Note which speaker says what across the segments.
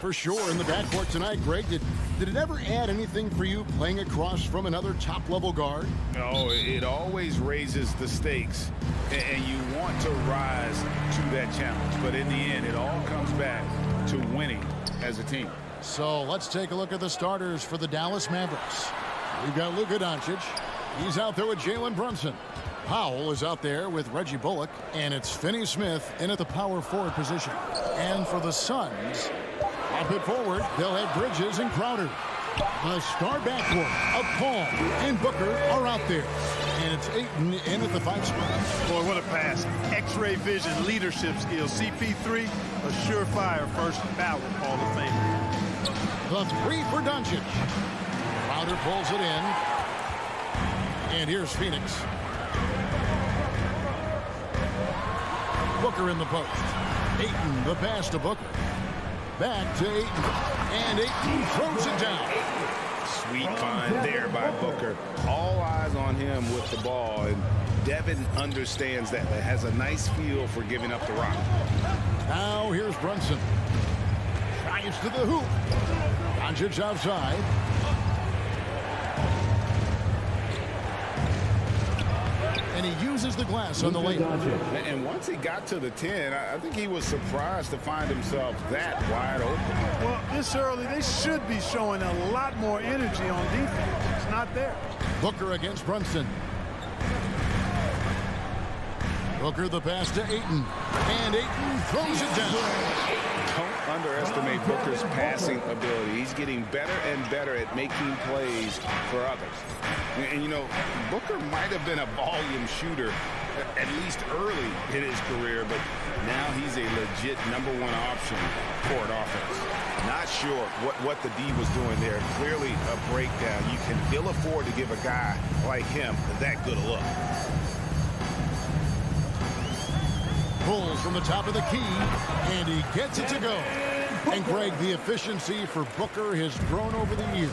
Speaker 1: for sure in the backcourt tonight, Greg. Did it ever add anything for you playing across from another top-level guard?
Speaker 2: Oh, it always raises the stakes, and you want to rise to that challenge. But in the end, it all comes back to winning as a team.
Speaker 1: So let's take a look at the starters for the Dallas Mavericks. We've got Luka Doncic. He's out there with Jalen Brunson. Powell is out there with Reggie Bullock, and it's Finney-Smith in at the power forward position. And for the Suns, up it forward, they'll have Bridges and Crowder. The star backcourt of Paul and Booker are out there. And it's Ayton in at the 5 spot.
Speaker 3: Boy, what a pass. X-ray vision, leadership skills. CP3, a surefire first ballot Hall of Famer.
Speaker 1: The 3 for Doncic. Crowder pulls it in. And here's Phoenix. Booker in the post. Ayton, the pass to Booker. Back to Ayton. And Ayton throws it down.
Speaker 2: Sweet find there by Booker. All eyes on him with the ball. And Devin understands that. Has a nice feel for giving up the rock.
Speaker 1: Now here's Brunson. Drives to the hoop. Doncic outside. And he uses the glass on the lane.
Speaker 2: And once he got to the 10, I think he was surprised to find himself that wide open.
Speaker 3: Well, this early, they should be showing a lot more energy on defense. It's not there.
Speaker 1: Booker against Brunson. Booker the pass to Ayton. And Ayton throws it down.
Speaker 2: Don't underestimate Booker's passing ability. He's getting better and better at making plays for others. And, you know, Booker might have been a volume shooter, at least early in his career, but now he's a legit #1 option for an offense. Not sure what the D was doing there. Clearly a breakdown. You can ill afford to give a guy like him that good a look.
Speaker 1: Pulls from the top of the key, and he gets it to go. And Greg, the efficiency for Booker has grown over the years.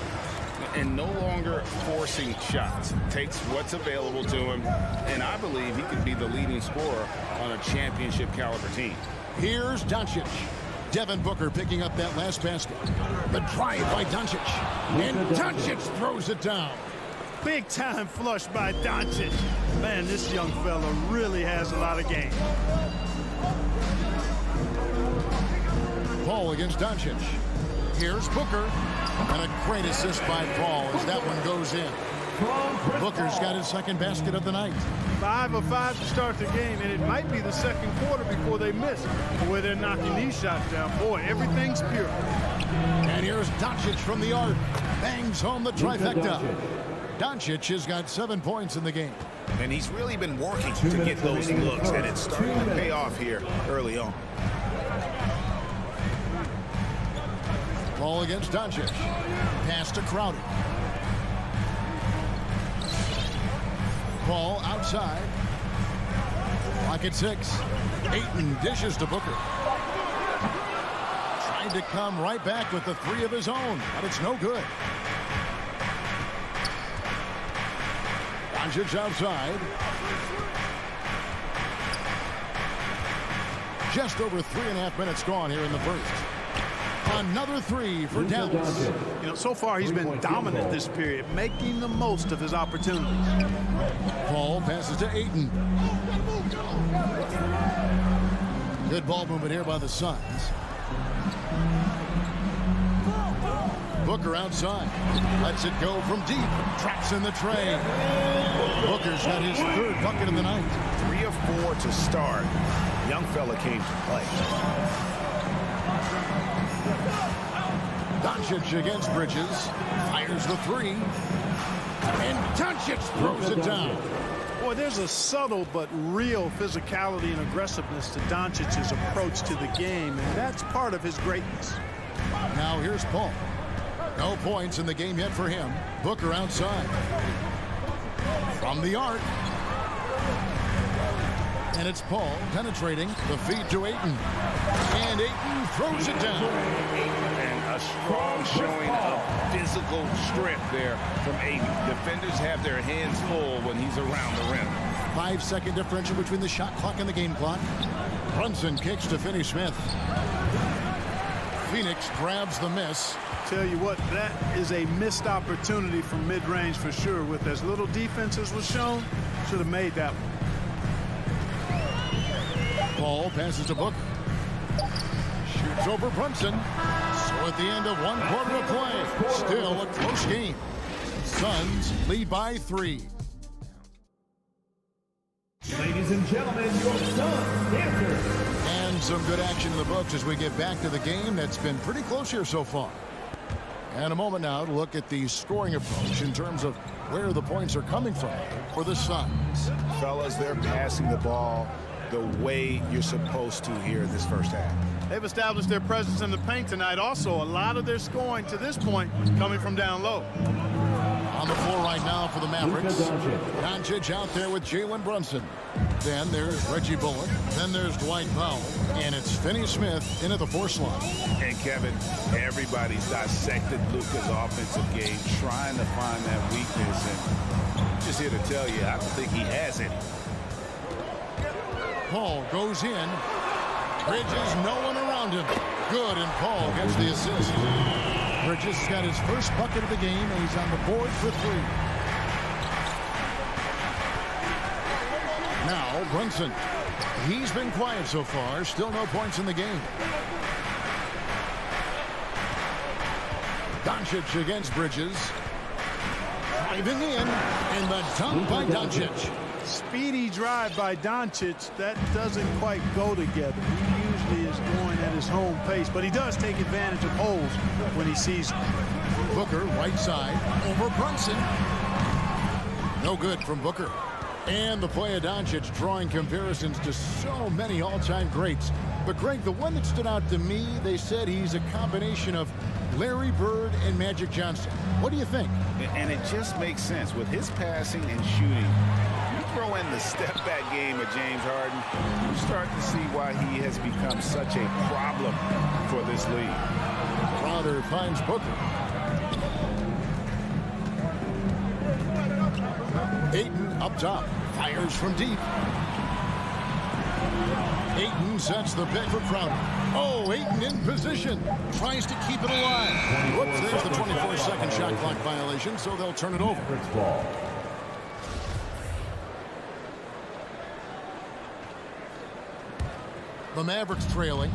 Speaker 2: And no longer forcing shots. Takes what's available to him, and I believe he could be the leading scorer on a championship caliber team.
Speaker 1: Here's Doncic. Devin Booker picking up that last basket. The drive by Doncic. And Doncic throws it down.
Speaker 3: Big time flush by Doncic. Man, this young fella really has a lot of game.
Speaker 1: Paul against Doncic. Here's Booker. And a great assist by Paul as that one goes in. Booker's got his second basket of the night.
Speaker 3: 5 of 5 to start the game, and it might be the second quarter before they miss. The way they're knocking these shots down, boy, everything's pure.
Speaker 1: And here's Doncic from the arc. Bangs home the trifecta. Doncic has got 7 points in the game.
Speaker 2: And he's really been working to get those looks, and it's starting to pay off here early on.
Speaker 1: Paul against Doncic. Pass to Crowder. Paul outside. Clock at 6. Ayton dishes to Booker. Trying to come right back with the 3 of his own, but it's no good. Doncic outside. Just over 3.5 minutes gone here in the first. Another 3 for Dallas.
Speaker 3: You know, so far he's been dominant this period, making the most of his opportunities.
Speaker 1: Paul passes to Ayton. Good ball movement here by the Suns. Booker outside. Lets it go from deep. Traps in the tray. Booker's got his 3rd bucket of the night.
Speaker 2: 3 of 4 to start. Young fella came to play.
Speaker 1: Doncic against Bridges. Fires the 3. And Doncic throws it down.
Speaker 3: Boy, there's a subtle but real physicality and aggressiveness to Doncic's approach to the game, and that's part of his greatness.
Speaker 1: Now here's Paul. No points in the game yet for him. Booker outside. From the arc. And it's Paul penetrating the feed to Ayton. And Ayton throws it down.
Speaker 2: And a strong showing of physical strength there from Ayton. Defenders have their hands full when he's around the rim.
Speaker 1: 5-second differential between the shot clock and the game clock. Brunson kicks to Finney-Smith. Phoenix grabs the miss.
Speaker 3: Tell you what, that is a missed opportunity from mid-range for sure. With as little defense as was shown, should have made that one.
Speaker 1: Paul passes to Booker. Shoots over Brunson. So at the end of 1 quarter of play, still a close game. Suns lead by 3.
Speaker 4: Ladies and gentlemen, your Suns dancers.
Speaker 1: And some good action in the books as we get back to the game that's been pretty close here so far. And a moment now to look at the scoring approach in terms of where the points are coming from for the Suns.
Speaker 2: Fellas, they're passing the ball the way you're supposed to here in this first half.
Speaker 3: They've established their presence in the paint tonight. Also, a lot of their scoring to this point coming from down low.
Speaker 1: On the floor right now for the Mavericks. Doncic out there with Jalen Brunson. Then there's Reggie Bullock. Then there's Dwight Powell. And it's Finney-Smith in at the 4 slot.
Speaker 2: And Kevin, everybody's dissected Luka's offensive game, trying to find that weakness. And I'm just here to tell you, I don't think he has any.
Speaker 1: Paul goes in. Bridges, no one around him. Good, and Paul gets the assist. Bridges has got his first bucket of the game, and he's on the board for 3. Now, Brunson. He's been quiet so far. Still no points in the game. Doncic against Bridges. Driving in, and the dunk by Doncic.
Speaker 3: Speedy drive by Doncic. That doesn't quite go together. He usually is going at his home pace, but he does take advantage of holes when he sees them.
Speaker 1: Booker, right side, over Brunson. No good from Booker. And the play of Doncic drawing comparisons to so many all-time greats. But, Greg, the one that stood out to me, they said he's a combination of Larry Bird and Magic Johnson. What do you think?
Speaker 2: And it just makes sense. With his passing and shooting, you throw in the step-back game of James Harden, you start to see why he has become such a problem for this league.
Speaker 1: Crowder finds Booker. Ayton up top. Fires from deep. Ayton sets the pick for Crowder. Oh, Ayton in position. Tries to keep it alive. Whoops, there's the 24-second shot clock violation, so they'll turn it over. The Mavericks trailing.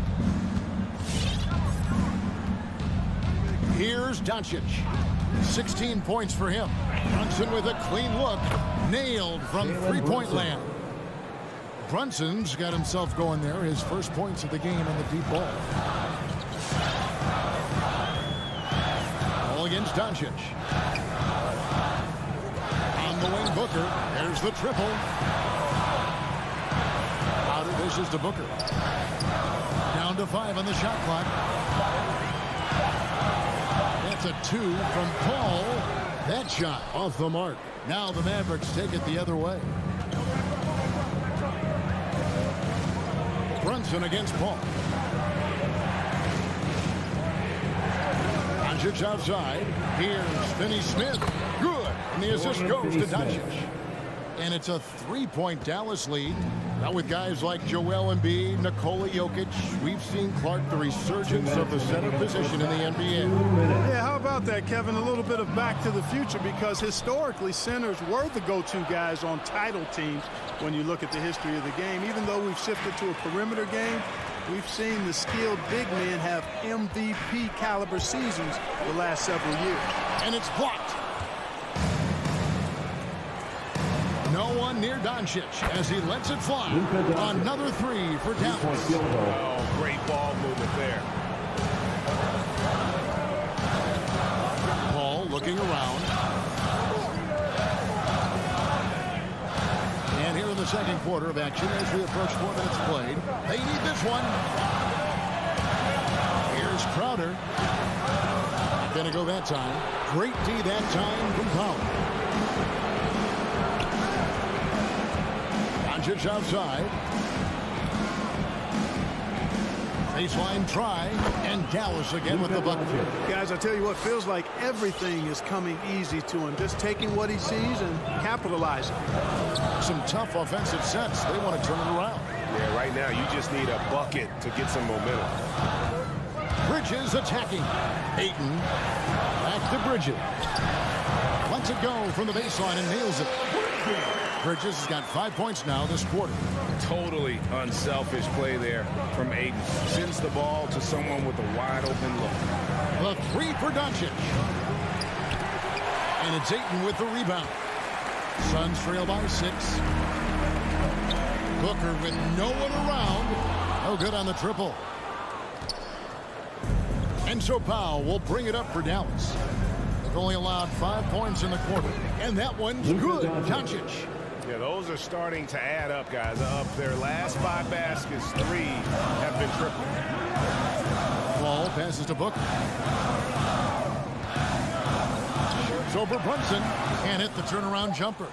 Speaker 1: Here's Doncic. 16 points for him. Brunson with a clean look. Nailed from three-point land. Brunson's got himself going there. His first points of the game on the deep ball. All against Doncic. On the wing, Booker. There's the triple. Crowder dishes to Booker. Down to 5 on the shot clock. That's a 2 from Paul. That shot off the mark. Now the Mavericks take it the other way. Brunson against Paul. Doncic outside. Here's Finney-Smith. Good. And the assist goes to Doncic. And it's a 3-point Dallas lead. Now with guys like Joel Embiid, Nikola Jokic, we've seen, Clark, the resurgence of the center position in the NBA.
Speaker 3: Yeah, how about that, Kevin? A little bit of back to the future, because historically centers were the go-to guys on title teams when you look at the history of the game. Even though we've shifted to a perimeter game, we've seen the skilled big men have MVP caliber seasons the last several years.
Speaker 1: And it's blocked. No one near Doncic as he lets it fly. Another 3 for Dallas.
Speaker 2: Oh, great ball movement there.
Speaker 1: Paul looking around. And here in the second quarter of action as we approach 4 minutes played. They need this one. Here's Crowder. Not going to go that time. Great D that time from Powell. Doncic outside. Baseline try, and Dallas again with the bucket.
Speaker 3: Guys, I tell you what, feels like everything is coming easy to him. Just taking what he sees and capitalizing.
Speaker 1: Some tough offensive sets. They want to turn it around.
Speaker 5: Yeah, right now you just need a bucket to get some momentum.
Speaker 1: Bridges attacking. Ayton back to Bridges. Lets it go from the baseline and nails it. Bridges has got 5 points now this quarter.
Speaker 2: Totally unselfish play there from Ayton. Sends the ball to someone with a wide open look.
Speaker 1: The three for Doncic. And it's Ayton with the rebound. Suns trail by 6. Booker with no one around. No good on the triple. And so Powell will bring it up for Dallas. They've only allowed 5 points in the quarter. And that one's good. Doncic.
Speaker 2: Yeah, those are starting to add up, guys. Up their last 5 baskets, 3 have been triple.
Speaker 1: Ball passes to Booker. Shoots over Brunson. Can't hit the turnaround jumper.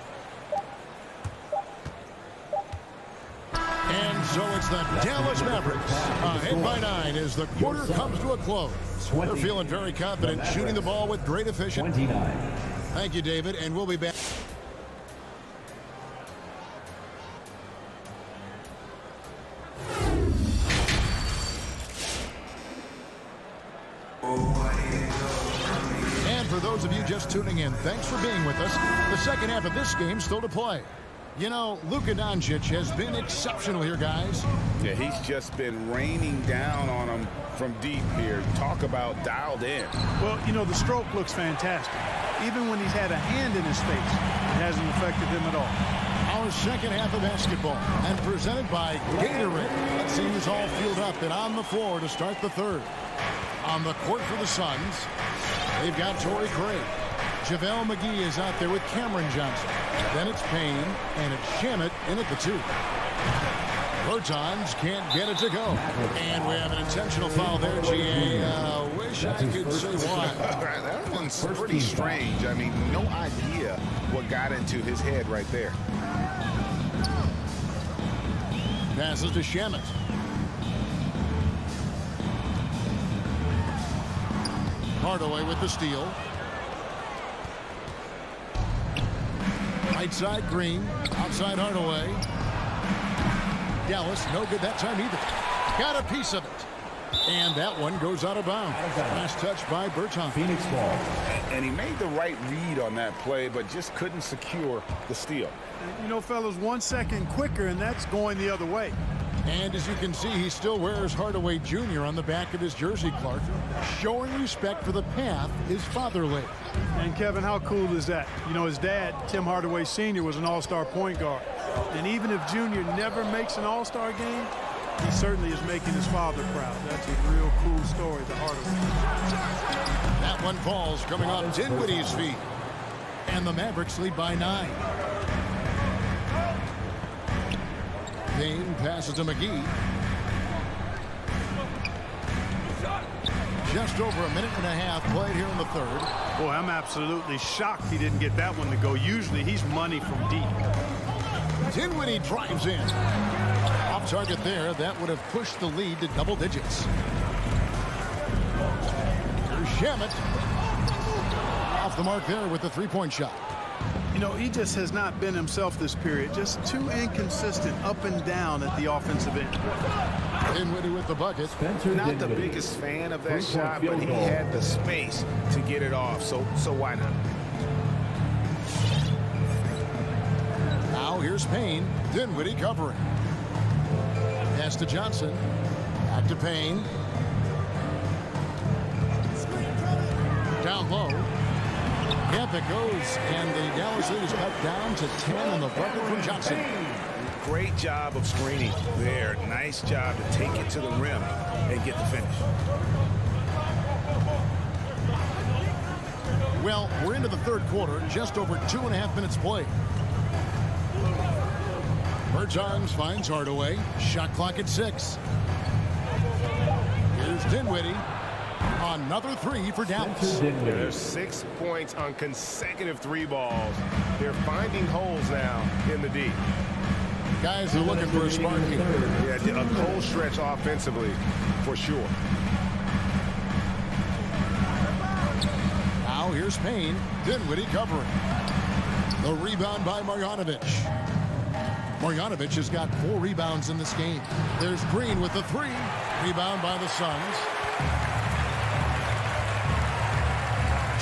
Speaker 1: And so it's the Dallas Mavericks ahead by 9 as the quarter comes to a close. They're feeling very confident, shooting the ball with great efficiency. Thank you, David, and we'll be back. And for those of you just tuning in, thanks for being with us. The second half of this game still to play. You know, Luka Doncic has been exceptional here, guys.
Speaker 2: Yeah, he's just been raining down on them from deep here. Talk about dialed in.
Speaker 3: Well, you know, the stroke looks fantastic. Even when he's had a hand in his face, it hasn't affected him at all.
Speaker 1: Our second half of basketball, and presented by Gatorade. Let's see who's all fueled up and on the floor to start the third. On the court for the Suns, they've got Torrey Craig. JaVale McGee is out there with Cameron Johnson. Then it's Payne, and it's Shamet in at the 2. Bertans can't get it to go. And we have an intentional foul there, GA. Wish I could say why.
Speaker 2: That one's pretty strange. I mean, no idea what got into his head right there.
Speaker 1: Passes to Shamet. Hardaway with the steal. Right side Green, outside Hardaway. Dallas, no good that time either. Got a piece of it. And that one goes out of bounds. Last touch by Bertans.
Speaker 4: Phoenix ball.
Speaker 2: And he made the right read on that play, but just couldn't secure the steal.
Speaker 3: You know, fellas, 1 second quicker, and that's going the other way.
Speaker 1: And as you can see, he still wears Hardaway Jr. on the back of his jersey, Clark, showing respect for the path his father laid.
Speaker 3: And Kevin, how cool is that? You know, his dad, Tim Hardaway Sr., was an all-star point guard. And even if Junior never makes an all-star game, he certainly is making his father proud. That's a real cool story to Hardaway.
Speaker 1: That one falls coming off Dinwiddie's feet. And the Mavericks lead by 9. Payne passes to McGee. Just over a minute and a half played here in the third.
Speaker 3: Boy, I'm absolutely shocked he didn't get that one to go. Usually he's money from deep.
Speaker 1: Dinwiddie drives in. Off target there. That would have pushed the lead to double digits. Here's Shamet. Off the mark there with the three-point shot.
Speaker 3: You know, he just has not been himself this period. Just too inconsistent up and down at the offensive end.
Speaker 1: Dinwiddie with the bucket.
Speaker 2: Not the biggest fan of that shot, but he had the space to get it off, so why not?
Speaker 1: Now here's Payne. Dinwiddie covering. Pass to Johnson. Back to Payne. Down low. Yep, it goes, and the Dallas lead is cut down to 10 on the bucket from Johnson.
Speaker 2: Great job of screening there. Nice job to take it to the rim and get the finish.
Speaker 1: Well, we're into the third quarter, just over 2.5 minutes played. Bertans finds Hardaway. Shot clock at 6. Here's Dinwiddie. Another 3 for Dallas.
Speaker 5: There's 6 points on consecutive 3 balls. They're finding holes now in the D.
Speaker 1: Guys are looking for a spark here.
Speaker 5: Yeah, a cold stretch offensively, for sure.
Speaker 1: Now here's Payne. Dinwiddie covering. The rebound by Marjanovic. Marjanovic has got 4 rebounds in this game. There's Green with the 3. Rebound by the Suns.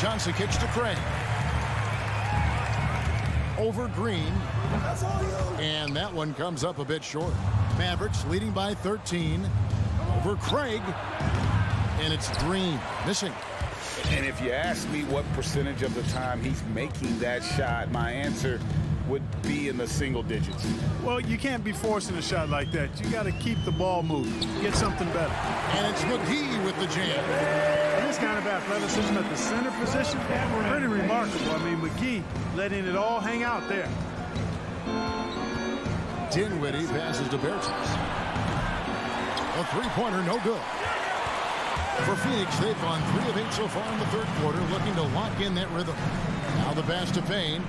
Speaker 1: Johnson kicks to Craig. Over Green. And that one comes up a bit short. Mavericks leading by 13. Over Craig. And it's Green missing.
Speaker 2: And if you ask me what percentage of the time he's making that shot, my answer would be in the single digits.
Speaker 3: Well, you can't be forcing a shot like that. You got to keep the ball moving. Get something better.
Speaker 1: And it's McGee with the jam.
Speaker 3: This kind of athleticism at the center position, pretty remarkable. I mean, McGee letting it all hang out there.
Speaker 1: Dinwiddie passes to Bertans. A three-pointer, no good. For Phoenix, they've gone 3 of 8 so far in the third quarter, looking to lock in that rhythm. Now the pass to Payne.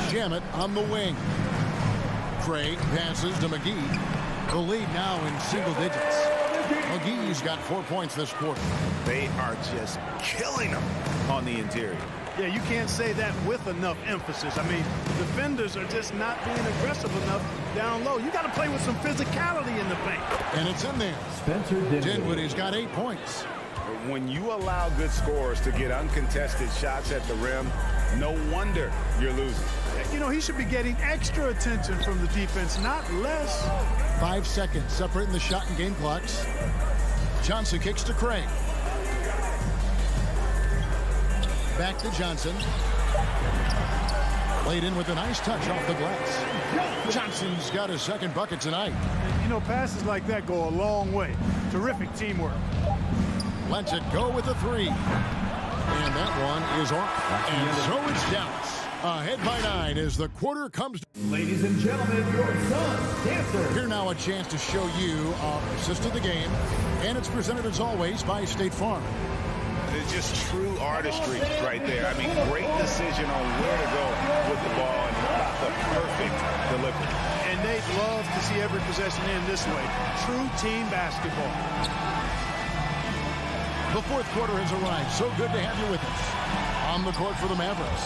Speaker 1: Shamet on the wing. Craig passes to McGee. The lead now in single digits. McGee's got 4 points this quarter.
Speaker 5: They are just killing them on the interior.
Speaker 3: Yeah, you can't say that with enough emphasis. I mean, defenders are just not being aggressive enough down low. You got to play with some physicality in the paint.
Speaker 1: And it's in there.
Speaker 4: Spencer
Speaker 1: Dinwiddie's got 8 points.
Speaker 2: When you allow good scorers to get uncontested shots at the rim, no wonder you're losing.
Speaker 3: You know, he should be getting extra attention from the defense, not less.
Speaker 1: 5 seconds separating the shot and game clocks. Johnson kicks to Craig. Back to Johnson. Played in with a nice touch off the glass. Johnson's got his second bucket tonight.
Speaker 3: You know, passes like that go a long way. Terrific teamwork.
Speaker 1: Lets it go with a 3. And that one is off. And so it's Dallas. Ahead by 9 as the quarter comes.
Speaker 4: Ladies and gentlemen, your son, Dancer.
Speaker 1: Here now a chance to show you our assist of the game. And it's presented as always by State Farm.
Speaker 2: It's just true artistry right there. I mean, great decision on where to go with the ball and the perfect delivery.
Speaker 3: And they'd love to see every possession end this way. True team basketball.
Speaker 1: The fourth quarter has arrived. So good to have you with us. On the court for the Mavericks,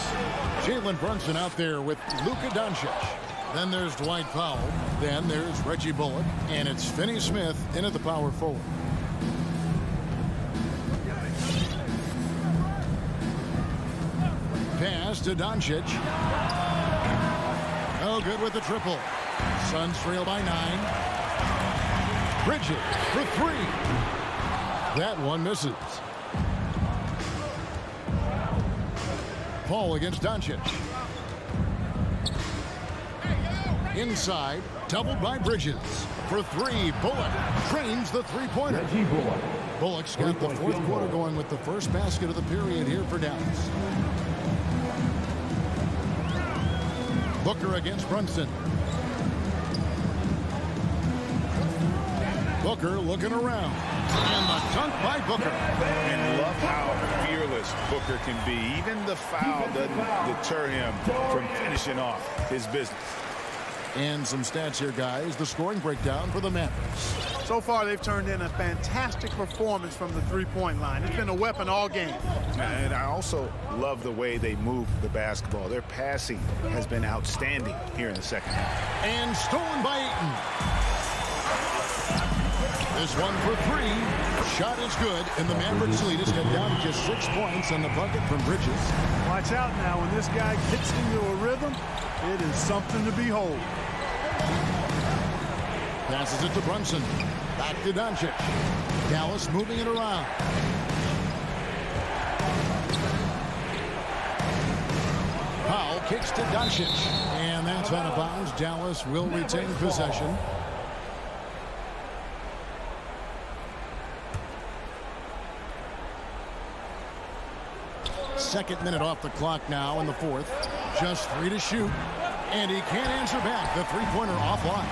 Speaker 1: Jalen Brunson out there with Luka Doncic. Then there's Dwight Powell. Then there's Reggie Bullock. And it's Finney Smith in at the power forward. Pass to Doncic. Oh, good with the triple. Suns trail by 9. Bridges for 3. That one misses. Paul against Doncic. Inside, doubled by Bridges. For 3, Bullock trains the three-pointer.
Speaker 4: Reggie Bullock.
Speaker 1: Bullock's got the fourth quarter going with the first basket of the period here for Dallas. Booker against Brunson. Booker looking around. And the dunk by Booker.
Speaker 2: And love how fearless Booker can be. Even the foul doesn't deter him from finishing off his business.
Speaker 1: And some stats here, guys. The scoring breakdown for the Mavericks.
Speaker 3: So far, they've turned in a fantastic performance from the three-point line. It's been a weapon all game.
Speaker 5: And I also love the way they move the basketball. Their passing has been outstanding here in the second half.
Speaker 1: And stolen by Ayton. This one for 3. Shot is good, and the Mavericks lead is cut down to just 6 points on the bucket from Bridges.
Speaker 3: Watch out now. When this guy gets into a rhythm, it is something to behold.
Speaker 1: Passes it to Brunson. Back to Doncic. Dallas moving it around. Powell kicks to Doncic. And that's out of bounds. Dallas will retain possession. Second minute off the clock now in the fourth. Just 3 to shoot. And he can't answer back. The three-pointer offline.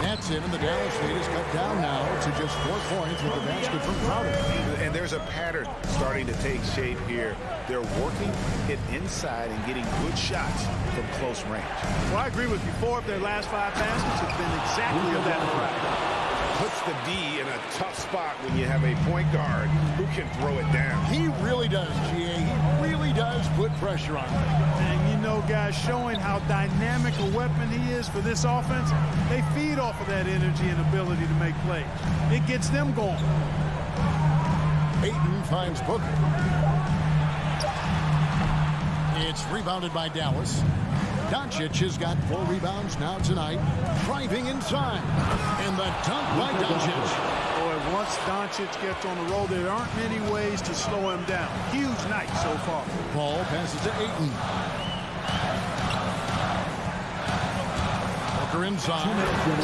Speaker 1: That's it, and the Dallas lead is cut down now to just 4 points with the basket from Crowder.
Speaker 5: And there's a pattern starting to take shape here. They're working it inside and getting good shots from close range.
Speaker 3: Well, I agree with you. 4 of their last 5 passes have been exactly of that variety.
Speaker 2: Puts the D in a tough spot when you have a point guard who can throw it down.
Speaker 1: He really does, GA. He really does put pressure on him.
Speaker 3: And you know, guys, showing how dynamic a weapon he is for this offense, they feed off of that energy and ability to make plays. It gets them going.
Speaker 1: Ayton finds Booker. It's rebounded by Dallas. Doncic has got 4 rebounds now tonight. Driving inside. And the dunk by Doncic.
Speaker 3: Boy, once Doncic gets on the roll, there aren't many ways to slow him down. Huge night so far.
Speaker 1: Ball passes to Ayton. Booker inside.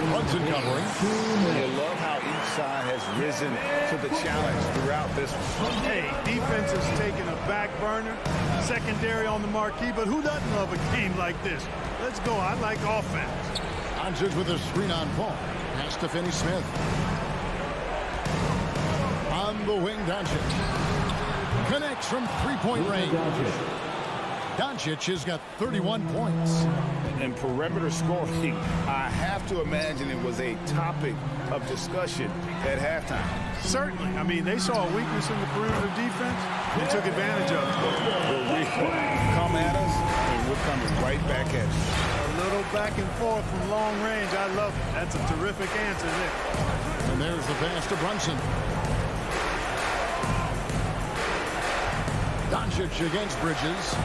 Speaker 1: Brunson covering.
Speaker 2: You love how each side has risen to the challenge throughout this one.
Speaker 3: Hey, defense is taking a back burner. Secondary on the marquee, but who doesn't love a game like this? Let's go. I like offense.
Speaker 1: Doncic with a screen on Paul. Pass to Finney-Smith. On the wing, Doncic. Connects from three-point range. Doncic has got 31 points.
Speaker 2: And perimeter scoring, I have to imagine it was a topic of discussion at halftime.
Speaker 3: Certainly. I mean, they saw a weakness in the perimeter defense and took advantage of it.
Speaker 2: Well, we come at us, and we're coming right back at you.
Speaker 3: A little back and forth from long range. I love it. That's a terrific answer there.
Speaker 1: And there's the pass to Brunson. Doncic against Bridges.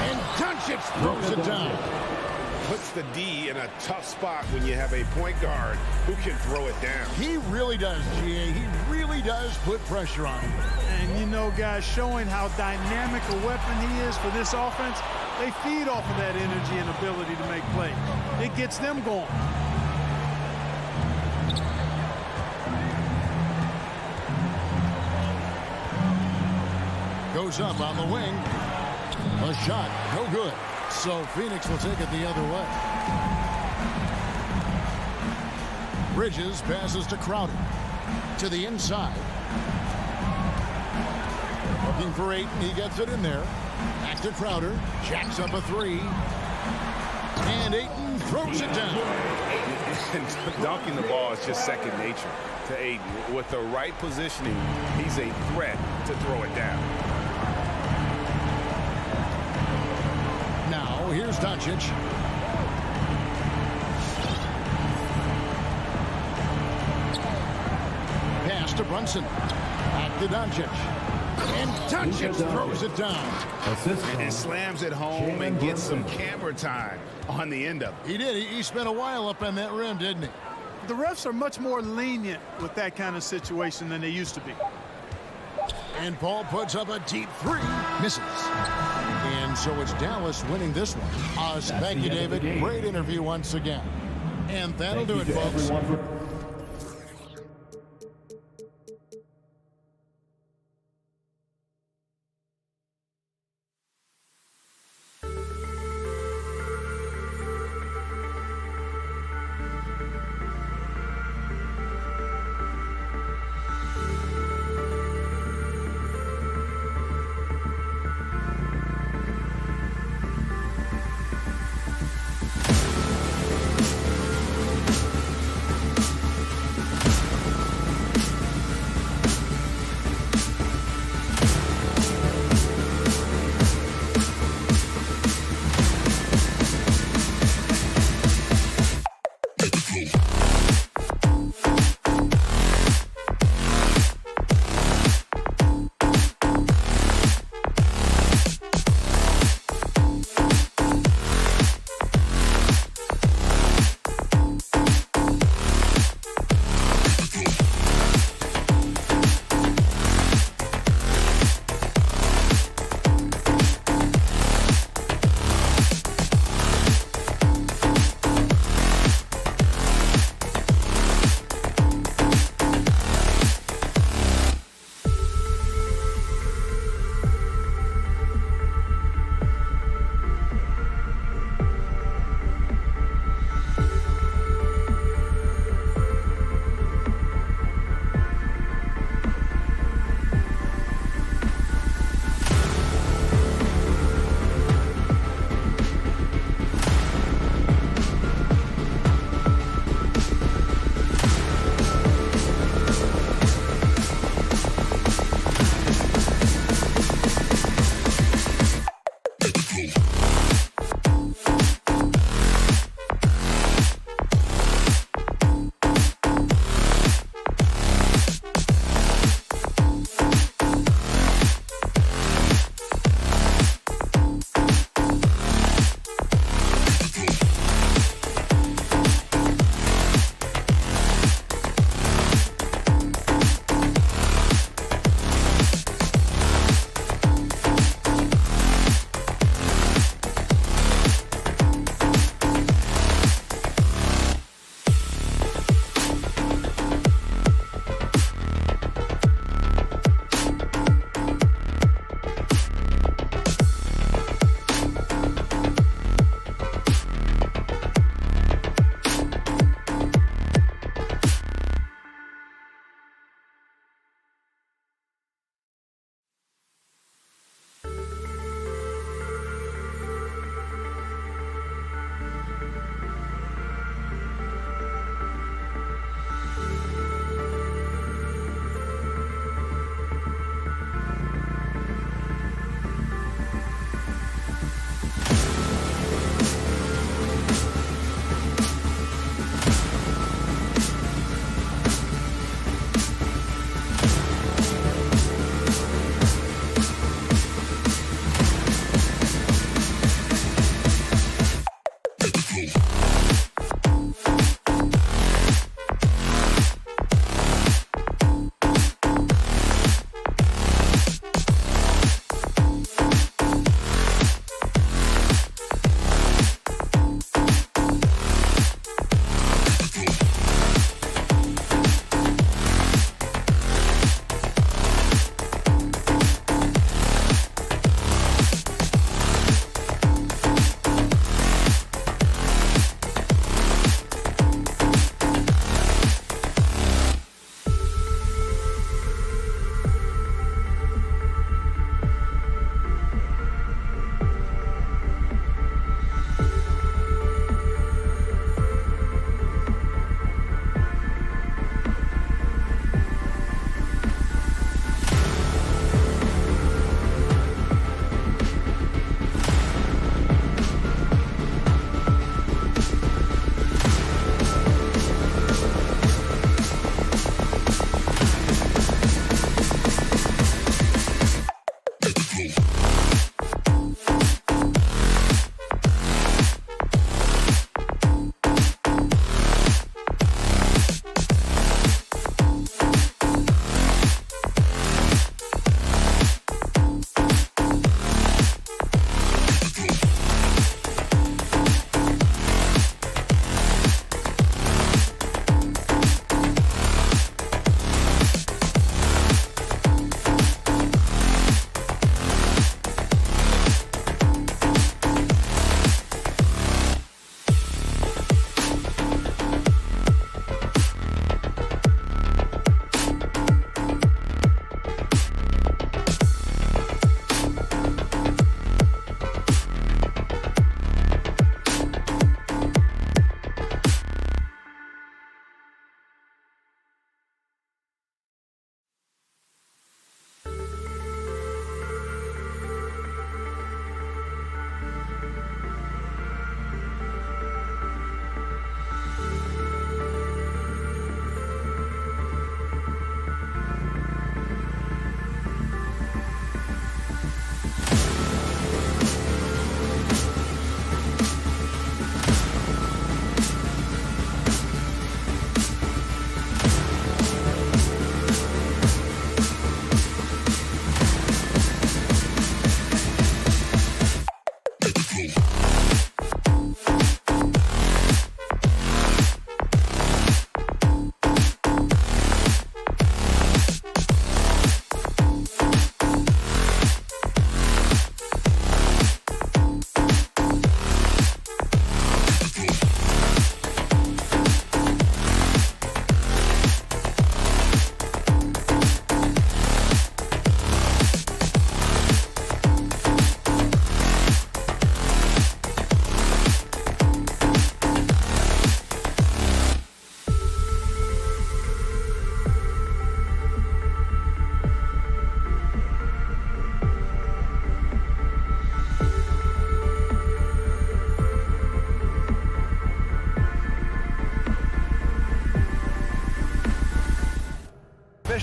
Speaker 1: And Doncic throws it down.
Speaker 2: Puts the D in a tough spot when you have a point guard who can throw it down.
Speaker 1: He really does, GA. He really does put pressure on him.
Speaker 3: And, you know, guys, showing how dynamic a weapon he is for this offense, they feed off of that energy and ability to make plays. It gets them going.
Speaker 1: Goes up on the wing. A shot, no good. So Phoenix will take it the other way. Bridges passes to Crowder. To the inside. Looking for Ayton. He gets it in there. Back to Crowder. Jacks up a 3. And Ayton throws it down.
Speaker 2: And dunking the ball is just second nature to Ayton. With the right positioning, he's a threat to throw it down.
Speaker 1: Now, here's Doncic. Pass to Brunson. Back to Doncic. And Doncic throws it down.
Speaker 2: And slams it home and gets some camera time on the end of it.
Speaker 1: He did. He spent a while up on that rim, didn't he?
Speaker 3: The refs are much more lenient with that kind of situation than they used to be.
Speaker 1: And Paul puts up a deep 3. Misses. And so it's Dallas winning this one. Thank you, David. Great interview once again. And that'll do it, folks.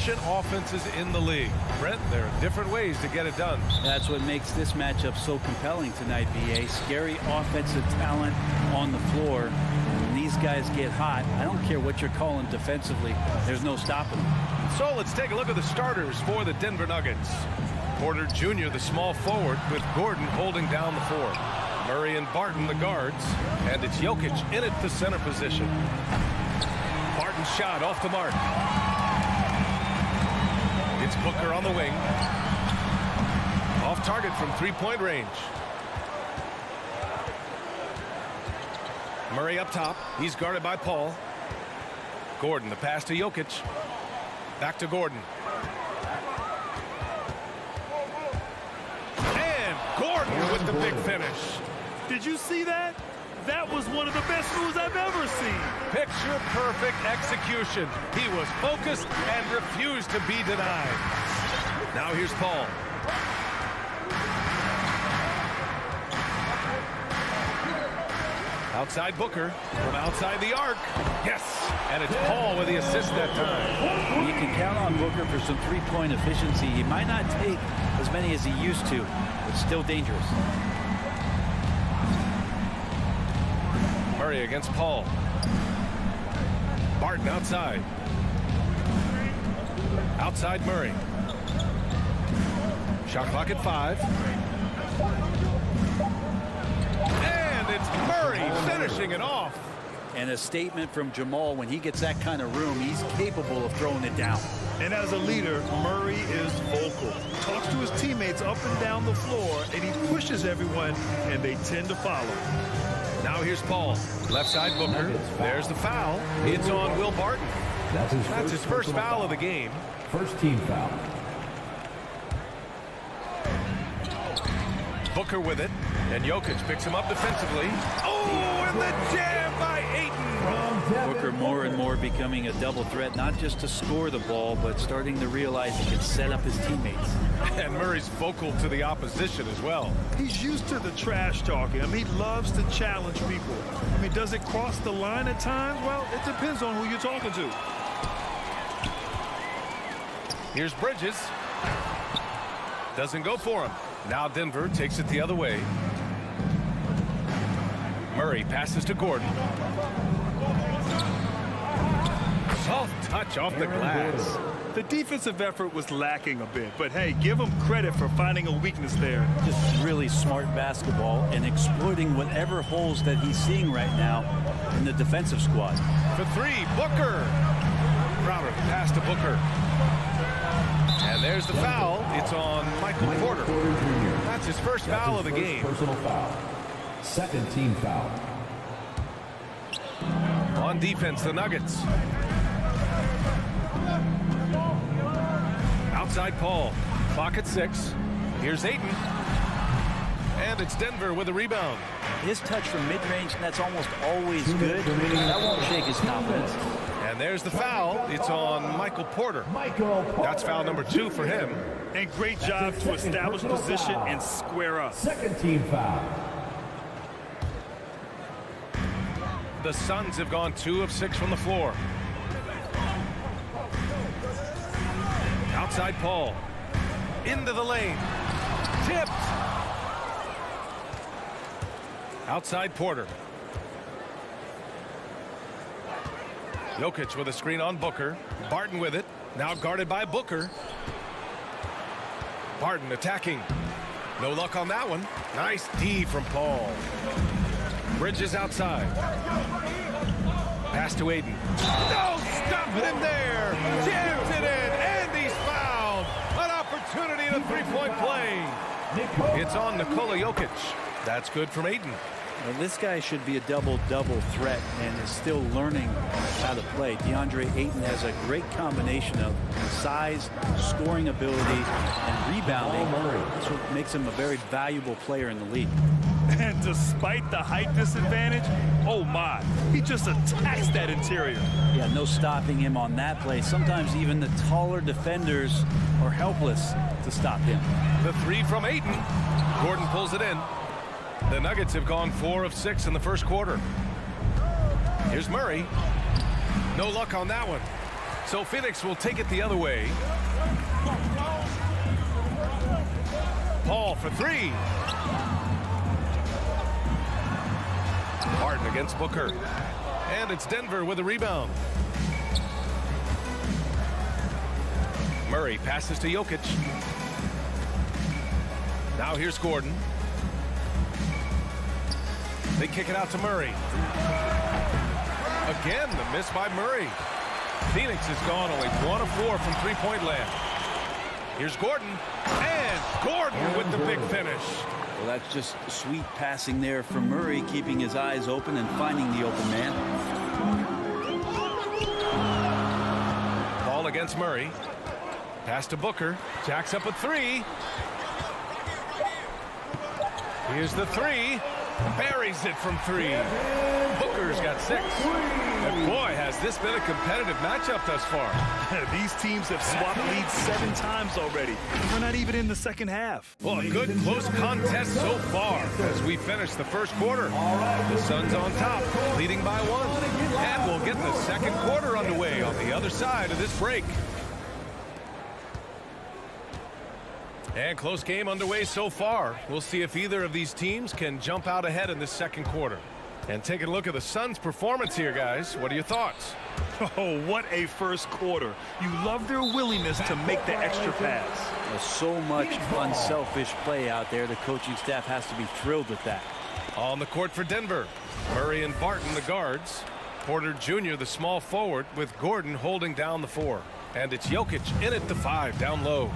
Speaker 6: efficient offenses in the league. Brent, there are different ways to get it done.
Speaker 7: That's what makes this matchup so compelling tonight, BA. Scary offensive talent on the floor. When these guys get hot, I don't care what you're calling defensively, there's no stopping them.
Speaker 6: So let's take a look at the starters for the Denver Nuggets. Porter Jr., the small forward, with Gordon holding down the four. Murray and Barton, the guards. And it's Jokic in at the center position. Barton's shot off the mark. It's Booker on the wing. Off target from three-point range. Murray up top. He's guarded by Paul. Gordon, the pass to Jokic. Back to Gordon. And Gordon with the big finish.
Speaker 8: Did you see that? That was one of the best moves I've ever seen.
Speaker 6: Picture perfect execution. He was focused and refused to be denied. Now here's Paul. Outside Booker from outside the arc. Yes, and it's Paul with the assist that time.
Speaker 7: You can count on Booker for some three-point efficiency. He might not take as many as he used to, but still dangerous.
Speaker 6: Murray against Paul. Barton outside. Outside Murray. Shot clock at 5. And it's Murray finishing it off.
Speaker 7: And a statement from Jamal: when he gets that kind of room, he's capable of throwing it down.
Speaker 8: And as a leader, Murray is vocal. Talks to his teammates up and down the floor, and he pushes everyone, and they tend to follow.
Speaker 6: Now here's Paul. Left side Booker. There's the foul. It's on Will Barton. That's his first foul of the game.
Speaker 4: First team foul.
Speaker 6: Booker with it. And Jokic picks him up defensively. Oh, and the jam by Ayton.
Speaker 7: Booker more and more becoming a double threat, not just to score the ball, but starting to realize he can set up his teammates.
Speaker 6: And Murray's vocal to the opposition as well.
Speaker 8: He's used to the trash talking. I mean, he loves to challenge people. I mean, does it cross the line at times? Well, it depends on who you're talking to.
Speaker 6: Here's Bridges. Doesn't go for him. Now Denver takes it the other way. Murray passes to Gordon. Soft touch off the glass.
Speaker 8: The defensive effort was lacking a bit, but hey, give him credit for finding a weakness there.
Speaker 7: Just really smart basketball and exploiting whatever holes that he's seeing right now in the defensive squad.
Speaker 6: For 3, Booker. Crowder pass to Booker. And there's the foul. It's on Michael Porter. That's his first foul of the game.
Speaker 4: Personal foul. Second team foul.
Speaker 6: On defense, the Nuggets. Outside Paul. Clock at 6. Here's Ayton. And it's Denver with a rebound.
Speaker 7: His touch from mid-range, that's almost always good. That won't shake his confidence.
Speaker 6: And there's the foul. It's on Michael Porter. That's foul number 2 for him.
Speaker 8: And great job to establish position and square up.
Speaker 4: Second team foul.
Speaker 6: The Suns have gone 2 of 6 from the floor. Outside Paul. Into the lane. Tipped. Outside Porter. Jokic with a screen on Booker. Barton with it. Now guarded by Booker. Barton attacking. No luck on that one. Nice D from Paul. Bridges outside. Pass to Ayton. No, stopping him there. Jams it in, and he's fouled. An opportunity in a three-point play. It's on Nikola Jokic. That's good from Ayton.
Speaker 7: Well, this guy should be a double-double threat and is still learning how to play. DeAndre Ayton has a great combination of size, scoring ability, and rebounding. That's what makes him a very valuable player in the league.
Speaker 8: And despite the height disadvantage, oh my, he just attacks that interior.
Speaker 7: Yeah, no stopping him on that play. Sometimes even the taller defenders are helpless to stop him.
Speaker 6: The 3 from Ayton. Gordon pulls it in. The Nuggets have gone 4 of 6 in the first quarter. Here's Murray. No luck on that one. So Phoenix will take it the other way. Paul for three. Barton against Booker. And it's Denver with a rebound. Murray passes to Jokic. Now here's Gordon. They kick it out to Murray. Again, the miss by Murray. Phoenix has gone only 1 of 4 from three-point land. Here's Gordon. And Gordon with the big finish.
Speaker 7: Well, that's just sweet passing there from Murray, keeping his eyes open and finding the open man.
Speaker 6: Paul against Murray. Pass to Booker. Jacks up a three. Here's the three. Buries it from three. Booker's got 6. And boy, has this been a competitive matchup thus far.
Speaker 8: These teams have swapped leads 7 times already. We're not even in the second half.
Speaker 6: Well, a good close contest so far as we finish the first quarter. The Suns on top, leading by 1. And we'll get the second quarter underway on the other side of this break. And close game underway so far. We'll see if either of these teams can jump out ahead in this second quarter. And taking a look at the Suns' performance here, guys. What are your thoughts?
Speaker 8: Oh, what a first quarter. You love their willingness to make the extra pass.
Speaker 7: There's so much unselfish play out there. The coaching staff has to be thrilled with that.
Speaker 6: On the court for Denver, Murray and Barton, the guards. Porter Jr., the small forward, with Gordon holding down the 4. And it's Jokic in at the 5, down low.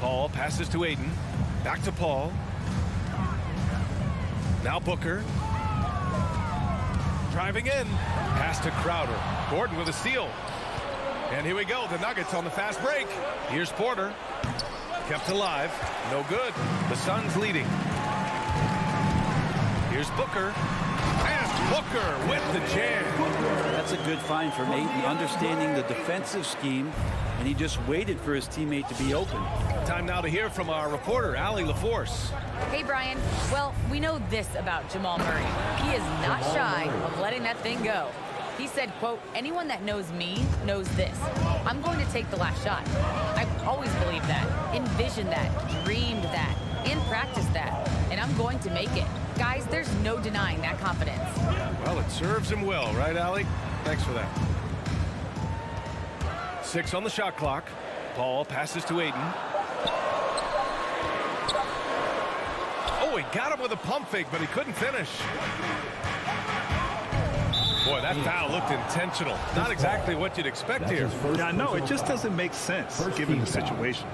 Speaker 6: Paul passes to Ayton. Back to Paul. Now Booker. Driving in. Pass to Crowder. Gordon with a steal. And here we go. The Nuggets on the fast break. Here's Porter. Kept alive. No good. The Suns leading. Here's Booker. And Booker with the jam.
Speaker 7: That's a good find from Ayton, understanding the defensive scheme, and he just waited for his teammate to be open.
Speaker 6: Time now to hear from our reporter, Allie LaForce.
Speaker 9: Hey, Brian. Well, we know this about Jamal Murray. He is not shy of letting that thing go. He said, quote, anyone that knows me knows this. I'm going to take the last shot. I've always believed that, envisioned that, dreamed that, and practiced that. And I'm going to make it. Guys, there's no denying that confidence.
Speaker 6: Well, it serves him well, right, Allie? Thanks for that. 6 on the shot clock. Paul passes to Ayton. Oh, he got him with a pump fake, but he couldn't finish. Boy, that foul looked intentional. Not exactly what you'd expect here.
Speaker 8: Yeah, I know. It just doesn't make sense given the situation.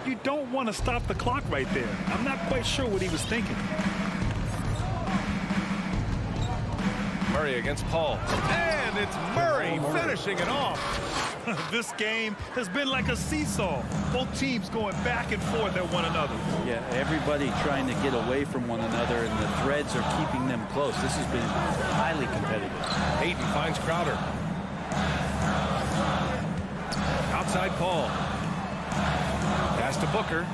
Speaker 8: You don't want to stop the clock right there. I'm not quite sure what he was thinking.
Speaker 6: Murray against Paul. And it's Murray finishing it off.
Speaker 8: This game has been like a seesaw. Both teams going back and forth at one another.
Speaker 7: Yeah, everybody trying to get away from one another, and the threads are keeping them close. This has been highly competitive.
Speaker 6: Ayton finds Crowder. Outside Paul. Pass to Booker.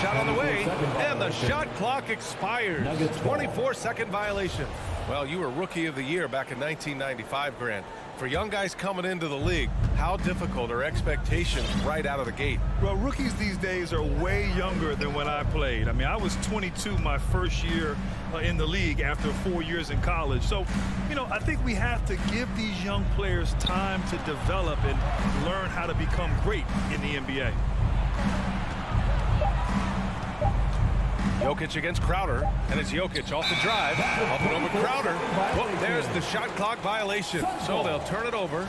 Speaker 6: Shot on the way, and the shot clock expires. 24-second violation. Well, you were Rookie of the Year back in 1995, Grant. For young guys coming into the league, how difficult are expectations right out of the gate?
Speaker 8: Well, rookies these days are way younger than when I played. I mean, I was 22 my first year in the league after 4 years in college. So, you know, I think we have to give these young players time to develop and learn how to become great in the NBA.
Speaker 6: Jokic against Crowder, and it's Jokic off the drive, up and over Crowder. Well, there's the shot clock violation, so they'll turn it over.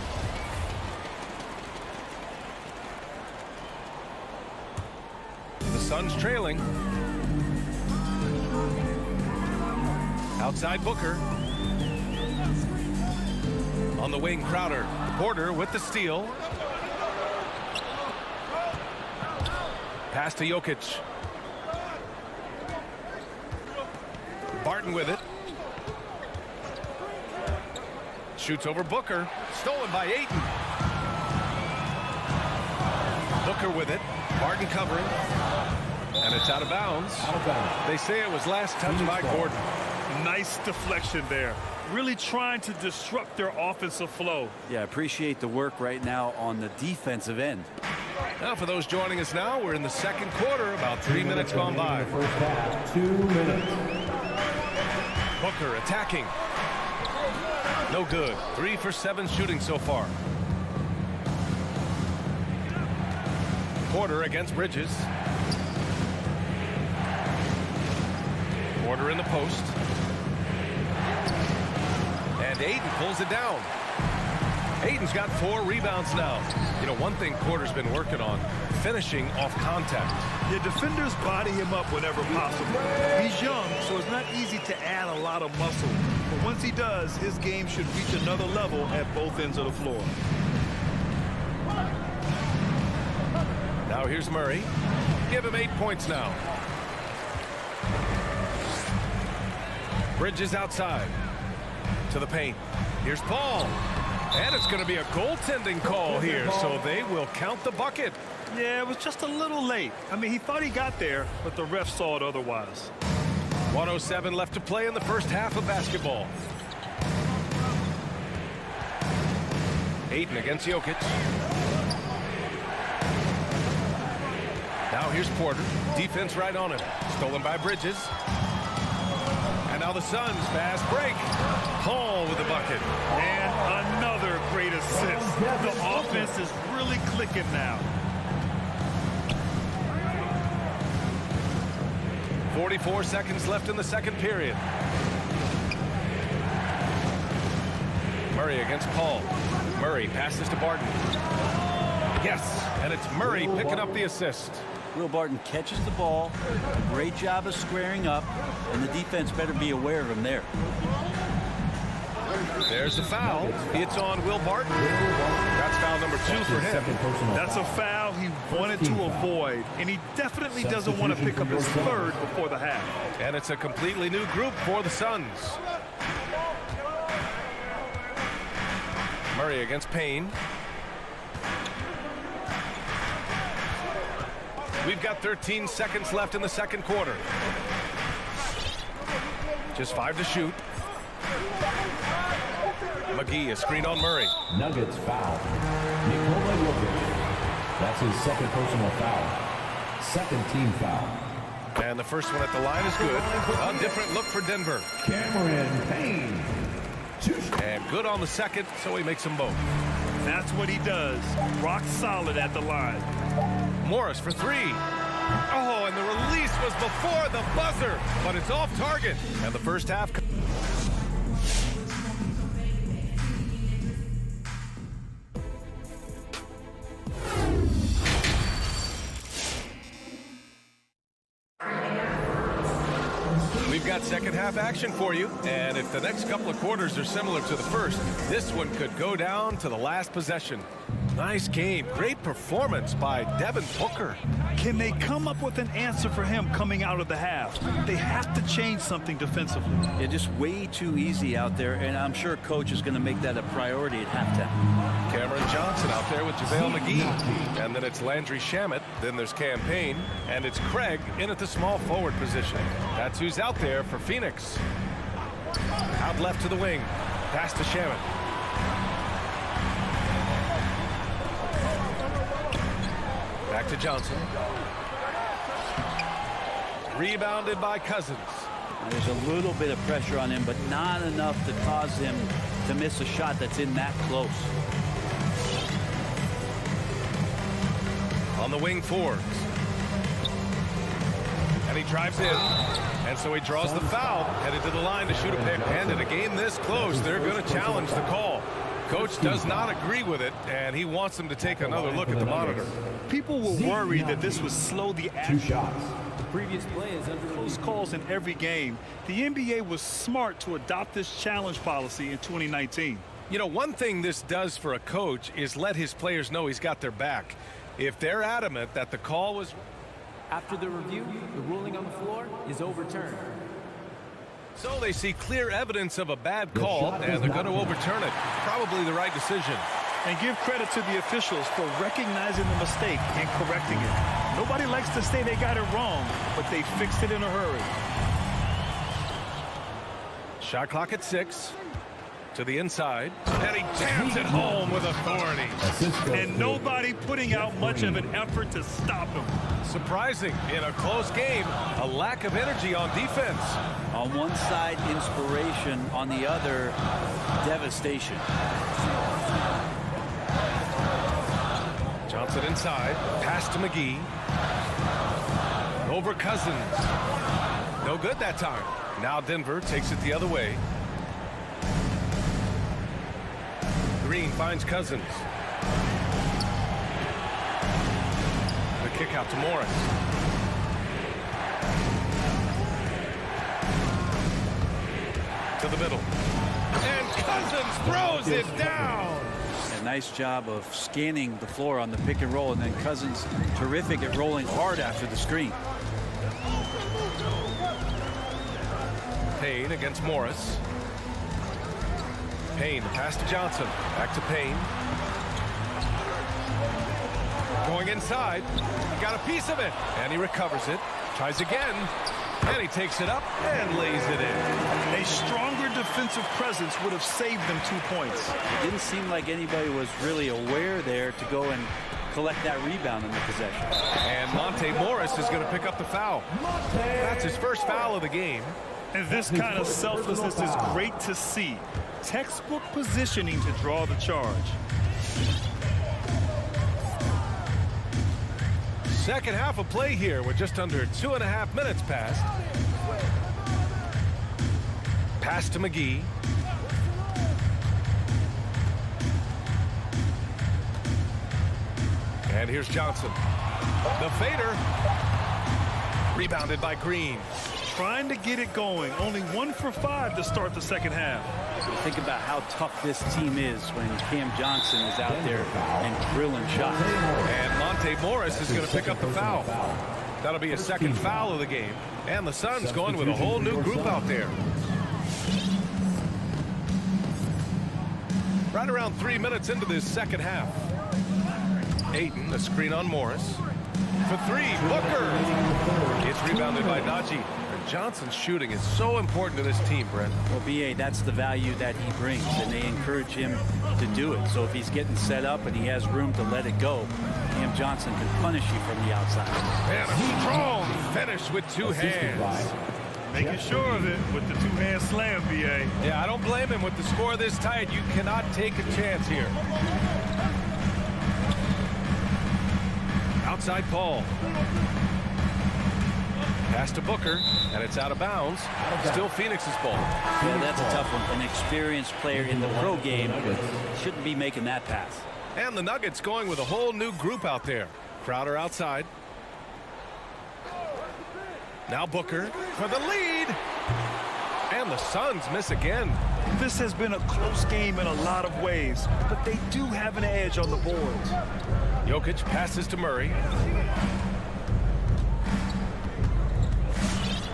Speaker 6: The Suns trailing. Outside Booker. On the wing, Crowder. Porter with the steal. Pass to Jokic. Barton with it. Shoots over Booker. Stolen by Ayton. Booker with it. Barton covering. And it's out of bounds. They say it was last touched by Gordon.
Speaker 8: Nice deflection there. Really trying to disrupt their offensive flow.
Speaker 7: Yeah, appreciate the work right now on the defensive end.
Speaker 6: Now for those joining us now, we're in the second quarter, about 3 minutes gone by.
Speaker 4: First half, 2 minutes.
Speaker 6: Booker attacking. No good. 3 for 7 shooting so far. Porter against Bridges. Porter in the post. And Ayton pulls it down. Ayton's got 4 rebounds now. You know, one thing Porter's been working on, finishing off contact.
Speaker 8: The defenders body him up whenever possible. He's young, so it's not easy to add a lot of muscle. But once he does, his game should reach another level at both ends of the floor.
Speaker 6: Now here's Murray. Give him 8 points now. Bridges outside. To the paint. Here's Paul. And it's going to be a goaltending call here, so they will count the bucket.
Speaker 8: Yeah, it was just a little late. I mean, he thought he got there, but the ref saw it otherwise.
Speaker 6: 1:07 left to play in the first half of basketball. Ayton against Jokic. Now here's Porter. Defense right on him. Stolen by Bridges. And now the Suns fast break. Paul with the bucket.
Speaker 8: And another great assist. The offense is really clicking now.
Speaker 6: 44 seconds left in the second period. Murray against Paul. Murray passes to Barton. Yes, and it's Murray picking up the assist.
Speaker 7: Will Barton catches the ball. Great job of squaring up, and the defense better be aware of him there.
Speaker 6: There's the foul. It's on Will Barton. That's foul number 2 for him.
Speaker 8: That's a foul he wanted to avoid, and he definitely doesn't want to pick up his third before the half.
Speaker 6: And it's a completely new group for the Suns. Murray against Payne. We've got 13 seconds left in the second quarter. Just 5 to shoot. McGee is screened on Murray.
Speaker 4: Nuggets foul. Nikola Jokic. That's his second personal foul. Second team foul.
Speaker 6: And the first one at the line is good. A different look for Denver.
Speaker 4: Cameron Payne.
Speaker 6: And good on the second, so he makes them both.
Speaker 8: That's what he does. Rock solid at the line.
Speaker 6: Morris for 3. Oh, and the release was before the buzzer, but it's off target. And the first half. We've got second half action for you, and if the next couple of quarters are similar to the first, this one could go down to the last possession. Nice game. Great performance by Devin Booker.
Speaker 8: Can they come up with an answer for him coming out of the half? They have to change something defensively.
Speaker 7: Yeah, just way too easy out there, and I'm sure coach is going to make that a priority at halftime.
Speaker 6: Cameron Johnson out there with JaVale McGee. And then it's Landry Shamet. Then there's Cam Payne. And it's Craig in at the small forward position. That's who's out there for Phoenix. Out left to the wing. Pass to Shamet. Back to Johnson. Rebounded by Cousins.
Speaker 7: There's a little bit of pressure on him, but not enough to cause him to miss a shot that's in that close.
Speaker 6: On the wing Forbes. And he drives in. And so he draws the foul. Headed to the line to shoot a pick. And in a game this close, they're going to challenge the call. Coach does not agree with it, and he wants them to take another look at the monitor.
Speaker 8: People were worried that this would slow the action.
Speaker 4: 2 shots.
Speaker 8: Previous play is under close calls in every game. The NBA was smart to adopt this challenge policy in 2019.
Speaker 6: You know, one thing this does for a coach is let his players know he's got their back. If they're adamant that the call was...
Speaker 10: After the review, the ruling on the floor is overturned.
Speaker 6: So they see clear evidence of a bad call, and they're going to overturn it. Probably the right decision.
Speaker 8: And give credit to the officials for recognizing the mistake and correcting it. Nobody likes to say they got it wrong, but they fixed it in a hurry.
Speaker 6: Shot clock at 6. To the inside. And he jams it home with authority.
Speaker 8: And nobody putting out much of an effort to stop him.
Speaker 6: Surprising in a close game, a lack of energy on defense.
Speaker 7: On one side, inspiration. On the other, devastation.
Speaker 6: Johnson inside. Pass to McGee. Over Cousins. No good that time. Now Denver takes it the other way. Green finds Cousins. The kick out to Morris. To the middle. And Cousins throws it down.
Speaker 7: A nice job of scanning the floor on the pick and roll, and then Cousins terrific at rolling hard after the screen.
Speaker 6: Payne against Morris. Payne, the pass to Johnson. Back to Payne. Going inside. He got a piece of it. And he recovers it. Tries again. And he takes it up and lays it in.
Speaker 8: A stronger defensive presence would have saved them 2 points.
Speaker 7: It didn't seem like anybody was really aware there to go and collect that rebound in the possession.
Speaker 6: And Monte Morris is going to pick up the foul. That's his first foul of the game.
Speaker 8: And this kind of selflessness is great to see. Textbook positioning to draw the charge.
Speaker 6: Second half of play here with just under 2.5 minutes passed. Pass to McGee. And here's Johnson. The fader. Rebounded by Green.
Speaker 8: Trying to get it going. Only 1 for 5 to start the second half.
Speaker 7: Think about how tough this team is when Cam Johnson is out there and drilling shots.
Speaker 6: And Monte Morris is going to pick up the foul. That'll be a second foul of the game. And the Suns going with a whole new group out there. Right around 3 minutes into this second half. Ayton, the screen on Morris. For 3, Booker. It's rebounded by Najee. Johnson's shooting is so important to this team, Brent.
Speaker 7: Well, B.A., that's the value that he brings, and they encourage him to do it. So if he's getting set up and he has room to let it go, Cam Johnson can punish you from the outside.
Speaker 6: And a strong finish with 2 hands.
Speaker 8: Making sure of it with the 2-hand slam, B.A.
Speaker 6: Yeah, I don't blame him with the score this tight. You cannot take a chance here. Outside Paul. Pass to Booker, and it's out of bounds. Still Phoenix's ball.
Speaker 7: Yeah, that's a tough one. An experienced player in the pro game shouldn't be making that pass.
Speaker 6: And the Nuggets going with a whole new group out there. Crowder outside. Now Booker for the lead. And the Suns miss again.
Speaker 8: This has been a close game in a lot of ways, but they do have an edge on the boards.
Speaker 6: Jokic passes to Murray.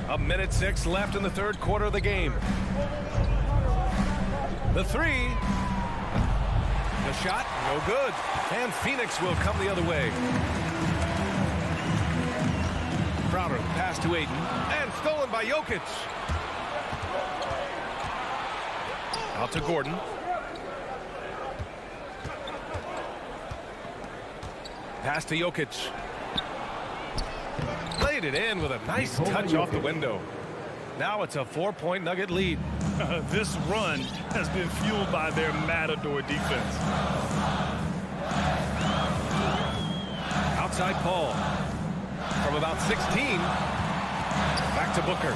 Speaker 6: 1:06 left in the third quarter of the game. The 3. The shot, no good. And Phoenix will come the other way. Crowder, pass to Ayton. And stolen by Jokic. Out to Gordon. Pass to Jokic. Played it in with a nice touch off the window. Now it's a 4-point Nugget lead.
Speaker 8: This run has been fueled by their Matador defense.
Speaker 6: Outside Paul. From about 16. Back to Booker.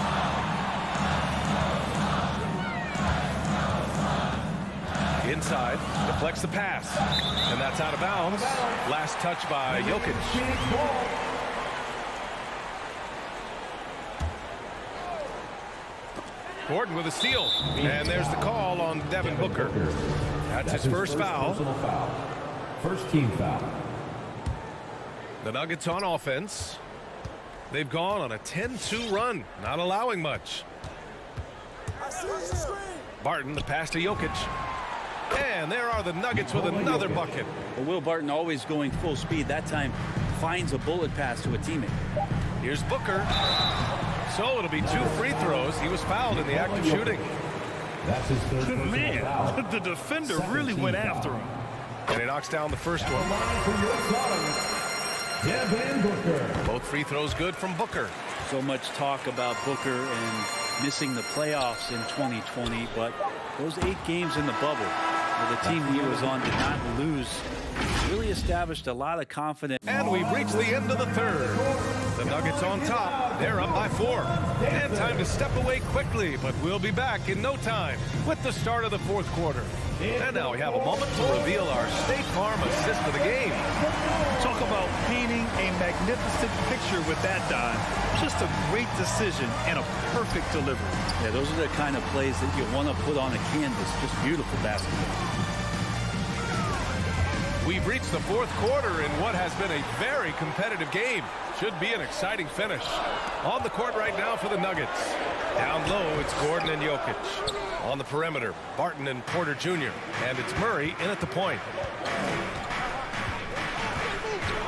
Speaker 6: Inside. Deflects the pass. And that's out of bounds. Last touch by Jokic. Gordon with a steal. And there's the call on Devin Booker. That's his first foul.
Speaker 4: First team foul.
Speaker 6: The Nuggets on offense. They've gone on a 10-2 run, not allowing much. Barton, the pass to Jokic. And there are the Nuggets with another bucket.
Speaker 7: Well, Will Barton, always going full speed, that time finds a bullet pass to a teammate.
Speaker 6: Here's Booker. So it'll be 2 free throws. He was fouled in the act of shooting.
Speaker 4: That's his third personal
Speaker 8: Man,
Speaker 4: foul.
Speaker 8: the defender really went after him.
Speaker 6: And he knocks down the first one.
Speaker 4: Devin Booker.
Speaker 6: Both free throws good from Booker.
Speaker 7: So much talk about Booker and missing the playoffs in 2020, but those 8 games in the bubble where the team he was on did not lose really established a lot of confidence.
Speaker 6: And we've reached the end of the third. The Nuggets on top. They're up by 4. And time to step away quickly, but we'll be back in no time with the start of the fourth quarter. And now we have a moment to reveal our State Farm assist of the game.
Speaker 8: Talk about painting a magnificent picture with that dive. Just a great decision and a perfect delivery.
Speaker 7: Yeah, those are the kind of plays that you want to put on a canvas. Just beautiful basketball.
Speaker 6: We've reached the fourth quarter in what has been a very competitive game. Should be an exciting finish. On the court right now for the Nuggets. Down low, it's Gordon and Jokic. On the perimeter, Barton and Porter Jr. And it's Murray in at the point.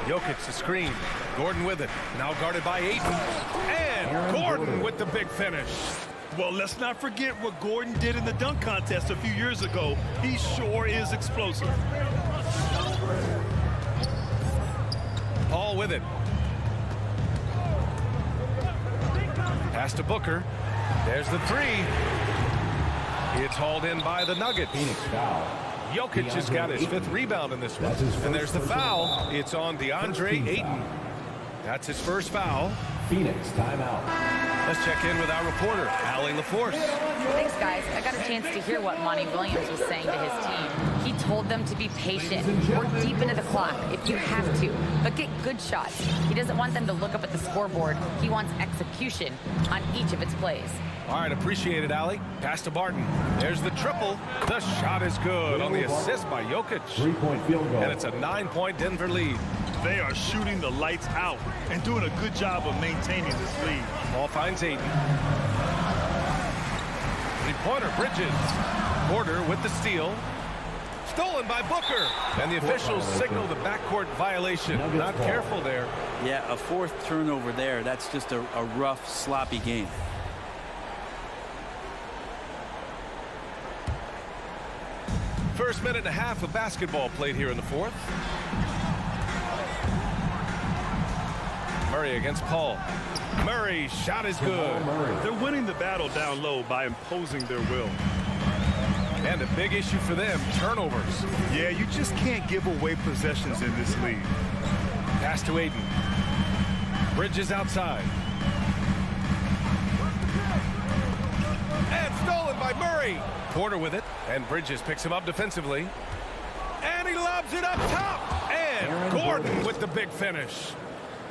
Speaker 6: Jokic the screen. Gordon with it. Now guarded by Ayton. And Gordon with the big finish.
Speaker 8: Well, let's not forget what Gordon did in the dunk contest a few years ago. He sure is explosive.
Speaker 6: Paul with it. Pass to Booker. There's the 3. It's hauled in by the Nuggets.
Speaker 4: Phoenix foul.
Speaker 6: Jokic has got his 5th rebound in this one. And there's the foul. It's on DeAndre Ayton. That's his first foul.
Speaker 4: Phoenix timeout.
Speaker 6: Let's check in with our reporter, Allie LaForce.
Speaker 9: Thanks, guys. I got a chance to hear what Monty Williams was saying to his team. He told them to be patient, work deep into the clock if you have to, but get good shots. He doesn't want them to look up at the scoreboard. He wants execution on each of its plays.
Speaker 6: All right, appreciate it, Allie. Pass to Barton. There's the triple. The shot is good on the assist by Jokic.
Speaker 4: 3-point field goal.
Speaker 6: And it's a 9-point Denver lead.
Speaker 8: They are shooting the lights out and doing a good job of maintaining this lead.
Speaker 6: Ball finds Ayton. 3-pointer, Bridges. Porter with the steal. Stolen by Booker. And the officials signal the backcourt violation. Not careful there.
Speaker 7: Yeah, a 4th turnover there. That's just a rough, sloppy game.
Speaker 6: First minute and a half of basketball played here in the fourth. Murray against Paul. Murray, shot is good.
Speaker 8: They're winning the battle down low by imposing their will.
Speaker 6: And a big issue for them, turnovers.
Speaker 8: Yeah, you just can't give away possessions in this league.
Speaker 6: Pass to Ayton. Bridges outside. And stolen by Murray. Porter with it, and Bridges picks him up defensively. And he lobs it up top. And Gordon with the big finish.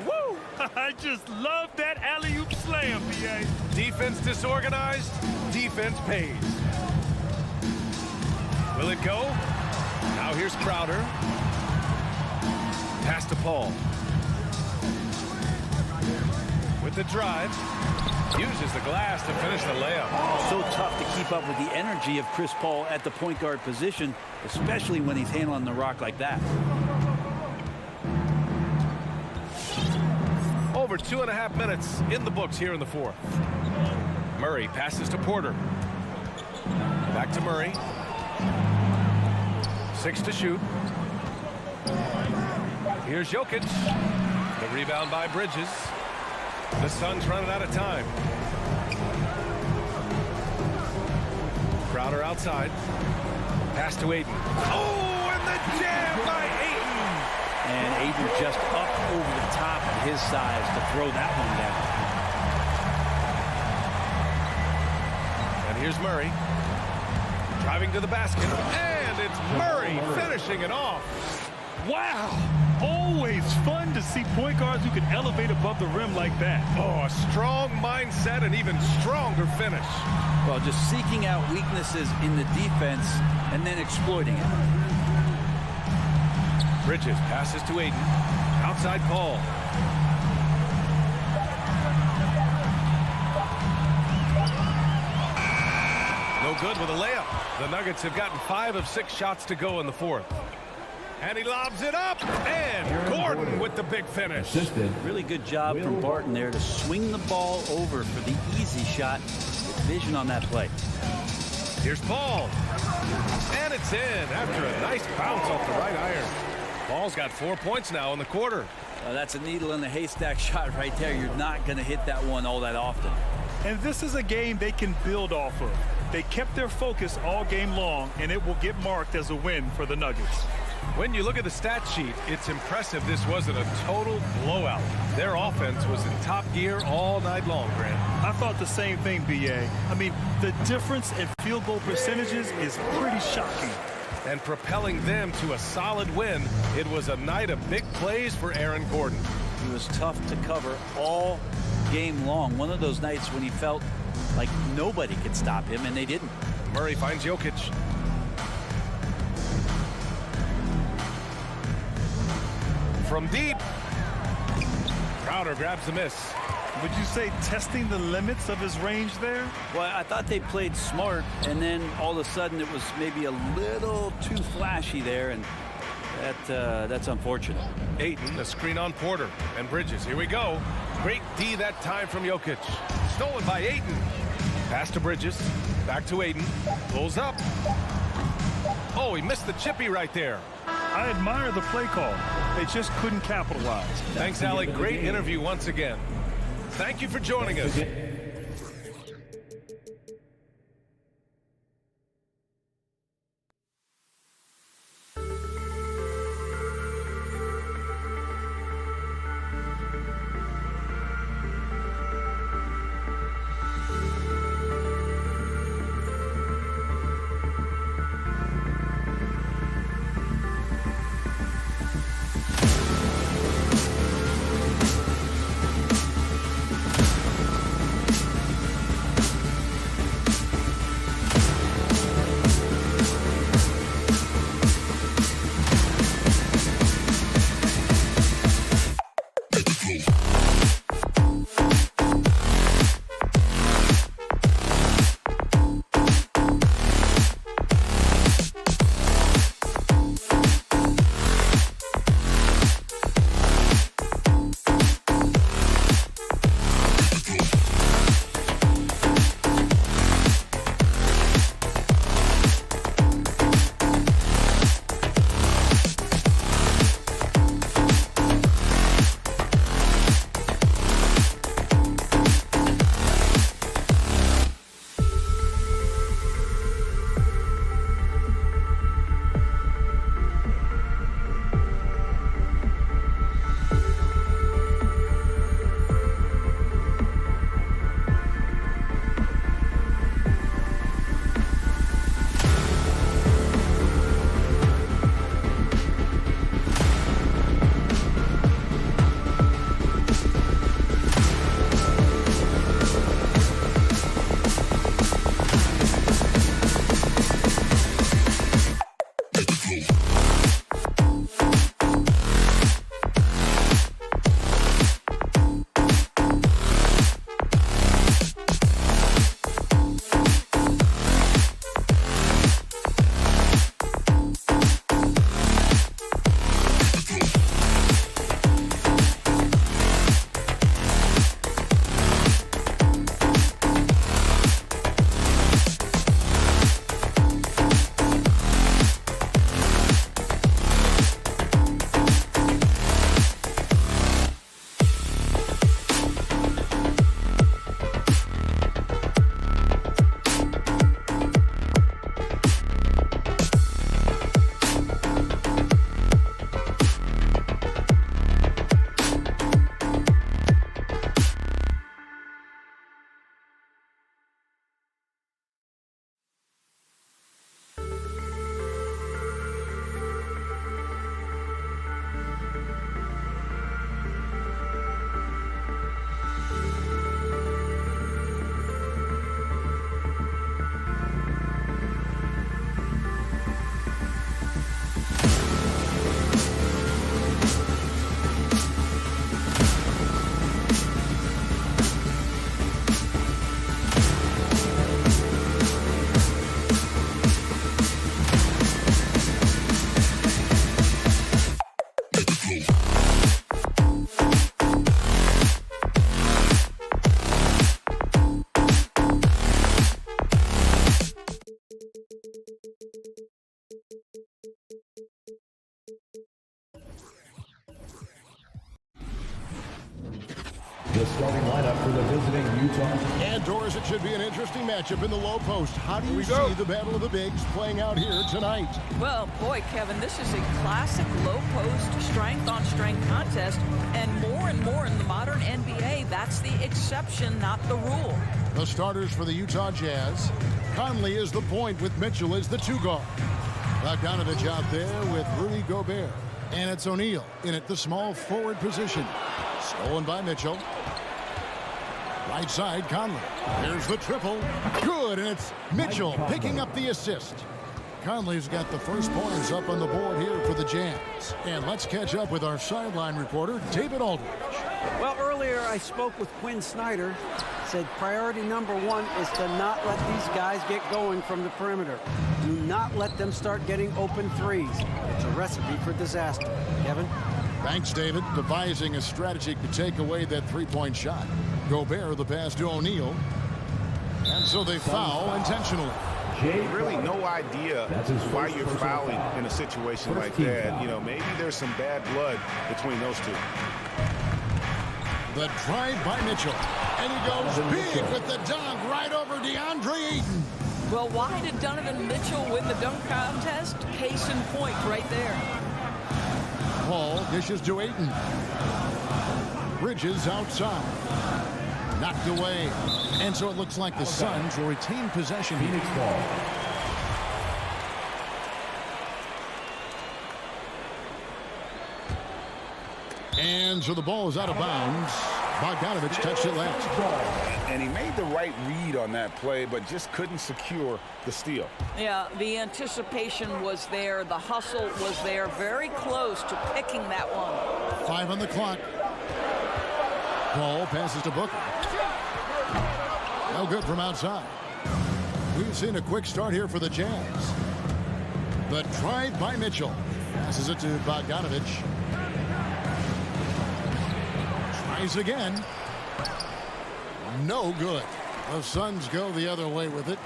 Speaker 8: Woo! I just love that alley-oop slam, B.A.
Speaker 6: Defense disorganized, defense pays. Will it go? Now here's Crowder. Pass to Paul. With the drive. Uses the glass to finish the layup.
Speaker 7: So tough to keep up with the energy of Chris Paul at the point guard position, especially when he's handling the rock like that.
Speaker 6: Over 2.5 minutes in the books here in the fourth. Murray passes to Porter. Back to Murray. 6 to shoot. Here's Jokic. The rebound by Bridges. The Suns running out of time. Crowder outside. Pass to Ayton. Oh, and the jam by Ayton.
Speaker 7: And Ayton just up over the top of his size to throw that one down.
Speaker 6: And here's Murray. Driving to the basket. And it's Murray finishing it off.
Speaker 8: Wow! Always fun to see point guards who can elevate above the rim like that.
Speaker 6: Oh, a strong mindset and even stronger finish.
Speaker 7: Well, just seeking out weaknesses in the defense and then exploiting it.
Speaker 6: Bridges passes to Ayton. Outside Paul. No No good with a layup. The Nuggets have gotten 5 of 6 shots to go in the fourth. And he lobs it up. And Gordon with the big finish.
Speaker 7: Really good job from Barton there to swing the ball over for the easy shot with vision on that play.
Speaker 6: Here's Paul. And it's in after a nice bounce off the right iron. Paul's got 4 points now in the quarter.
Speaker 7: That's a needle in the haystack shot right there. You're not going to hit that one all that often.
Speaker 8: And this is a game they can build off of. They kept their focus all game long, and it will get marked as a win for the Nuggets.
Speaker 6: When you look at the stat sheet, it's impressive this wasn't a total blowout. Their offense was in top gear all night long, Grant.
Speaker 8: I thought the same thing, B.A. I mean, the difference in field goal percentages is pretty shocking.
Speaker 6: And propelling them to a solid win, it was a night of big plays for Aaron Gordon.
Speaker 7: He was tough to cover all game long. One of those nights when he felt like nobody could stop him, and they didn't.
Speaker 6: Murray finds Jokic. From deep. Crowder grabs the miss.
Speaker 8: Would you say testing the limits of his range there?
Speaker 7: Well, I thought they played smart, and then all of a sudden it was maybe a little too flashy there, and that's unfortunate.
Speaker 6: Ayton, a screen on Porter and Bridges. Here we go. Great D that time from Jokic. Stolen by Ayton. Pass to Bridges. Back to Ayton. Pulls up. Oh, he missed the chippy right there.
Speaker 8: I admire the play call. They just couldn't capitalize.
Speaker 6: Thanks, Alec. Great interview once again. Thank you for joining us.
Speaker 4: The starting lineup for the visiting Utah.
Speaker 1: And Doris, it should be an interesting matchup in the low post. How do you see the battle of the bigs playing out here tonight?
Speaker 11: Well, boy, Kevin, this is a classic low post strength-on-strength contest, and more in the modern NBA, that's the exception, not the rule.
Speaker 1: The starters for the Utah Jazz. Conley is the point with Mitchell as the two guard. Bogdanovich out there with Rudy Gobert. And it's O'Neal in at the small forward position. Stolen by Mitchell. Right side, Conley. Here's the triple. Good, and it's Mitchell picking up the assist. Conley's got the first points up on the board here for the Jazz. And let's catch up with our sideline reporter, David Aldridge.
Speaker 12: Well, earlier I spoke with Quinn Snyder. Said priority number one is to not let these guys get going from the perimeter. Do not let them start getting open threes. It's a recipe for disaster. Kevin?
Speaker 1: Thanks, David. Devising a strategy to take away that three-point shot. Gobert the pass to O'Neal. And so they foul intentionally.
Speaker 5: Really no idea why you're fouling in a situation like that. You know, maybe there's some bad blood between those two.
Speaker 1: The drive by Mitchell. And he goes big with the dunk right over DeAndre Ayton.
Speaker 11: Well, why did Donovan Mitchell win the dunk contest? Case in point right there.
Speaker 1: Paul dishes to Ayton. Bridges outside. Knocked away. And so it looks like the Suns will retain possession.
Speaker 4: Phoenix ball.
Speaker 1: And so the ball is out of bounds. Bogdanovich touched it last.
Speaker 5: And he made the right read on that play, but just couldn't secure the steal.
Speaker 11: Yeah, the anticipation was there. The hustle was there. Very close to picking that one.
Speaker 1: 5 on the clock. Paul passes to Booker. No good from outside. We've seen a quick start here for the Jazz. The drive by Mitchell. Passes it to Bogdanovich. Tries again. No good. The Suns go the other way with it.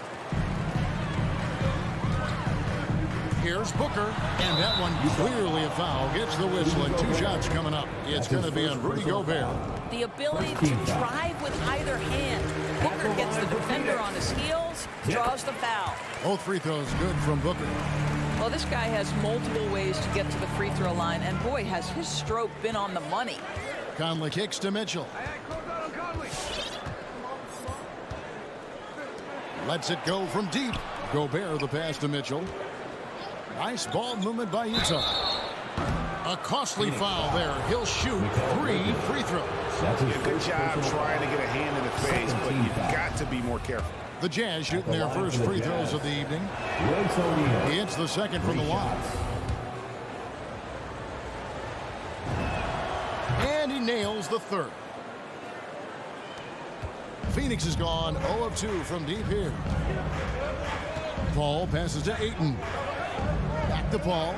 Speaker 1: Here's Booker, and that one clearly a foul. Gets the whistle, and 2 shots coming up. It's going to be on Rudy Gobert.
Speaker 11: The ability to drive with either hand. Booker gets the defender on his heels, draws the foul.
Speaker 1: Both free throws good from Booker.
Speaker 11: Well, this guy has multiple ways to get to the free throw line, and boy, has his stroke been on the money.
Speaker 1: Conley kicks to Mitchell. Lets it go from deep. Gobert the pass to Mitchell. Nice ball movement by Utah. A costly foul there. He'll shoot 3 free throws.
Speaker 5: Good job trying to get a hand in the face, but you've got to be more careful.
Speaker 1: The Jazz shooting their first free throws of the evening. He hits the second from the line. And he nails the third. Phoenix is gone 0 of 2 from deep here. Paul passes to Ayton. Back to Paul.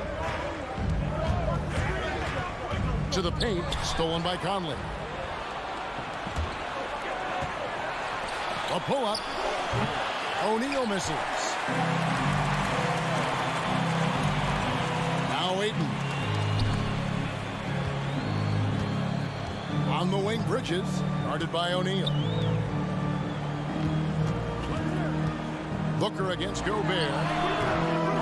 Speaker 1: To the paint, stolen by Conley. A pull-up. O'Neal misses. Now Ayton. On the wing, Bridges, guarded by O'Neal. Booker against Gobert.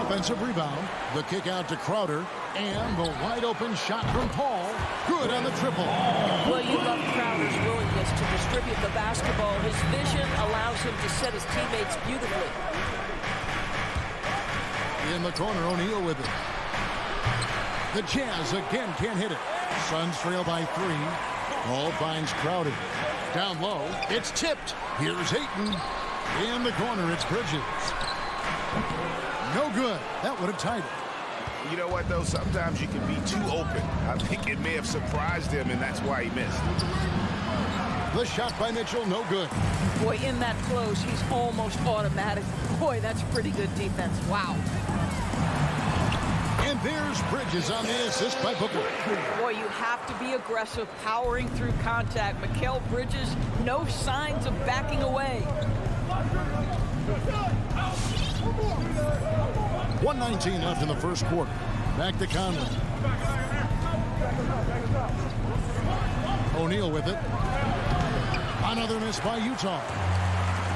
Speaker 1: Offensive rebound. The kick out to Crowder. And the wide-open shot from Paul. Good on the triple.
Speaker 11: Well, you love Crowder's willingness to distribute the basketball. His vision allows him to set his teammates beautifully.
Speaker 1: In the corner, O'Neal with it. The Jazz again can't hit it. Suns trail by 3. Paul finds Crowder. Down low. It's tipped. Here's Ayton. In the corner, it's Bridges. No good. That would have tied it.
Speaker 5: You know what, though? Sometimes you can be too open. I think it may have surprised him, and that's why he missed.
Speaker 1: The shot by Mitchell, no good.
Speaker 11: Boy, in that close, he's almost automatic. Boy, that's pretty good defense. Wow.
Speaker 1: And there's Bridges on the assist by Booker.
Speaker 11: Boy, you have to be aggressive, powering through contact. Mikal Bridges, no signs of backing away.
Speaker 1: 1:19 left in the first quarter. Back to Conley. O'Neal with it. Another miss by Utah.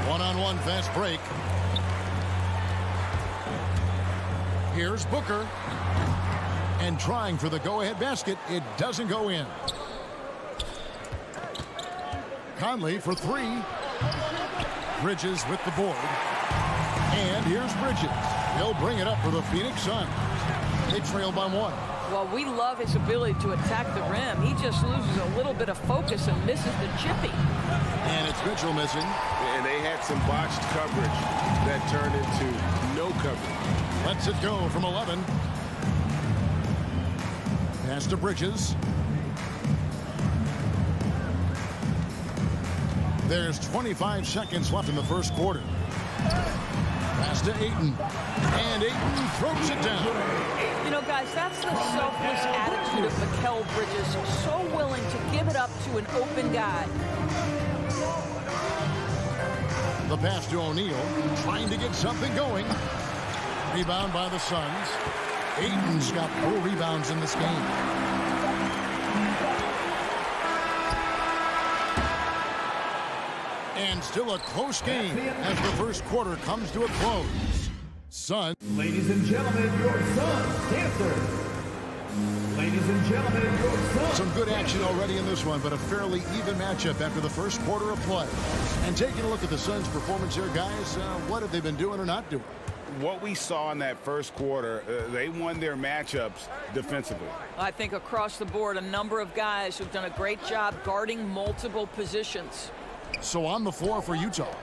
Speaker 1: One-on-one fast break. Here's Booker. And trying for the go-ahead basket. It doesn't go in. Conley for three. Bridges with the board. And here's Bridges. He'll bring it up for the Phoenix Suns. They trail by one.
Speaker 11: Well, we love his ability to attack the rim. He just loses a little bit of focus and misses the chippy.
Speaker 1: And it's Mitchell missing.
Speaker 2: And they had some botched coverage that turned into no coverage.
Speaker 1: Lets it go from 11. Pass to Bridges. There's 25 seconds left in the first quarter. Pass to Ayton. And Ayton throws it down.
Speaker 11: You know, guys, that's the selfless attitude of Mikal Bridges. So willing to give it up to an open guy.
Speaker 1: The pass to O'Neal. Trying to get something going. Rebound by the Suns. Ayton's got 4 rebounds in this game. And still a close game as the first quarter comes to a close. Suns.
Speaker 4: Ladies and gentlemen, your Suns Panther. Ladies and gentlemen, your Suns.
Speaker 1: Some good action already in this one, but a fairly even matchup after the first quarter of play. And taking a look at the Suns' performance here, guys, what have they been doing or not doing?
Speaker 2: What we saw in that first quarter, they won their matchups defensively.
Speaker 11: I think across the board, a number of guys who've done a great job guarding multiple positions.
Speaker 1: So on the floor for Utah,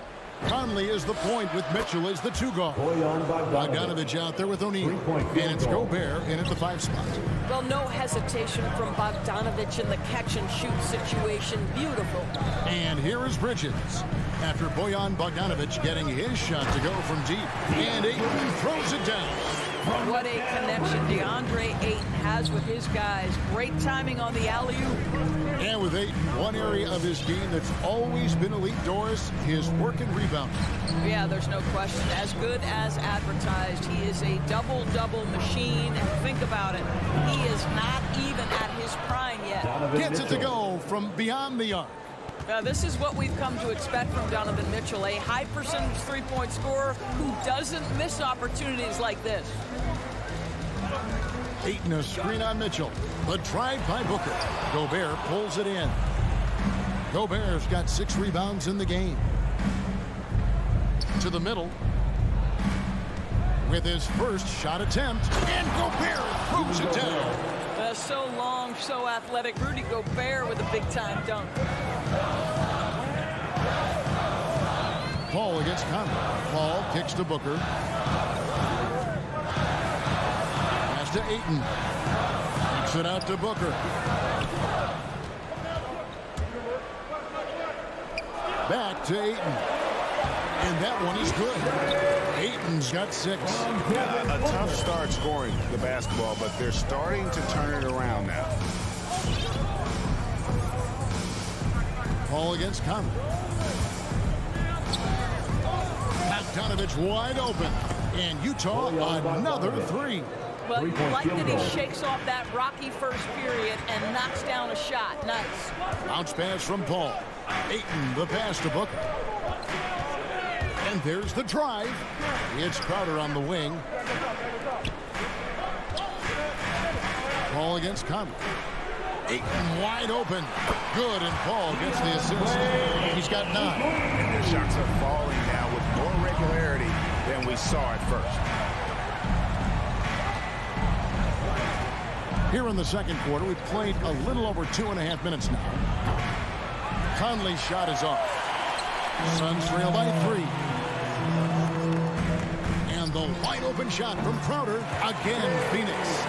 Speaker 1: Conley is the point with Mitchell as the 2 guard. Bogdanovich out there with O'Neal. And it's Gobert in at the 5 spot.
Speaker 11: Well, no hesitation from Bogdanovich in the catch-and-shoot situation. Beautiful.
Speaker 1: And here is Bridges. After Bojan Bogdanovich getting his shot to go from deep. And Ayton throws it down.
Speaker 11: What a connection DeAndre Ayton has with his guys. Great timing on the alley-oop.
Speaker 1: And with Ayton, one area of his game that's always been elite, Doris, his work and rebound.
Speaker 11: Yeah, there's no question. As good as advertised. He is a double-double machine. And think about it. He is not even at his prime yet.
Speaker 1: Gets it to go from beyond the arc.
Speaker 11: This is what we've come to expect from Donovan Mitchell, a high-percentage three-point scorer who doesn't miss opportunities like this.
Speaker 1: Ayton a screen on Mitchell. The drive by Booker. Gobert pulls it in. Gobert's got 6 rebounds in the game. To the middle. With his first shot attempt. And Gobert throws it down.
Speaker 11: So long, so athletic. Rudy Gobert with a big-time dunk.
Speaker 1: Paul against Conley. Paul kicks to Booker. Pass to Ayton. Kicks it out to Booker. Back to Ayton. And that one is good. Ayton's got 6.
Speaker 2: A tough start scoring the basketball, but they're starting to turn it around now.
Speaker 1: Paul against Conley. Bogdanovich wide open. And Utah another 3.
Speaker 11: Well, you like that he shakes off that rocky first period and knocks down a shot. Nice.
Speaker 1: Bounce pass from Paul. Ayton the pass to Booker. And there's the drive. It's Crowder on the wing. Paul against Conley. Ayton wide open. Good, and Paul gets the assist. He's got 9.
Speaker 2: And their shots are falling now with more regularity than we saw at first.
Speaker 1: Here in the second quarter, we've played a little over 2.5 minutes now. Conley's shot is off. Suns trail by 3. And the wide open shot from Crowder. Again, Phoenix.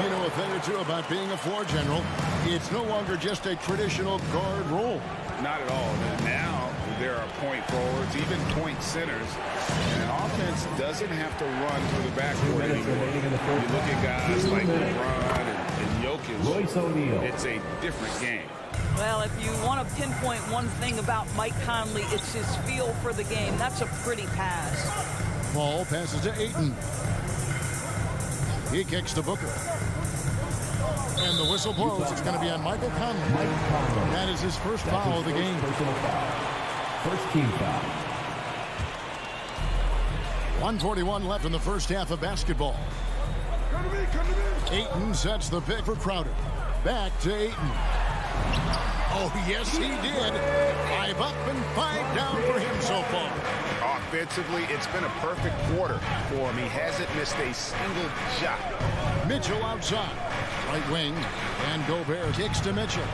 Speaker 1: You know a thing or two about being a floor general. It's no longer just a traditional guard role.
Speaker 2: Not at all. Now there are point forwards, even point centers. And an offense doesn't have to run through the backcourt anymore. You look at guys like LeBron and Jokic. It's a different game.
Speaker 11: Well, if you want to pinpoint one thing about Mike Conley, it's his feel for the game. That's a pretty pass.
Speaker 1: Paul passes to Ayton. He kicks to Booker. And the whistle blows. It's going to be on Michael Conley. That is his first foul of the game.
Speaker 4: Personal foul. First team foul.
Speaker 1: 1:41 left in the first half of basketball. Ayton sets the pick for Crowder. Back to Ayton. Oh, yes, he did. 5 up and 5 down for him so far.
Speaker 5: Offensively, it's been a perfect quarter for him. He hasn't missed a single shot.
Speaker 1: Mitchell outside. Right wing. And Gobert kicks to Mitchell.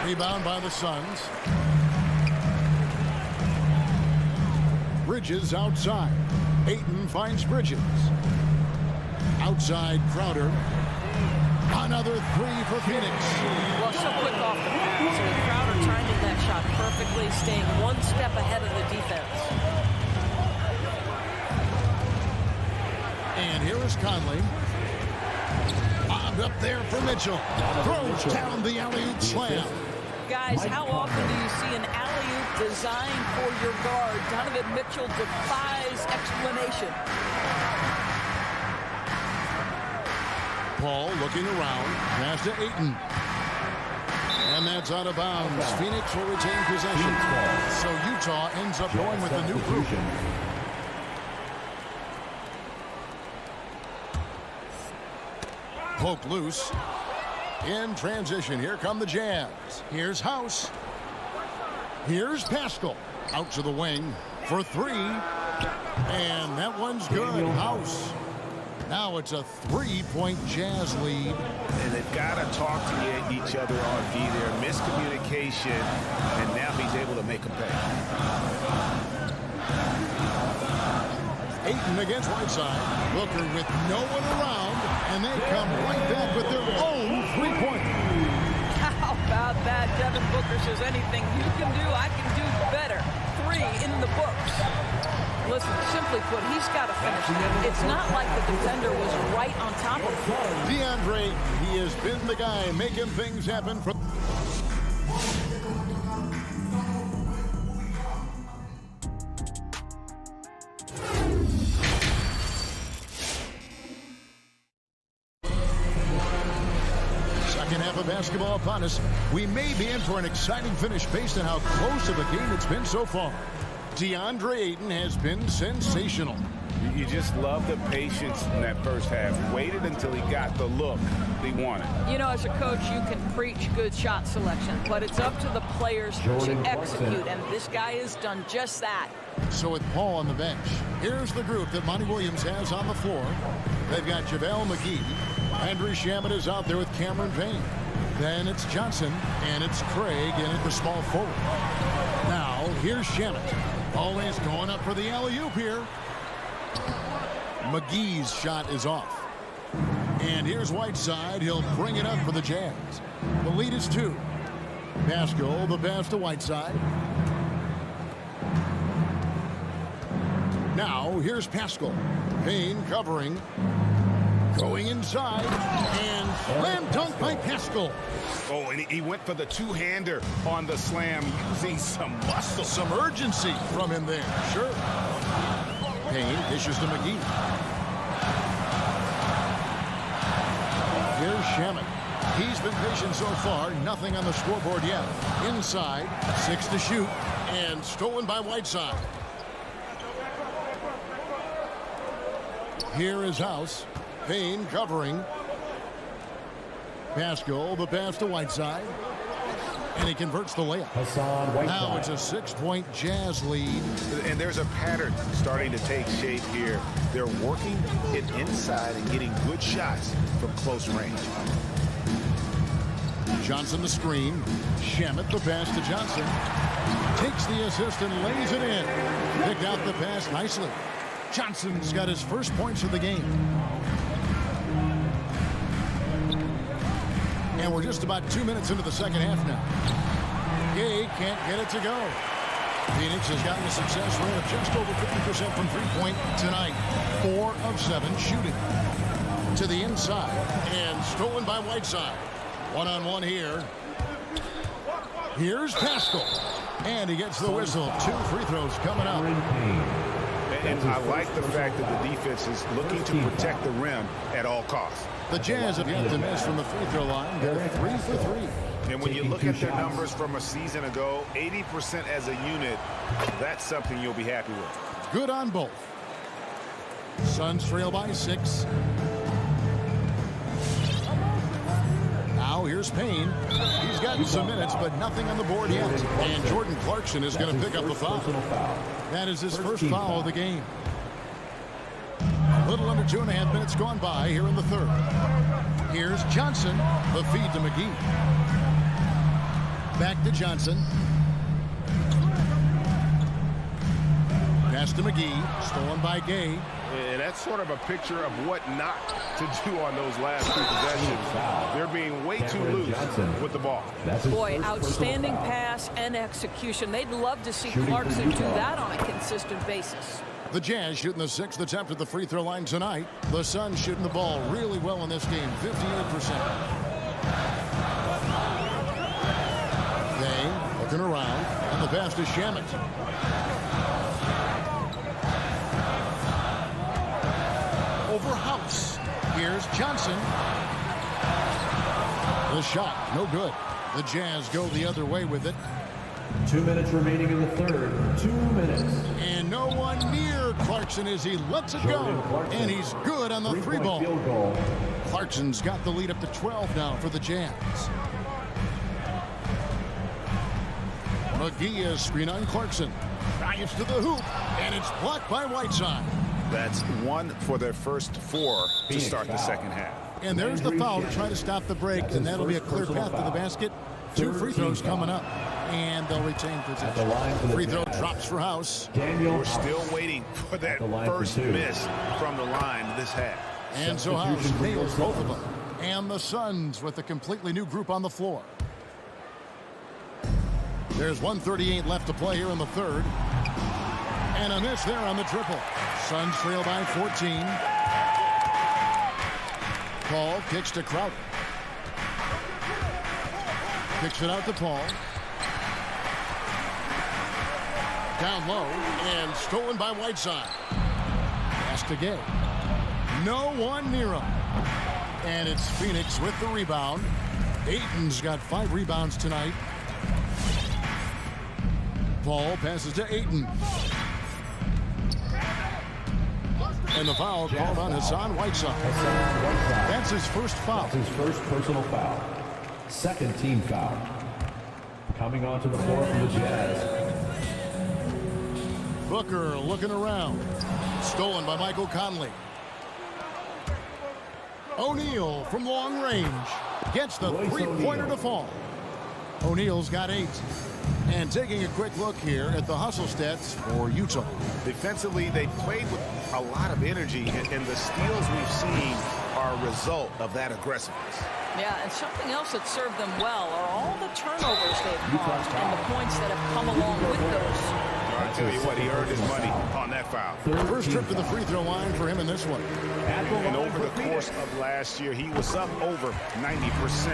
Speaker 1: Rebound by the Suns. Bridges outside. Ayton finds Bridges. Outside Crowder. Another 3 for Phoenix.
Speaker 11: Well, so quick off the pass. And Crowder timing that shot perfectly, staying one step ahead of the defense.
Speaker 1: And here is Conley. Bobbed up there for Mitchell. Throws down the alley-oop slam.
Speaker 11: Guys, how often do you see an alley-oop designed for your guard? Donovan Mitchell defies explanation.
Speaker 1: Paul looking around. Pass to Ayton. And that's out of bounds. Phoenix will retain possession. So Utah ends up going with the new group. Poke loose. In transition, here come the Jazz. Here's House. Here's Pascal. Out to the wing for 3. And that one's good. House. Now it's a 3-point Jazz lead.
Speaker 5: And they've got to talk to each other on D there. Miscommunication, and now he's able to make a pay.
Speaker 1: Ayton against Whiteside. Booker with no one around, and they come right back with their own 3-pointer.
Speaker 11: How about that? Devin Booker says anything you can do, I can do better. 3 in the books. Listen, simply put, he's got to finish. It's not like the defender was right on top of him.
Speaker 1: DeAndre, he has been the guy making things happen. Second half of basketball upon us. We may be in for an exciting finish based on how close of a game it's been so far. DeAndre Ayton has been sensational.
Speaker 2: You just love the patience in that first half. Waited until he got the look he wanted.
Speaker 11: You know, as a coach, you can preach good shot selection, but it's up to the players to execute, and this guy has done just that.
Speaker 1: So with Paul on the bench, here's the group that Monty Williams has on the floor. They've got JaVale McGee. Andrew Shamet is out there with Cameron Payne. Then it's Johnson, and it's Craig in at the small forward. Now, here's Shamet. Always going up for the alley-oop here. McGee's shot is off. And here's Whiteside. He'll bring it up for the Jazz. The lead is 2. Pascal, the pass to Whiteside. Now, here's Pascal. Payne covering. Going inside. And slam dunk by Pascal.
Speaker 2: Oh, and he went for the two-hander on the slam, using some muscle.
Speaker 1: Some urgency from him there. Sure. Payne dishes to McGee. Here's Shamet. He's been patient so far. Nothing on the scoreboard yet. Inside. 6 to shoot. And stolen by Whiteside. Here is House. Payne covering. Pascal, the pass to Whiteside. And he converts the layup. Now it's a 6-point Jazz lead.
Speaker 5: And there's a pattern starting to take shape here. They're working it inside and getting good shots from close range.
Speaker 1: Johnson the screen. Shamet the pass to Johnson. Takes the assist and lays it in. Picked out the pass nicely. Johnson's got his first points of the game. And we're just about 2 minutes into the second half now. Gay can't get it to go. Phoenix has gotten a success rate of just over 50% from three-point tonight. 4 of 7 shooting. To the inside. And stolen by Whiteside. One-on-one here. Here's Pascal. And he gets the whistle. 2 free throws coming up.
Speaker 5: And I like the fact that the defense is looking to protect the rim at all costs.
Speaker 1: The Jazz have yet to miss from the free throw line. They're 3 for 3.
Speaker 5: And when you look at their numbers from a season ago, 80% as a unit, that's something you'll be happy with.
Speaker 1: Good on both. Suns trail by 6. Now here's Payne. He's gotten some minutes, but nothing on the board yet. And Jordan Clarkson is going to pick up the foul. That is his first foul of the game. A little under 2.5 minutes gone by here in the third. Here's Johnson. The feed to McGee. Back to Johnson. Pass to McGee. Stolen by Gay.
Speaker 5: And that's sort of a picture of what not to do on those last two possessions. They're being way too loose with the ball.
Speaker 11: Boy, outstanding pass and execution. They'd love to see Clarkson do that on a consistent basis.
Speaker 1: The Jazz shooting the 6th attempt at the free throw line tonight. The Suns shooting the ball really well in this game, 58%. They looking around, and the pass to Shamet. Over House. Here's Johnson. The shot, no good. The Jazz go the other way with it.
Speaker 4: 2 minutes remaining in the third. 2 minutes.
Speaker 1: And no one near Clarkson as he lets it go. And he's good on the 3-ball.
Speaker 4: Field goal.
Speaker 1: Clarkson's got the lead up to 12 now for the Jazz. McGee is screen on Clarkson. Drives to the hoop, and it's blocked by Whiteside.
Speaker 5: That's 1 for their first 4 to start the second half.
Speaker 1: And there's the foul to try to stop the break, and that'll be a clear path to the basket. 2 free throws coming up, and they'll retain possession. Free throw drops for House.
Speaker 5: We're still waiting for that first miss from the line this half.
Speaker 1: And so House nails both of them. And the Suns with a completely new group on the floor. There's 1:38 left to play here in the third. And a miss there on the triple. Suns trail by 14. Paul kicks to Crowder. Kicks it out to Paul. Down low and stolen by Whiteside. Pass to Gay. No one near him. And it's Phoenix with the rebound. Ayton's got 5 rebounds tonight. Paul passes to Ayton. And the foul called on Hassan Whiteside. That's his first foul.
Speaker 4: That's his first personal foul. Second team foul. Coming onto the floor for the Jazz.
Speaker 1: Booker looking around. Stolen by Michael Conley. O'Neal from long range gets the 3-pointer to fall. O'Neal's got 8. And taking a quick look here at the hustle stats for Utah.
Speaker 5: Defensively, they played with a lot of energy, and the steals we've seen are a result of that aggressiveness.
Speaker 11: Yeah, and something else that served them well are all the turnovers they've caused and the points that have come along with those.
Speaker 5: I tell you what, he earned his money on that foul.
Speaker 1: First trip to the free throw line for him in this one.
Speaker 5: And over the course of last year, he was up over 90%.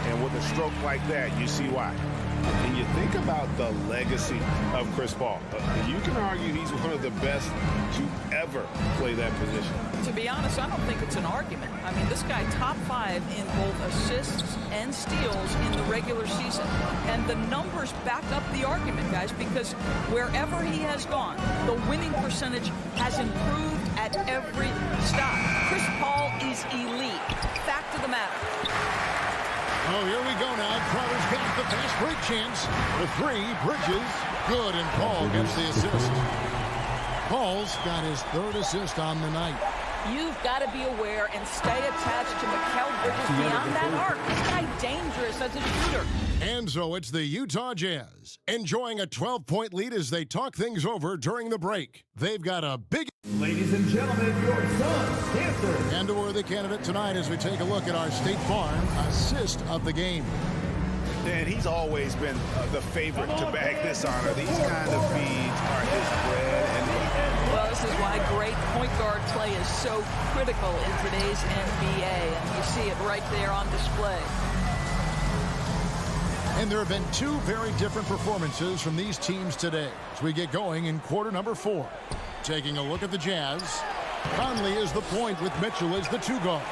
Speaker 5: And with a stroke like that, you see why. And you think about the legacy of Chris Paul. You can argue he's one of the best to ever play that position.
Speaker 11: To be honest, I don't think it's an argument. I mean, this guy top 5 in both assists and steals in the regular season. And the numbers back up the argument, guys, because wherever he has gone, the winning percentage has improved at every stop. Chris Paul is elite. Fact of the matter.
Speaker 1: Oh, here we go now. Crowder's got the fast break chance. The 3, Bridges, good, and Paul gets the assist. Paul's got his 3rd assist on the night.
Speaker 11: You've got to be aware and stay attached to Mikal Bridges beyond that arc. This guy dangerous as a shooter.
Speaker 1: And so it's the Utah Jazz enjoying a 12-point lead as they talk things over during the break. They've got a big...
Speaker 4: Ladies and gentlemen, your Suns answer.
Speaker 1: And a worthy candidate tonight as we take a look at our State Farm assist of the game.
Speaker 5: And he's always been the favorite to bag this honor. These kind of feeds are his bread and butter.
Speaker 11: Well, this is why great point guard play is so critical in today's NBA. And you see it right there on display.
Speaker 1: And there have been 2 very different performances from these teams today as we get going in quarter number 4. Taking a look at the Jazz. Conley is the point with Mitchell as the 2-guard.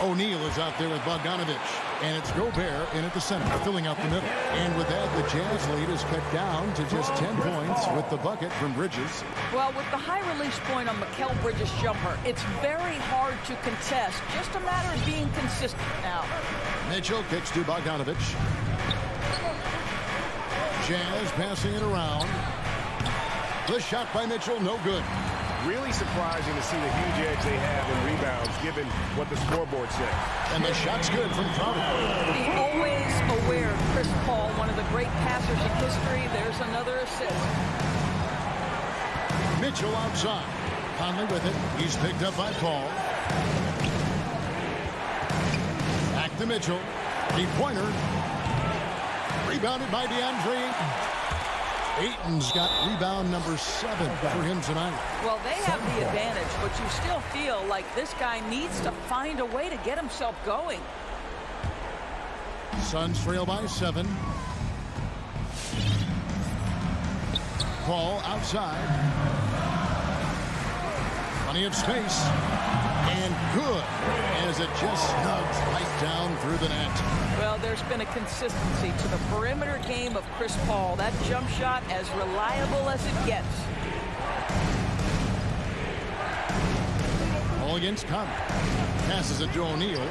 Speaker 1: O'Neal is out there with Bogdanovich. And it's Gobert in at the center, filling out the middle. And with that, the Jazz lead is cut down to just 10 points with the bucket from Bridges.
Speaker 11: Well, with the high release point on Mikal Bridges' jumper, it's very hard to contest. Just a matter of being consistent now.
Speaker 1: Mitchell kicks to Bogdanovich. Jazz passing it around. The shot by Mitchell, no good.
Speaker 5: Really surprising to see the huge edge they have in rebounds, given what the scoreboard says.
Speaker 1: And the shot's good from Crowder.
Speaker 11: Be always aware, Chris Paul, one of the great passers in history. There's another assist.
Speaker 1: Mitchell outside. Conley with it. He's picked up by Paul. Back to Mitchell. Three-pointer. Rebounded by DeAndre. Ayton's got rebound number 7 for him tonight.
Speaker 11: Well, they have the advantage, but you still feel like this guy needs to find a way to get himself going.
Speaker 1: Suns trail by 7. Paul outside. Plenty of space. And good, as it just snugs right down through the net.
Speaker 11: Well, there's been a consistency to the perimeter game of Chris Paul. That jump shot as reliable as it gets.
Speaker 1: All against Conley. Passes it to O'Neal.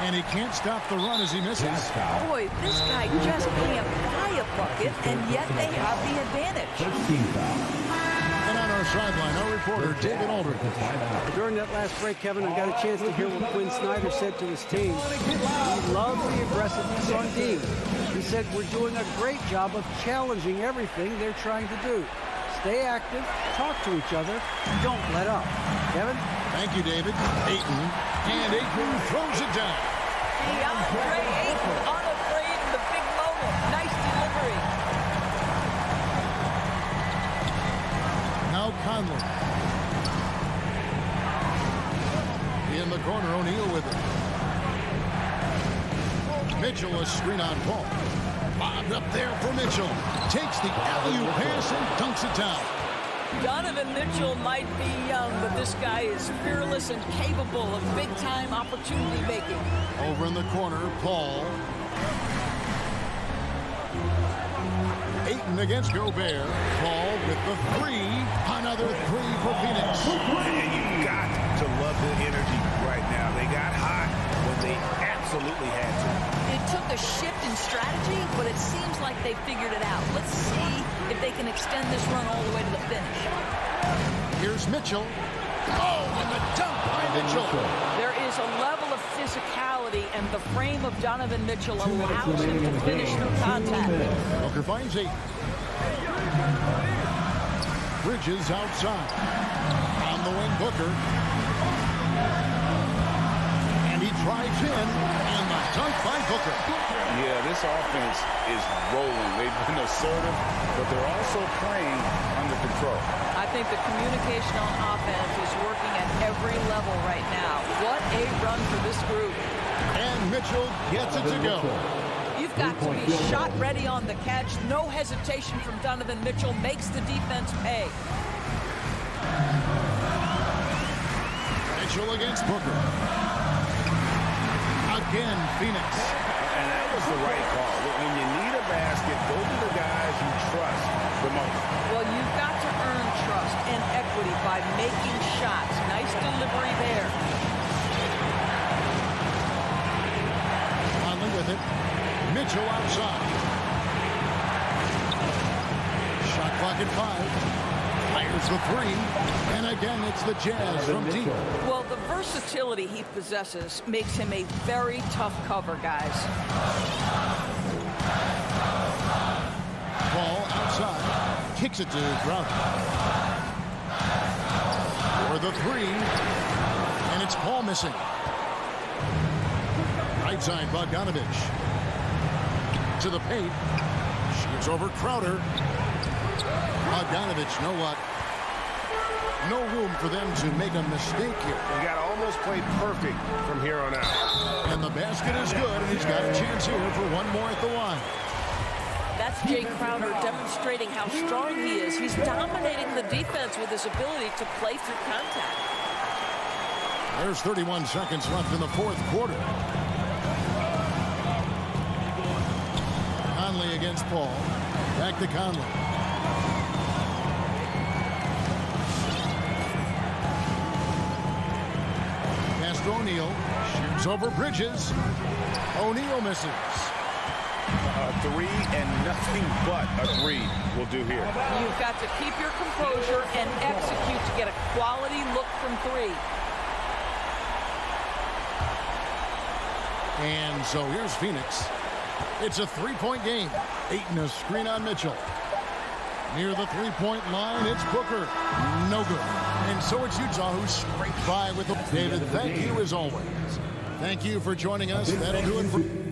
Speaker 1: And he can't stop the run as he misses.
Speaker 11: Boy, this guy just can't buy a bucket, and yet they have the advantage.
Speaker 1: And on our sideline, our reporter, David Aldridge.
Speaker 12: During that last break, Kevin, I got a chance to hear what Quinn Snyder said to his team. He loves the aggressiveness on D. He said, we're doing a great job of challenging everything they're trying to do. Stay active, talk to each other, don't let up. Kevin?
Speaker 1: Thank you, David. Ayton. And Ayton throws it down.
Speaker 11: DeAndre Ayton, unafraid in the big moment. Nice delivery.
Speaker 1: Now Conley. In the corner, O'Neal with it. Mitchell, a screen on Paul. Bobbed up there for Mitchell. Takes the alley-oop pass and dunks it down.
Speaker 11: Donovan Mitchell might be young, but this guy is fearless and capable of big-time opportunity making.
Speaker 1: Over in the corner, Paul. Ayton against Gobert. Paul with the 3. Another 3 for Phoenix.
Speaker 5: And you've got to love the energy right now. They got hot when they absolutely had to.
Speaker 11: It took a shift in strategy, but it seems like they figured it out. Let's see if they can extend this run all the way to the finish.
Speaker 1: Here's Mitchell. Oh, and the dunk by Mitchell.
Speaker 11: There is a level of physicality, and the frame of Donovan Mitchell allows him to finish through contact.
Speaker 1: Booker finds Ayton. Bridges outside. On the wing, Booker. And he drives in, and the dunk by Booker.
Speaker 2: Yeah, this offense is rolling. They've been assertive, but they're also playing under control.
Speaker 11: I think the communication on offense is working at every level right now. What a run for this group.
Speaker 1: And Mitchell gets it to go.
Speaker 11: You've got to be shot ready on the catch. No hesitation from Donovan Mitchell makes the defense pay.
Speaker 1: Mitchell against Booker. Again, Phoenix.
Speaker 5: And that was the right call. When you need a basket, go to the guys you trust the most.
Speaker 11: Well, you've got to earn trust and equity by making shots. Nice delivery there.
Speaker 1: Conley with it. Mitchell outside. Shot clock at 5. Fires the 3. And again, it's the Jazz from deep.
Speaker 11: Well, the versatility he possesses makes him a very tough cover, guys.
Speaker 1: Ball outside. Kicks it to Crowder. For the 3. And it's Paul missing. Right side, Bogdanovich. To the paint. Shoots over Crowder. Bogdanovich, know what? No room for them to make a mistake here.
Speaker 5: You got to almost play perfect from here on out.
Speaker 1: And the basket is good, and he's got a chance here for one more at the line.
Speaker 11: That's Jay Crowder demonstrating how strong he is. He's dominating the defense with his ability to play through contact.
Speaker 1: There's 31 seconds left in the fourth quarter. Conley against Paul. Back to Conley. Pass to O'Neal. Shoots over Bridges. O'Neal misses.
Speaker 5: A three and nothing but a three will do here.
Speaker 11: You've got to keep your composure and execute to get a quality look from three.
Speaker 1: And so here's Phoenix. It's a three-point game. Ayton a screen on Mitchell. Near the three-point line, it's Booker. No good. And so it's Utah who scraped by with the... David, thank you as always. Thank you for joining us. That'll do it for...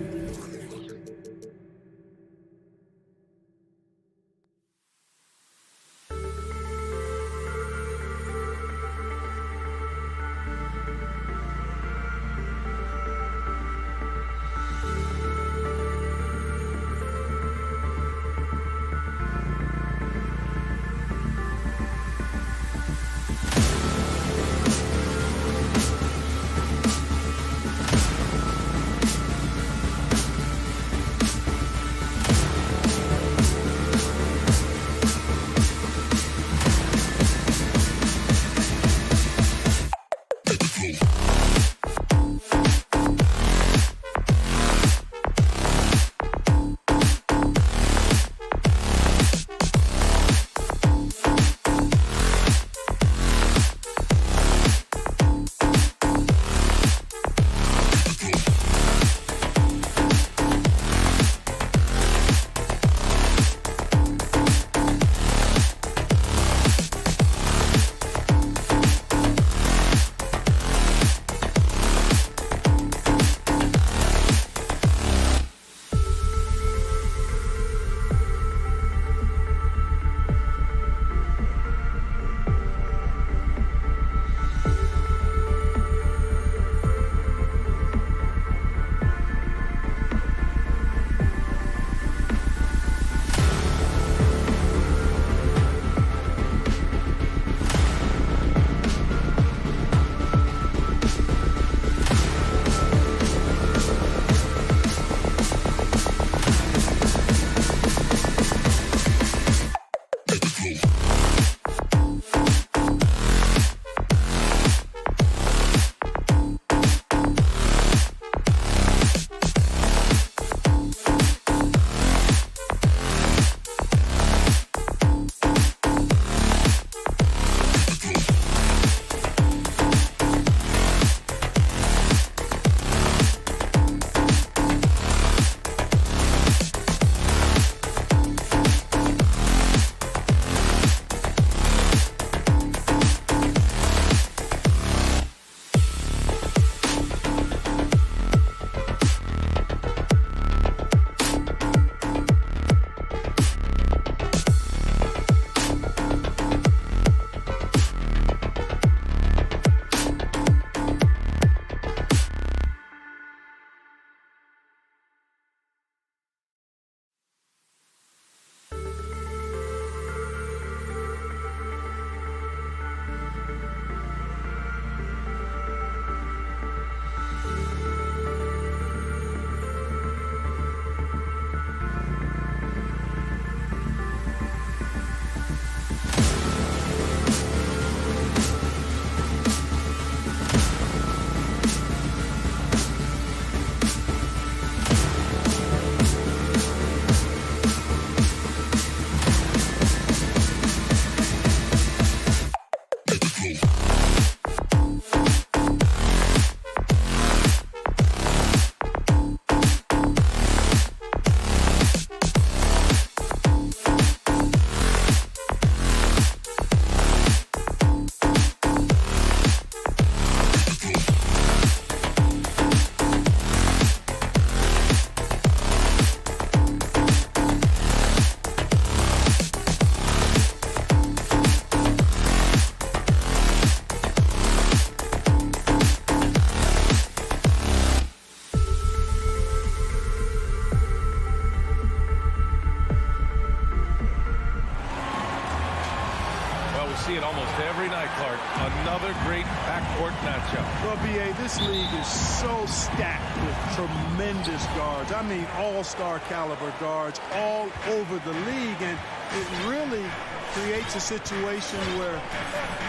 Speaker 6: almost every night, Clark. Another great backcourt matchup.
Speaker 3: Well, B.A., this league is so stacked with tremendous guards. I mean, all-star caliber guards all over the league, and it really creates a situation where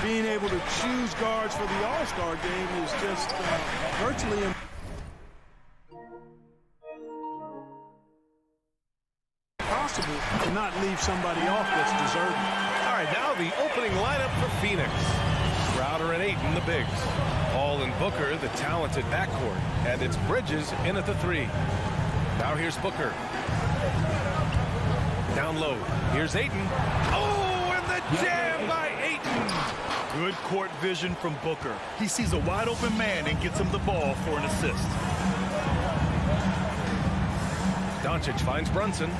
Speaker 3: being able to choose guards for the all-star game is just virtually impossible to not leave somebody off that's deserving.
Speaker 6: All right, now the opening lineup for Phoenix. Crowder and Ayton, the bigs. Paul and Booker, the talented backcourt. And it's Bridges in at the 3. Now here's Booker. Down low. Here's Ayton. Oh, and the jam by Ayton.
Speaker 8: Good court vision from Booker. He sees a wide open man and gets him the ball for an assist.
Speaker 6: Doncic finds Brunson.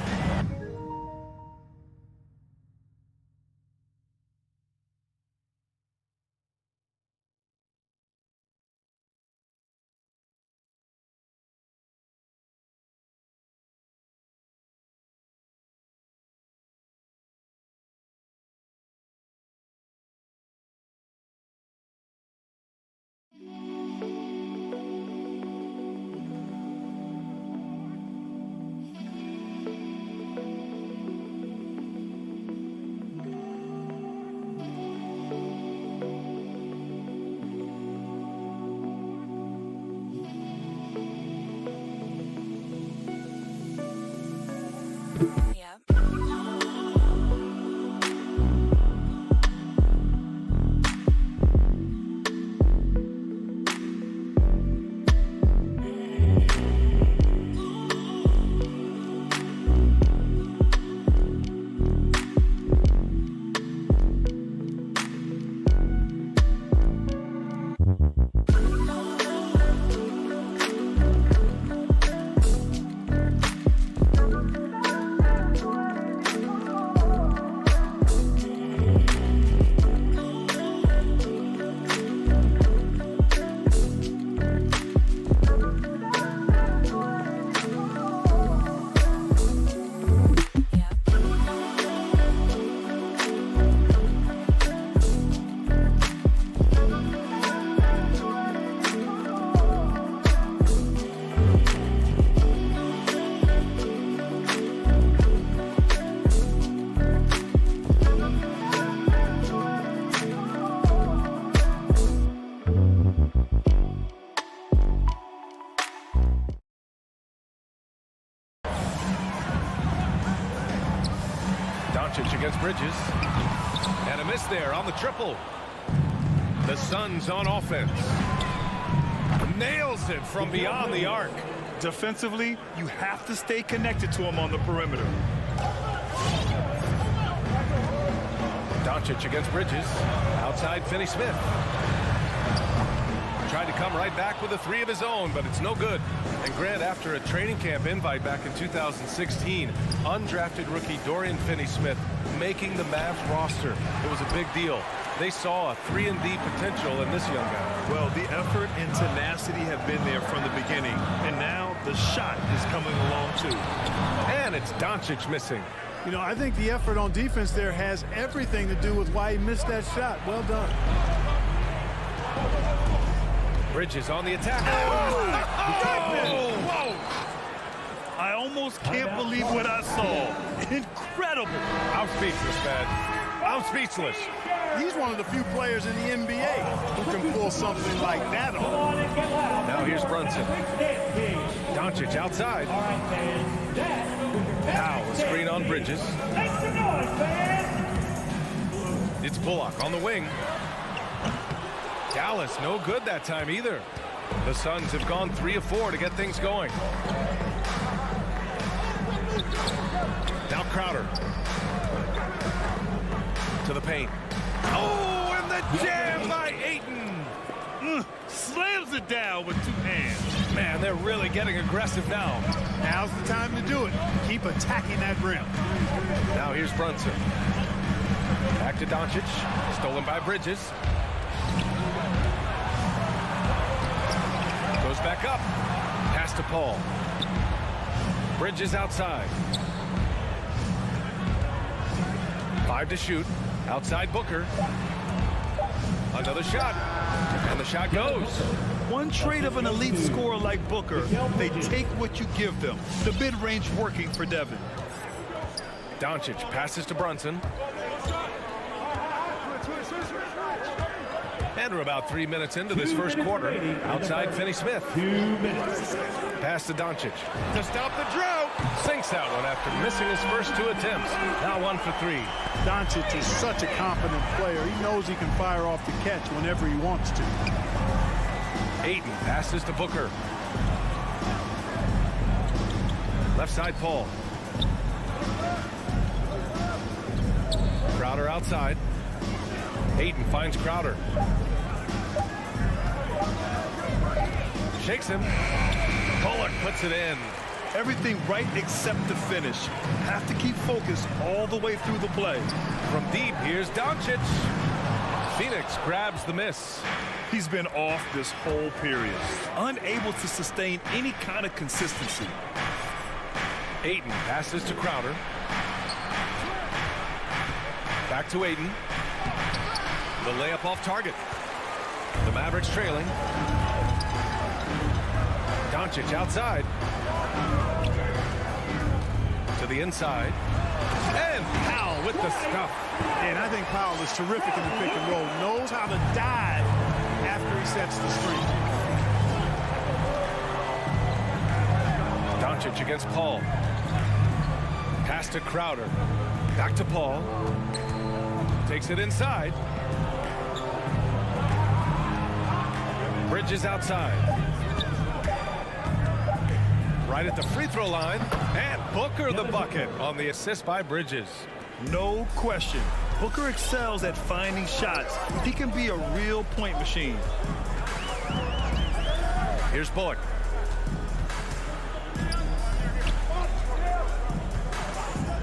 Speaker 6: Doncic against Bridges. And a miss there on the triple. The Suns on offense. Nails it from beyond the arc.
Speaker 8: Defensively, you have to stay connected to him on the perimeter.
Speaker 6: Doncic against Bridges. Outside Finney-Smith. Tried to come right back with a 3 of his own, but it's no good. And Grant, after a training camp invite back in 2016, undrafted rookie Dorian Finney-Smith making the Mavs roster. It was a big deal. They saw a 3-and-D potential in this young guy.
Speaker 8: Well, the effort and tenacity have been there from the beginning, and now the shot is coming along too.
Speaker 6: And it's Doncic missing.
Speaker 3: You know, I think the effort on defense there has everything to do with why he missed that shot. Well done.
Speaker 6: Bridges on the attack.
Speaker 8: Oh, whoa! I almost can't believe what I saw. Incredible.
Speaker 6: I'm speechless, man. I'm speechless.
Speaker 3: He's one of the few players in the NBA who can pull something like that off.
Speaker 6: Now here's Brunson. Doncic outside. Now a screen on Bridges. It's Bullock on the wing. Dallas no good that time either. The Suns have gone 3 of 4 to get things going. Now Crowder. To the paint. Oh, and the jam by Ayton.
Speaker 8: Slams it down with 2 hands.
Speaker 6: Man, they're really getting aggressive now.
Speaker 3: Now's the time to do it. Keep attacking that rim.
Speaker 6: Now here's Brunson. Back to Doncic. Stolen by Bridges. Goes back up. Pass to Paul. Bridges outside. 5 to shoot. Outside Booker. Another shot. And the shot goes.
Speaker 8: One trait of an elite scorer like Booker, they take what you give them. The mid-range working for Devin.
Speaker 6: Doncic passes to Brunson. And we're about 3 minutes into this first quarter. Outside Finney-Smith.
Speaker 4: 2 minutes.
Speaker 6: Pass to Doncic. To stop the drought. Sinks that one after missing his first 2 attempts. Now 1 for 3.
Speaker 3: Doncic is such a confident player. He knows he can fire off the catch whenever he wants to.
Speaker 6: Ayton passes to Booker. Left side, Paul. Crowder outside. Ayton finds Crowder. Shakes him. Bullock puts it in.
Speaker 8: Everything right except the finish. Have to keep focused all the way through the play.
Speaker 6: From deep, here's Doncic. Phoenix grabs the miss.
Speaker 8: He's been off this whole period. Unable to sustain any kind of consistency.
Speaker 6: Ayton passes to Crowder. Back to Ayton. The layup off target. The Mavericks trailing. Doncic outside. To the inside. And Powell with the stuff.
Speaker 3: And I think Powell is terrific in the pick and roll. Knows how to dive after he sets the screen.
Speaker 6: Doncic against Paul. Pass to Crowder. Back to Paul. Takes it inside. Bridges outside. Right at the free throw line. And Booker the bucket on the assist by Bridges.
Speaker 8: No question. Booker excels at finding shots. He can be a real point machine.
Speaker 6: Here's Bullock.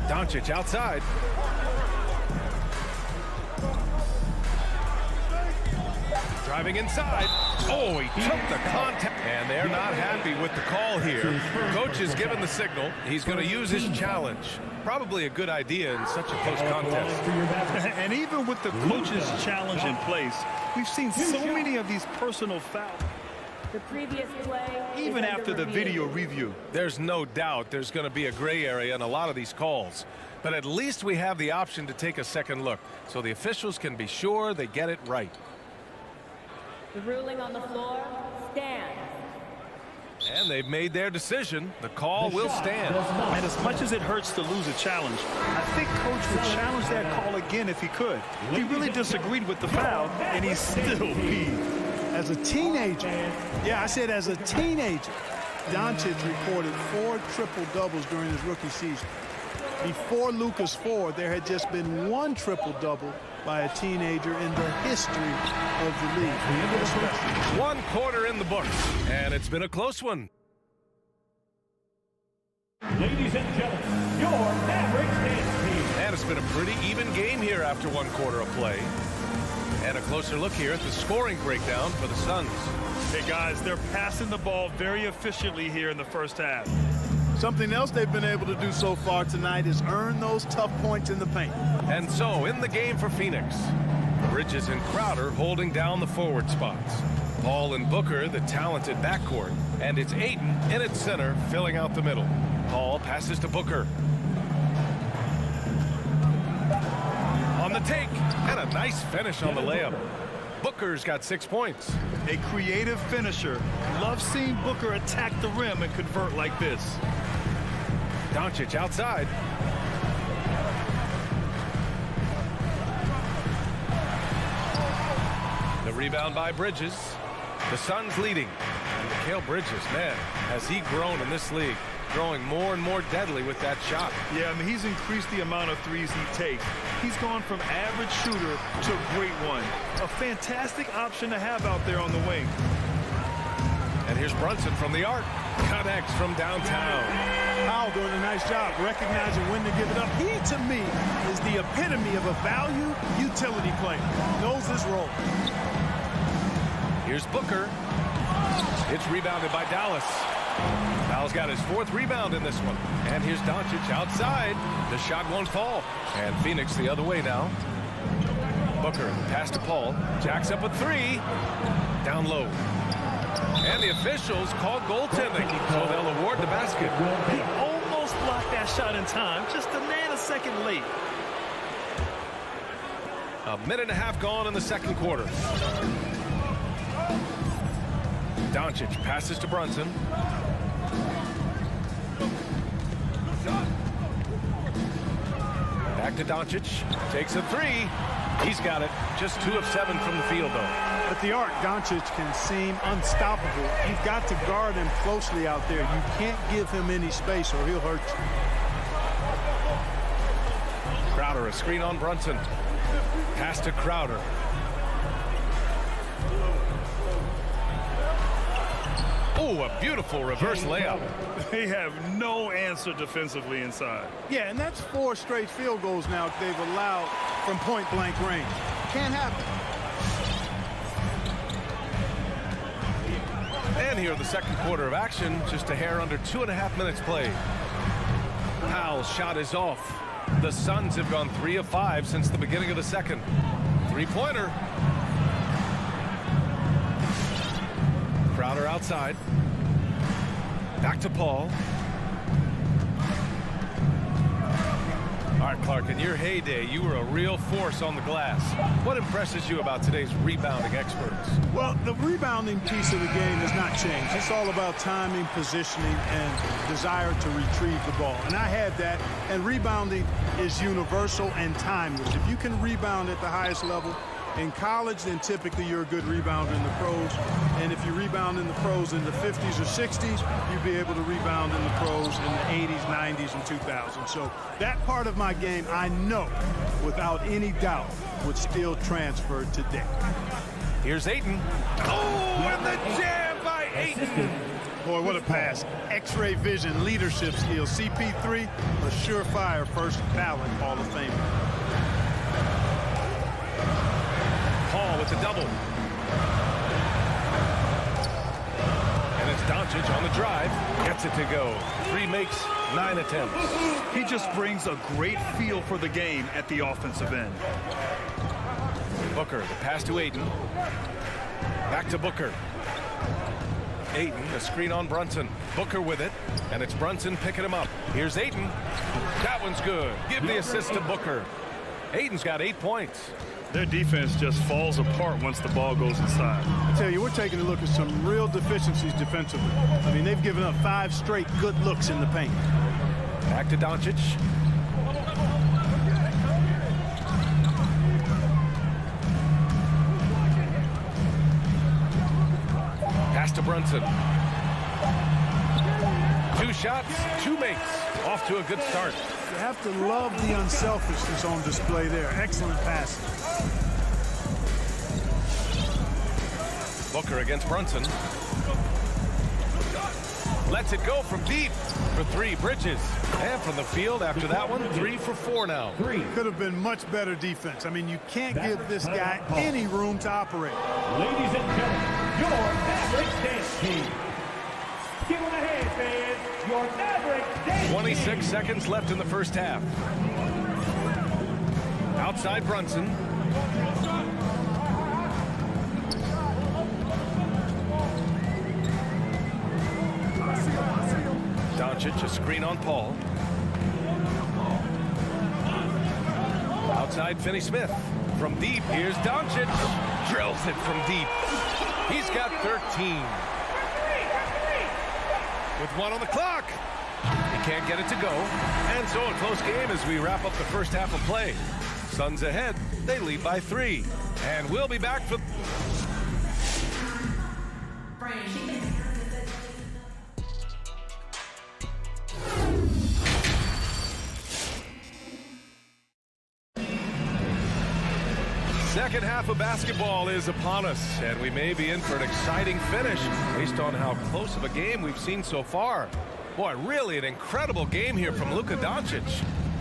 Speaker 6: Doncic outside. Driving inside. Oh, he took the contact. And they're not happy with the call here. Coach has given the signal. He's going to use his challenge. Probably a good idea in such a close contest.
Speaker 8: And even with the coach's challenge in place, we've seen so many of these personal fouls.
Speaker 9: The previous play.
Speaker 8: Even after the video review.
Speaker 6: There's no doubt there's going to be a gray area in a lot of these calls. But at least we have the option to take a second look, so the officials can be sure they get it right.
Speaker 9: The ruling on the floor stands.
Speaker 6: And they've made their decision. The call will stand.
Speaker 8: And as much as it hurts to lose a challenge, I think Coach would challenge that call again if he could. He really disagreed with the foul, and he's still peeved.
Speaker 3: As a teenager, yeah, I said as a teenager, Doncic recorded 4 triple-doubles during his rookie season. Before Luka's 4, there had just been 1 triple-double by a teenager in the history of the league.
Speaker 6: 1 quarter in the books, and it's been a close one.
Speaker 4: Ladies and gentlemen, your Mavericks team.
Speaker 6: And it's been a pretty even game here after 1 quarter of play. And a closer look here at the scoring breakdown for the Suns.
Speaker 8: Hey, guys, they're passing the ball very efficiently here in the first half.
Speaker 3: Something else they've been able to do so far tonight is earn those tough points in the paint.
Speaker 6: And so, in the game for Phoenix, Bridges and Crowder holding down the forward spots. Paul and Booker, the talented backcourt. And it's Ayton in its center, filling out the middle. Paul passes to Booker. On the take, and a nice finish on the layup. Booker's got 6 points.
Speaker 8: A creative finisher. Love seeing Booker attack the rim and convert like this.
Speaker 6: Doncic outside. The rebound by Bridges. The Suns leading. And Mikal Bridges, man, has he grown in this league? Growing more and more deadly with that shot.
Speaker 8: Yeah, I mean, he's increased the amount of threes he takes. He's gone from average shooter to a great one. A fantastic option to have out there on the wing.
Speaker 6: And here's Brunson from the arc. Connects from downtown.
Speaker 3: Powell doing a nice job recognizing when to give it up. He, to me, is the epitome of a value utility player. Knows his role.
Speaker 6: Here's Booker. It's rebounded by Dallas. Powell's got his 4th rebound in this one. And here's Doncic outside. The shot won't fall. And Phoenix the other way now. Booker, pass to Paul. Jacks up a three. Down low. And the officials called goaltending, so they'll award the basket.
Speaker 8: He almost blocked that shot in time, just a nanosecond late.
Speaker 6: A minute and a half gone in the second quarter. Doncic passes to Brunson. Back to Doncic. Takes a three. He's got it. Just 2 of 7 from the field, though.
Speaker 3: At the arc, Doncic can seem unstoppable. You've got to guard him closely out there. You can't give him any space or he'll hurt you.
Speaker 6: Crowder, a screen on Brunson. Pass to Crowder. Oh, a beautiful reverse layup.
Speaker 8: They have no answer defensively inside.
Speaker 3: Yeah, and that's 4 straight field goals now they've allowed from point-blank range. Can't happen.
Speaker 6: And here the second quarter of action, just a hair under 2.5 minutes played. Powell's shot is off. The Suns have gone 3 of 5 since the beginning of the second. Three-pointer. Crowder outside. Back to Paul. All right, Clark, in your heyday, you were a real force on the glass. What impresses you about today's rebounding experts?
Speaker 3: Well, the rebounding piece of the game has not changed. It's all about timing, positioning, and desire to retrieve the ball. And I had that, and rebounding is universal and timeless. If you can rebound at the highest level in college, then typically you're a good rebounder in the pros. And if you rebound in the pros in the 50s or 60s, you'll be able to rebound in the pros in the 80s, 90s, and 2000s. So that part of my game, I know, without any doubt, would still transfer today.
Speaker 6: Here's Ayton. Oh, and the jam by Ayton.
Speaker 3: Boy, what a pass. X-ray vision, leadership skills. CP3, a surefire first ballot Hall of Famer.
Speaker 6: Paul with the double. And it's Doncic on the drive. Gets it to go. 3 makes, 9 attempts.
Speaker 8: He just brings a great feel for the game at the offensive end.
Speaker 6: Booker, the pass to Ayton. Back to Booker. Ayton, a screen on Brunson. Booker with it, and it's Brunson picking him up. Here's Ayton. That one's good. Give the assist to Booker. Ayton's got 8 points.
Speaker 8: Their defense just falls apart once the ball goes inside.
Speaker 3: I tell you, we're taking a look at some real deficiencies defensively. I mean, they've given up 5 straight good looks in the paint.
Speaker 6: Back to Doncic. Pass to Brunson. 2 shots, 2 makes. Off to a good start.
Speaker 3: You have to love the unselfishness on display there. Excellent passing.
Speaker 6: Booker against Brunson. Lets it go from deep for 3. Bridges. And from the field after that one, 3 for 4 now.
Speaker 3: Could have been much better defense. I mean, you can't give this guy any room to operate.
Speaker 4: Ladies and gentlemen, your Mavericks dance team. Give them a hand, fans. Your Mavericks dance team.
Speaker 6: 26 seconds left in the first half. Outside Brunson. Doncic, a screen on Paul. Outside Finney-Smith. From deep, here's Doncic. Drills it from deep. He's got 13. With 1 on the clock. He can't get it to go. And so a close game as we wrap up the first half of play. Suns ahead. They lead by 3. And we'll be back for... Second half of basketball is upon us, and we may be in for an exciting finish based on how close of a game we've seen so far. Boy, really an incredible game here from Luka Doncic.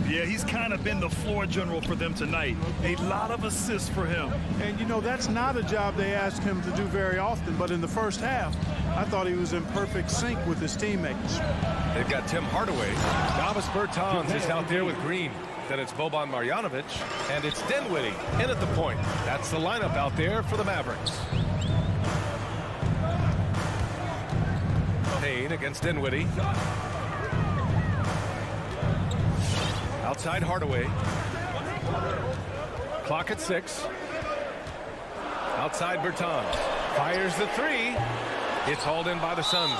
Speaker 8: Yeah, he's kind of been the floor general for them tonight. A lot of assists for him.
Speaker 3: And, you know, that's not a job they ask him to do very often, but in the first half, I thought he was in perfect sync with his teammates.
Speaker 6: They've got Tim Hardaway. Davis Bertans is out there with Green. Then it's Boban Marjanovic, and it's Dinwiddie in at the point. That's the lineup out there for the Mavericks. Payne against Dinwiddie. Outside Hardaway. Clock at 6. Outside Bertans. Fires the 3. It's hauled in by the Suns.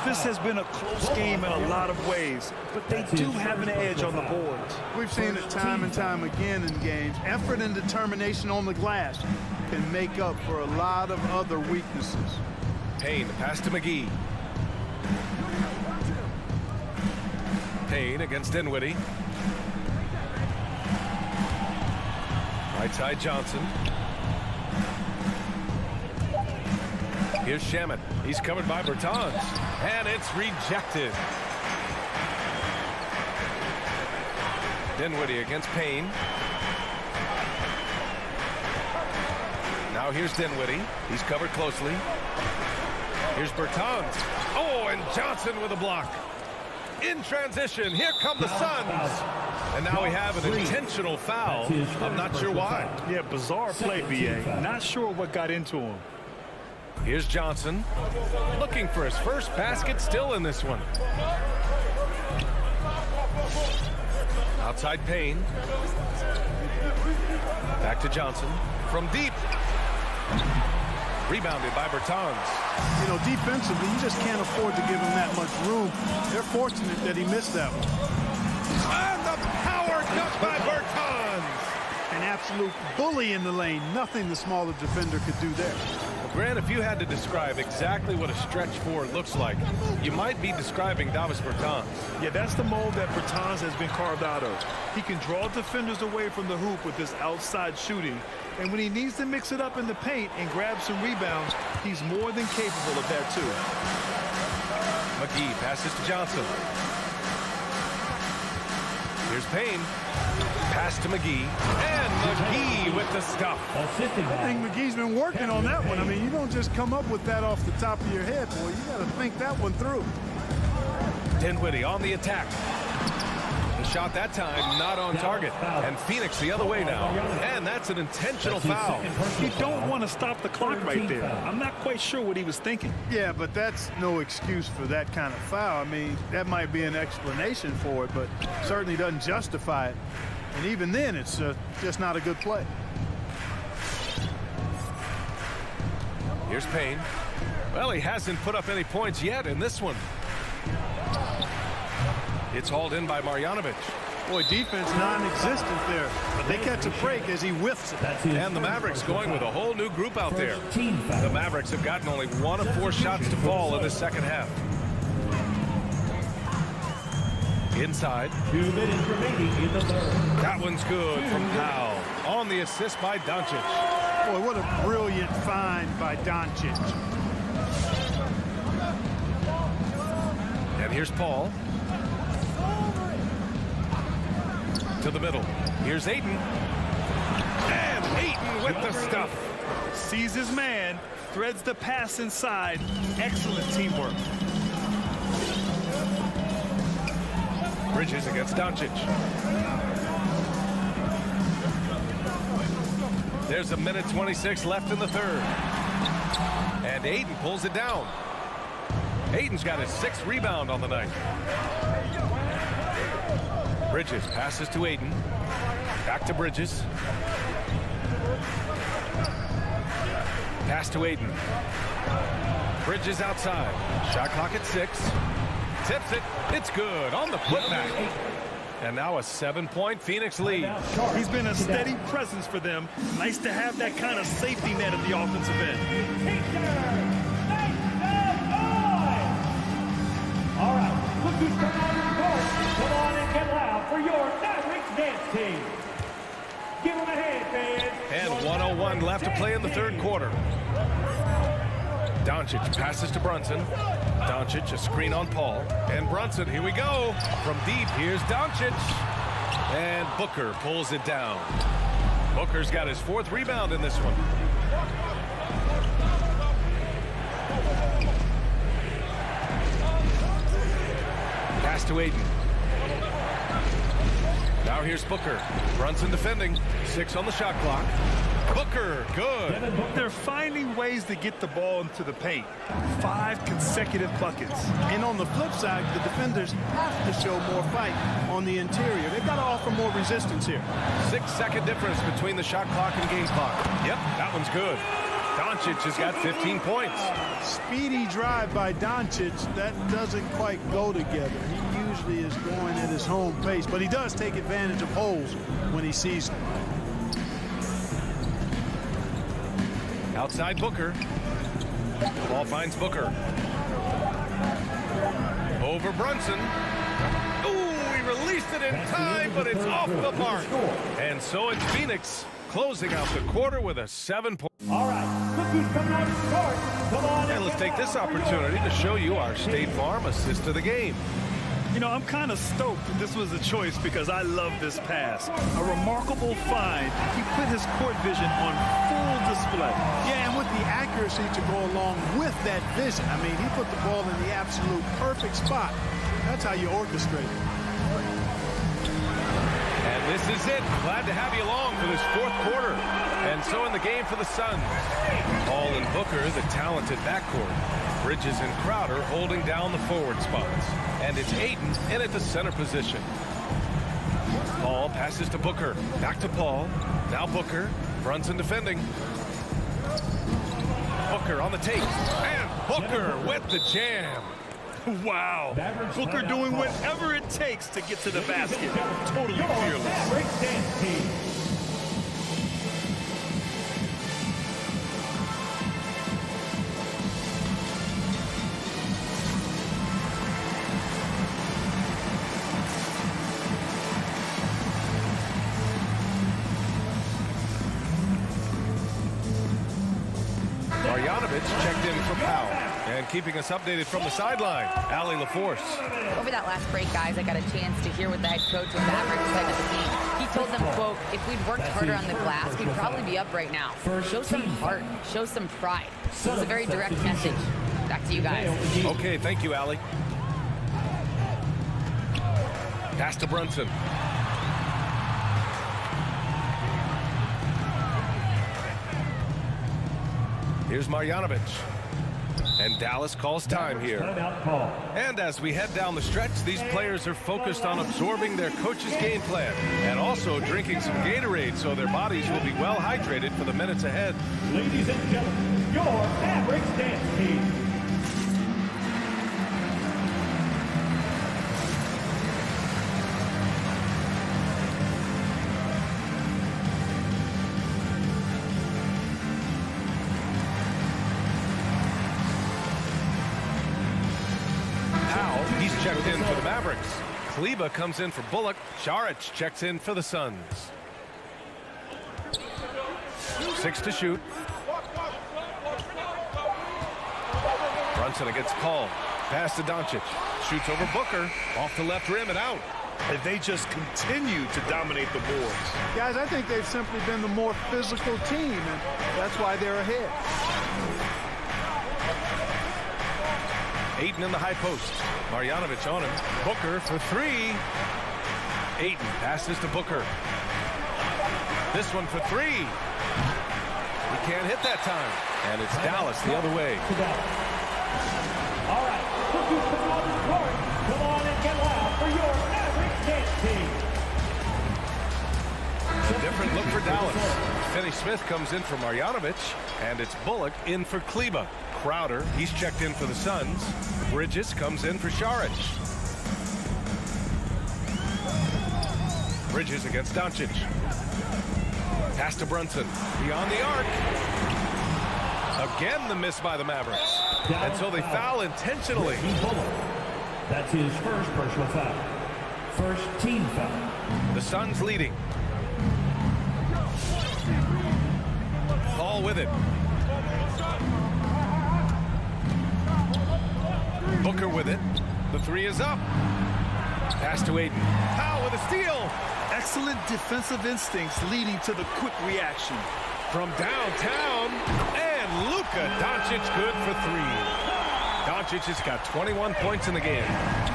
Speaker 8: This has been a close game in a lot of ways, but they do have an edge on the boards.
Speaker 3: We've seen it time and time again in games. Effort and determination on the glass can make up for a lot of other weaknesses.
Speaker 6: Payne, pass to McGee. Payne against Dinwiddie. Right side Johnson. Here's Shamet. He's covered by Bertans. And it's rejected. Dinwiddie against Payne. Now here's Dinwiddie. He's covered closely. Here's Bertans. Oh, and Johnson with a block. In transition, here come the Suns. And now we have an intentional foul. I'm not sure why.
Speaker 8: Yeah, bizarre play, B.A. Not sure what got into him.
Speaker 6: Here's Johnson. Looking for his first basket, still in this one. Outside Payne. Back to Johnson. From deep. Rebounded by Bertans.
Speaker 3: You know, defensively, you just can't afford to give him that much room. They're fortunate that he missed that one.
Speaker 6: And the power dunk by Bertans.
Speaker 3: An absolute bully in the lane. Nothing the smaller defender could do there.
Speaker 6: Well, Grant, if you had to describe exactly what a stretch four looks like, you might be describing Davis Bertans.
Speaker 8: Yeah, that's the mold that Bertans has been carved out of. He can draw defenders away from the hoop with his outside shooting. And when he needs to mix it up in the paint and grab some rebounds, he's more than capable of that, too.
Speaker 6: McGee passes to Johnson. Here's Payne. Pass to McGee. And McGee with the stuff.
Speaker 3: I think McGee's been working on that one. I mean, you don't just come up with that off the top of your head, boy. You got to think that one through.
Speaker 6: Dinwiddie on the attack. The shot that time not on target. And Phoenix the other way now. And that's an intentional foul.
Speaker 8: You don't want to stop the clock right there. I'm not quite sure what he was thinking.
Speaker 3: Yeah, but that's no excuse for that kind of foul. I mean, that might be an explanation for it, but certainly doesn't justify it. And even then, it's just not a good play.
Speaker 6: Here's Payne. Well, he hasn't put up any points yet in this one. It's hauled in by Marjanovic.
Speaker 3: Boy, defense non-existent there. But they catch a break as he whiffs it.
Speaker 6: And the Mavericks going with a whole new group out there. The Mavericks have gotten only 1 of 4 shots to fall in the second half. Inside.
Speaker 4: 2 minutes remaining in the third.
Speaker 6: That one's good from Powell. On the assist by Doncic.
Speaker 3: Boy, what a brilliant find by Doncic.
Speaker 6: And here's Paul. To the middle. Here's Ayton. And Ayton with the stuff.
Speaker 8: Sees his man, threads the pass inside. Excellent teamwork.
Speaker 6: Bridges against Doncic. There's 1:26 left in the third. And Ayton pulls it down. Ayton's got his 6th rebound on the night. Bridges passes to Ayton. Back to Bridges. Pass to Ayton. Bridges outside. Shot clock at 6. Tips it. It's good on the putback. And now a 7-point Phoenix lead.
Speaker 8: He's been a steady presence for them. Nice to have that kind of safety net at the offensive end.
Speaker 4: All right, look who's coming on the court. Come on and get loud for your Mavericks dance team. Give them a hand, fans.
Speaker 6: And 1:01 left to play in the third quarter. Doncic passes to Brunson. Doncic, a screen on Paul. And Brunson, here we go. From deep, here's Doncic. And Booker pulls it down. Booker's got his 4th rebound in this one. Pass to Ayton. Now here's Booker. Brunson defending. 6 on the shot clock. Booker, good.
Speaker 8: They're finding ways to get the ball into the paint. 5 consecutive buckets.
Speaker 3: And on the flip side, the defenders have to show more fight on the interior. They've got to offer more resistance here.
Speaker 6: 6-second difference between the shot clock and game clock. Yep, that one's good. Doncic has got 15 points.
Speaker 3: Speedy drive by Doncic. That doesn't quite go together. He usually is going at his home pace, but he does take advantage of holes when he sees them.
Speaker 6: Outside Booker. Ball finds Booker. Over Brunson. Ooh, he released it in time, but it's off the mark. And so it's Phoenix closing out the quarter with a 7-point.
Speaker 4: All right, look who's coming out to start. Come on.
Speaker 6: And let's take this opportunity to show you our State Farm assist of the game.
Speaker 8: You know, I'm kind of stoked that this was a choice because I love this pass. A remarkable find. He put his court vision on full display.
Speaker 3: Yeah, and with the accuracy to go along with that vision. I mean, he put the ball in the absolute perfect spot. That's how you orchestrate it.
Speaker 6: And this is it. Glad to have you along for this 4th quarter. And so in the game for the Suns, Paul and Booker, the talented backcourt. Bridges and Crowder holding down the forward spots. And it's Ayton in at the center position. Paul passes to Booker. Back to Paul. Now Booker. Brunson defending. Booker on the tape. And Booker with the jam.
Speaker 8: Wow. Booker doing whatever it takes to get to the basket. Totally fearless.
Speaker 6: Marjanovic checked in for Powell. And keeping us updated from the sideline, Allie LaForce.
Speaker 9: Over that last break, guys, I got a chance to hear what the head coach of Mavericks said to the team. He told them, quote, if we'd worked harder on the glass, we'd probably be up right now. Show some heart. Show some pride. It was a very direct message. Back to you guys.
Speaker 6: Okay, thank you, Allie. Pass to Brunson. Here's Marjanovic. And Dallas calls time here. And as we head down the stretch, these players are focused on absorbing their coach's game plan and also drinking some Gatorade so their bodies will be well hydrated for the minutes ahead.
Speaker 4: Ladies and gentlemen, your Mavericks dance team.
Speaker 6: He's checked in for the Mavericks. Kleber comes in for Bullock. Šarić checks in for the Suns. 6 to shoot. Brunson against Paul. Pass to Doncic. Shoots over Booker. Off the left rim and out.
Speaker 8: And they just continue to dominate the boards.
Speaker 3: Guys, I think they've simply been the more physical team, and that's why they're ahead.
Speaker 6: Ayton in the high post. Marjanovic on him. Booker for 3. Ayton passes to Booker. This one for 3. He can't hit that time. And it's Dallas the other way.
Speaker 4: All right, look who's coming on the court. Come on and get loud for your Mavericks dance team.
Speaker 6: A different look for Dallas. Finney Smith comes in for Marjanovic. And it's Bullock in for Kleber. Crowder, he's checked in for the Suns. Bridges comes in for Šarić. Bridges against Doncic. Pass to Brunson. Beyond the arc. Again, the miss by the Mavericks. And so they foul intentionally.
Speaker 4: That's his first personal foul. First team foul.
Speaker 6: The Suns leading. Paul with it. Booker with it. The 3 is up. Pass to Ayton. Powell with a steal.
Speaker 8: Excellent defensive instincts leading to the quick reaction.
Speaker 6: From downtown. And Luka Doncic good for 3. Doncic has got 21 points in the game.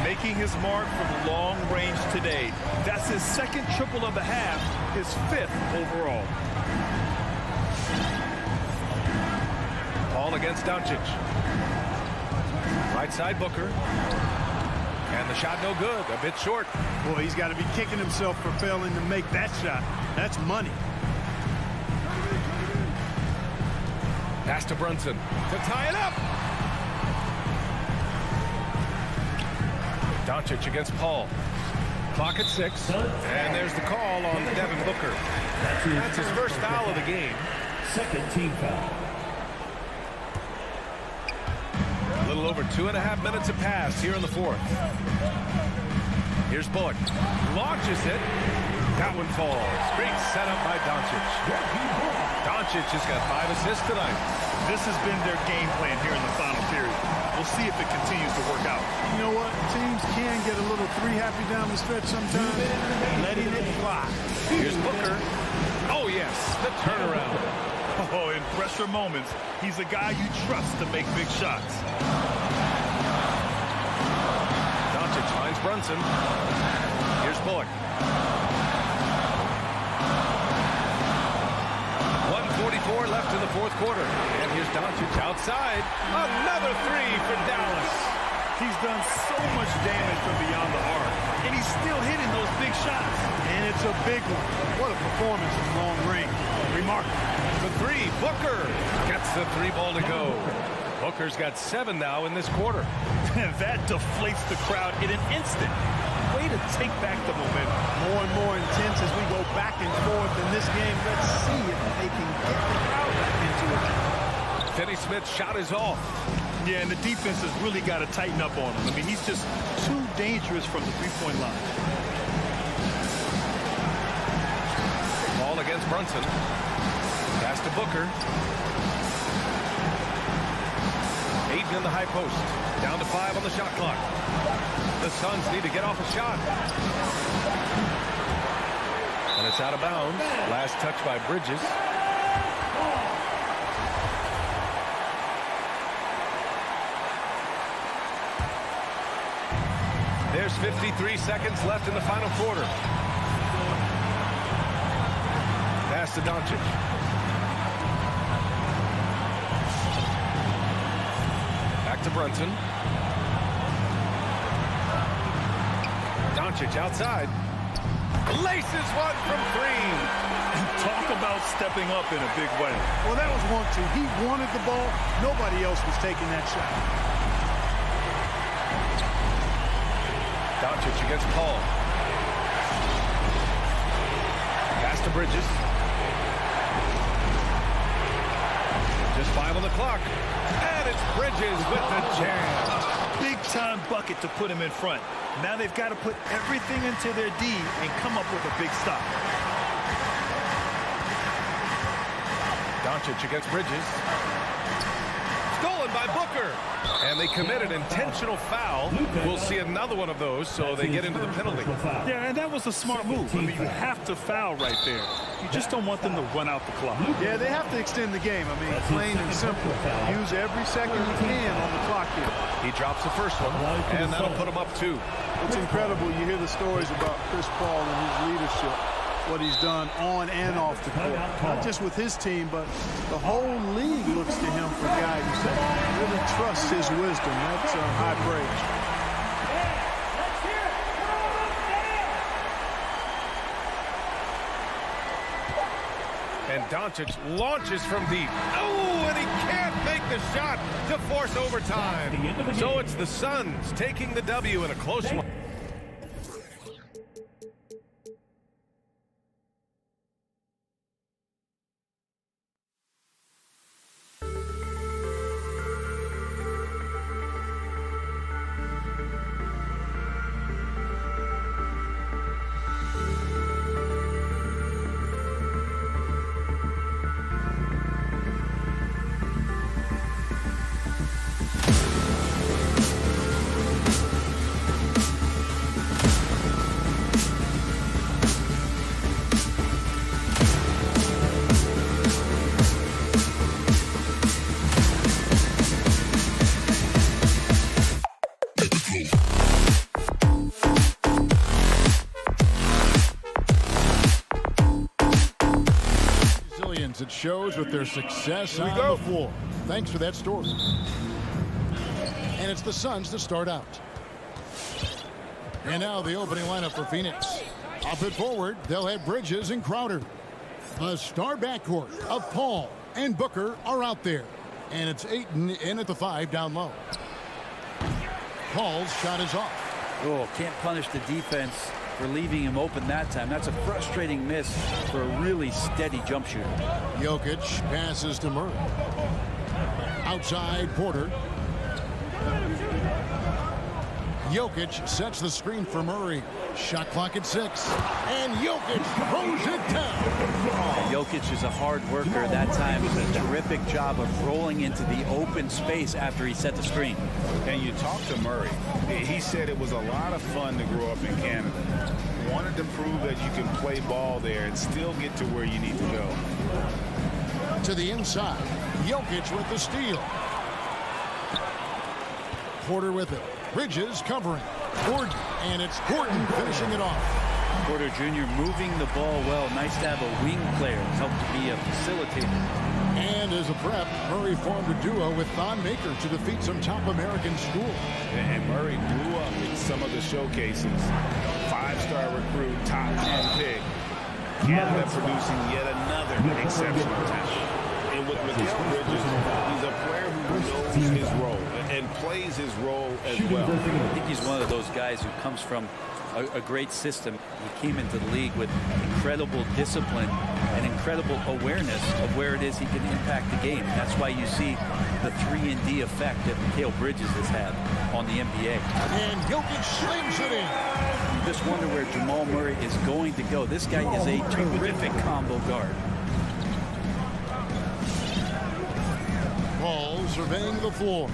Speaker 8: Making his mark from long range today. That's his second triple of the half, his 5th overall.
Speaker 6: Paul against Doncic. Right side Booker. And the shot no good, a bit short.
Speaker 3: Boy, he's got to be kicking himself for failing to make that shot. That's money.
Speaker 6: Pass to Brunson to tie it up. Doncic against Paul. Clock at 6. And there's the call on Devin Booker. That's his first foul of the game.
Speaker 4: Second team foul.
Speaker 6: A little over 2.5 minutes have passed here in the 4th. Here's Bullock. Launches it. That one falls. Great setup by Doncic. Doncic has got 5 assists tonight.
Speaker 8: This has been their game plan here in the final period. We'll see if it continues to work out.
Speaker 3: You know what? Teams can get a little three-happy down the stretch sometimes. Letting it fly.
Speaker 6: Here's Booker. Oh, yes, the turnaround.
Speaker 8: Oh, in pressure moments, he's a guy you trust to make big shots.
Speaker 6: Doncic finds Brunson. Here's Bullock. 1:44 left in the 4th quarter. And here's Doncic outside. Another 3 for Dallas.
Speaker 8: He's done so much damage from beyond the arc, and he's still hitting those big shots.
Speaker 3: And it's a big one. What a performance from long range. Remarkable.
Speaker 6: The 3, Booker gets the 3 ball to go. Booker's got 7 now in this quarter.
Speaker 8: That deflates the crowd in an instant. Way to take back the momentum.
Speaker 3: More and more intense as we go back and forth in this game. Let's see if they can get the crowd back into it.
Speaker 6: Finney Smith's shot is off.
Speaker 8: Yeah, and the defense has really got to tighten up on him. I mean, he's just too dangerous from the three-point line.
Speaker 6: Ball against Brunson. Pass to Booker. Ayton in the high post. Down to 5 on the shot clock. The Suns need to get off a shot. And it's out of bounds. Last touch by Bridges. There's 53 seconds left in the final quarter. Pass to Doncic. Back to Brunson. Doncic outside. Laces one from 3.
Speaker 8: Talk about stepping up in a big way.
Speaker 3: Well, that was 1-2. He wanted the ball. Nobody else was taking that shot.
Speaker 6: Doncic against Paul. Pass to Bridges. Just 5 on the clock. And it's Bridges with the jam.
Speaker 8: Big-time bucket to put him in front. Now they've got to put everything into their D and come up with a big stop.
Speaker 6: Doncic against Bridges. Stolen by Booker. And they commit an intentional foul. We'll see another one of those, so they get into the penalty.
Speaker 8: Yeah, and that was a smart move. I mean, you have to foul right there. You just don't want them to run out the clock.
Speaker 3: Yeah, they have to extend the game. I mean, plain and simple. Use every second you can on the clock here.
Speaker 6: He drops the first one, and that'll put him up 2.
Speaker 3: It's incredible. You hear the stories about Chris Paul and his leadership, what he's done on and off the court. Not just with his team, but the whole league looks to him for guidance and really trusts his wisdom. That's high praise.
Speaker 6: And Doncic launches from deep. Oh, and he can't make the shot to force overtime. So it's the Suns taking the W in a close one.
Speaker 1: it shows with their success on the floor. Thanks for that story. And it's the Suns to start out. And now the opening lineup for Phoenix. Up at forward, they'll have Bridges and Crowder. The star backcourt of Paul and Booker are out there. And it's Ayton in at the 5 down low. Paul's shot is off.
Speaker 7: Oh, can't punish the defense for leaving him open that time. That's a frustrating miss for a really steady jump shooter.
Speaker 1: Jokic passes to Murray. Outside, Porter. Jokic sets the screen for Murray. Shot clock at 6. And Jokic throws it down.
Speaker 7: Jokic is a hard worker. That time was a terrific job of rolling into the open space after he set the screen.
Speaker 2: And you talk to Murray. He said it was a lot of fun to grow up in Canada. Wanted to prove that you can play ball there and still get to where you need to go.
Speaker 1: To the inside. Jokic with the steal. Porter with it. Bridges covering. Gordon. And it's Gordon finishing it off.
Speaker 7: Porter Jr. moving the ball well. Nice to have a wing player. Helped to be a facilitator.
Speaker 1: And as a prep, Murray formed a duo with Thon Maker to defeat some top American schools.
Speaker 2: And Murray blew up in some of the showcases. 5-star recruit, top 10 pick. Canada producing yet another exceptional talent. And with Mikal Bridges, he's a player who knows his role and plays his role as well.
Speaker 7: I think he's one of those guys who comes from a great system. He came into the league with incredible discipline and incredible awareness of where it is he can impact the game. That's why you see the 3-and-D effect that Mikal Bridges has had on the NBA.
Speaker 1: And Jokic slings it in.
Speaker 7: You just wonder where Jamal Murray is going to go. This guy is a terrific combo guard.
Speaker 1: Paul surveying the floor.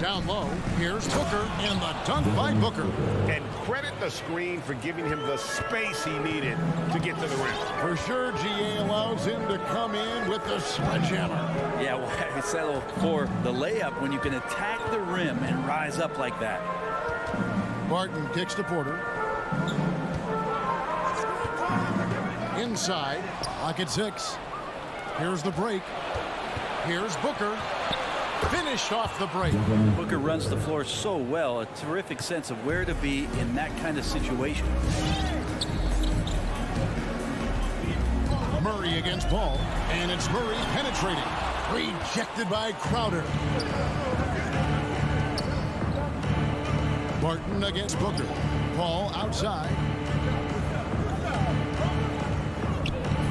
Speaker 1: Down low, here's Booker, and the dunk by Booker.
Speaker 5: And credit the screen for giving him the space he needed to get to the rim.
Speaker 1: For sure, GA allows him to come in with the sledgehammer.
Speaker 7: Yeah, why settle for the layup when you can attack the rim and rise up like that?
Speaker 1: Barton kicks to Porter. Inside, clock at 6. Here's the break. Here's Booker. Finished off the break.
Speaker 7: Booker runs the floor so well, a terrific sense of where to be in that kind of situation.
Speaker 1: Murray against Paul, and it's Murray penetrating. Rejected by Crowder. Barton against Booker. Paul outside.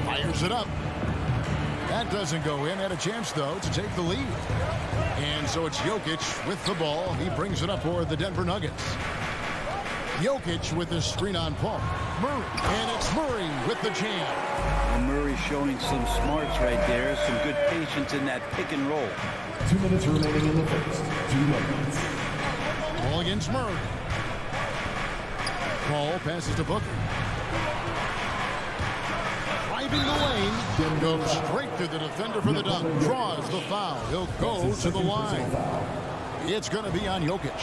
Speaker 1: Fires it up. That doesn't go in. Had a chance, though, to take the lead. And so it's Jokic with the ball. He brings it up for the Denver Nuggets. Jokic with the screen on Paul. Murray. And it's Murray with the jam.
Speaker 7: And Murray showing some smarts right there. Some good patience in that pick and roll.
Speaker 13: 2 minutes remaining in the first. 2 minutes.
Speaker 1: Ball against Murray. Paul passes to Booker. Driving the lane, goes straight to the defender for the dunk. Draws the foul. He'll go to the line. It's going to be on Jokic.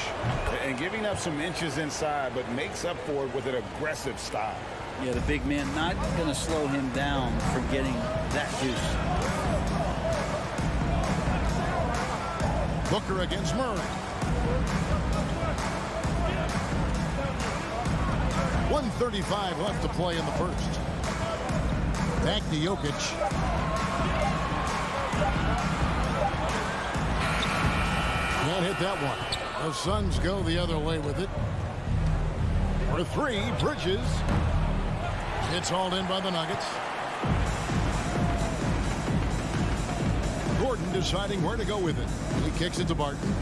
Speaker 2: And giving up some inches inside, but makes up for it with an aggressive style.
Speaker 7: Yeah, the big man not going to slow him down from getting that deuce.
Speaker 1: Booker against Murray. 1:35 left to play in the first. Back to Jokic. Can't hit that one. The Suns go the other way with it. For 3, Bridges. It's hauled in by the Nuggets. Gordon deciding where to go with it. He kicks it to Barton.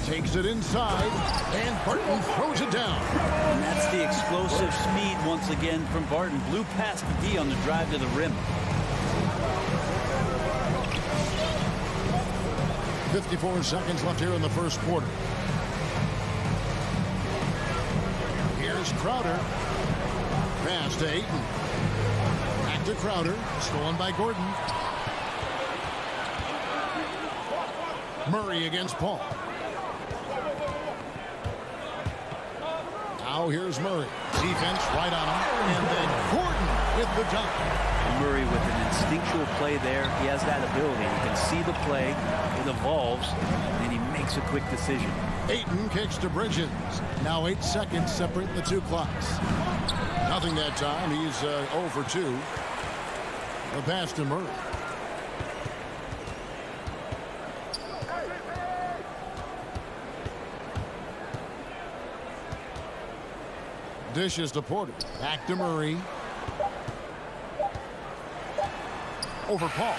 Speaker 1: Takes it inside, and Barton throws it down.
Speaker 7: And that's the explosive speed once again from Barton. Blew past the D on the drive to the rim.
Speaker 1: 54 seconds left here in the first quarter. Here's Crowder. Pass to Ayton. Back to Crowder. Stolen by Gordon. Murray against Paul. Now here's Murray. Defense right on him. And then Gordon with the dunk.
Speaker 7: Murray with an instinctual play there. He has that ability. You can see the play. It evolves, and he makes a quick decision.
Speaker 1: Ayton kicks to Bridges. Now 8 seconds separate the two clocks. Nothing that time. He's 0 for 2. The pass to Murray. Dishes to Porter. Back to Murray. Over Paul.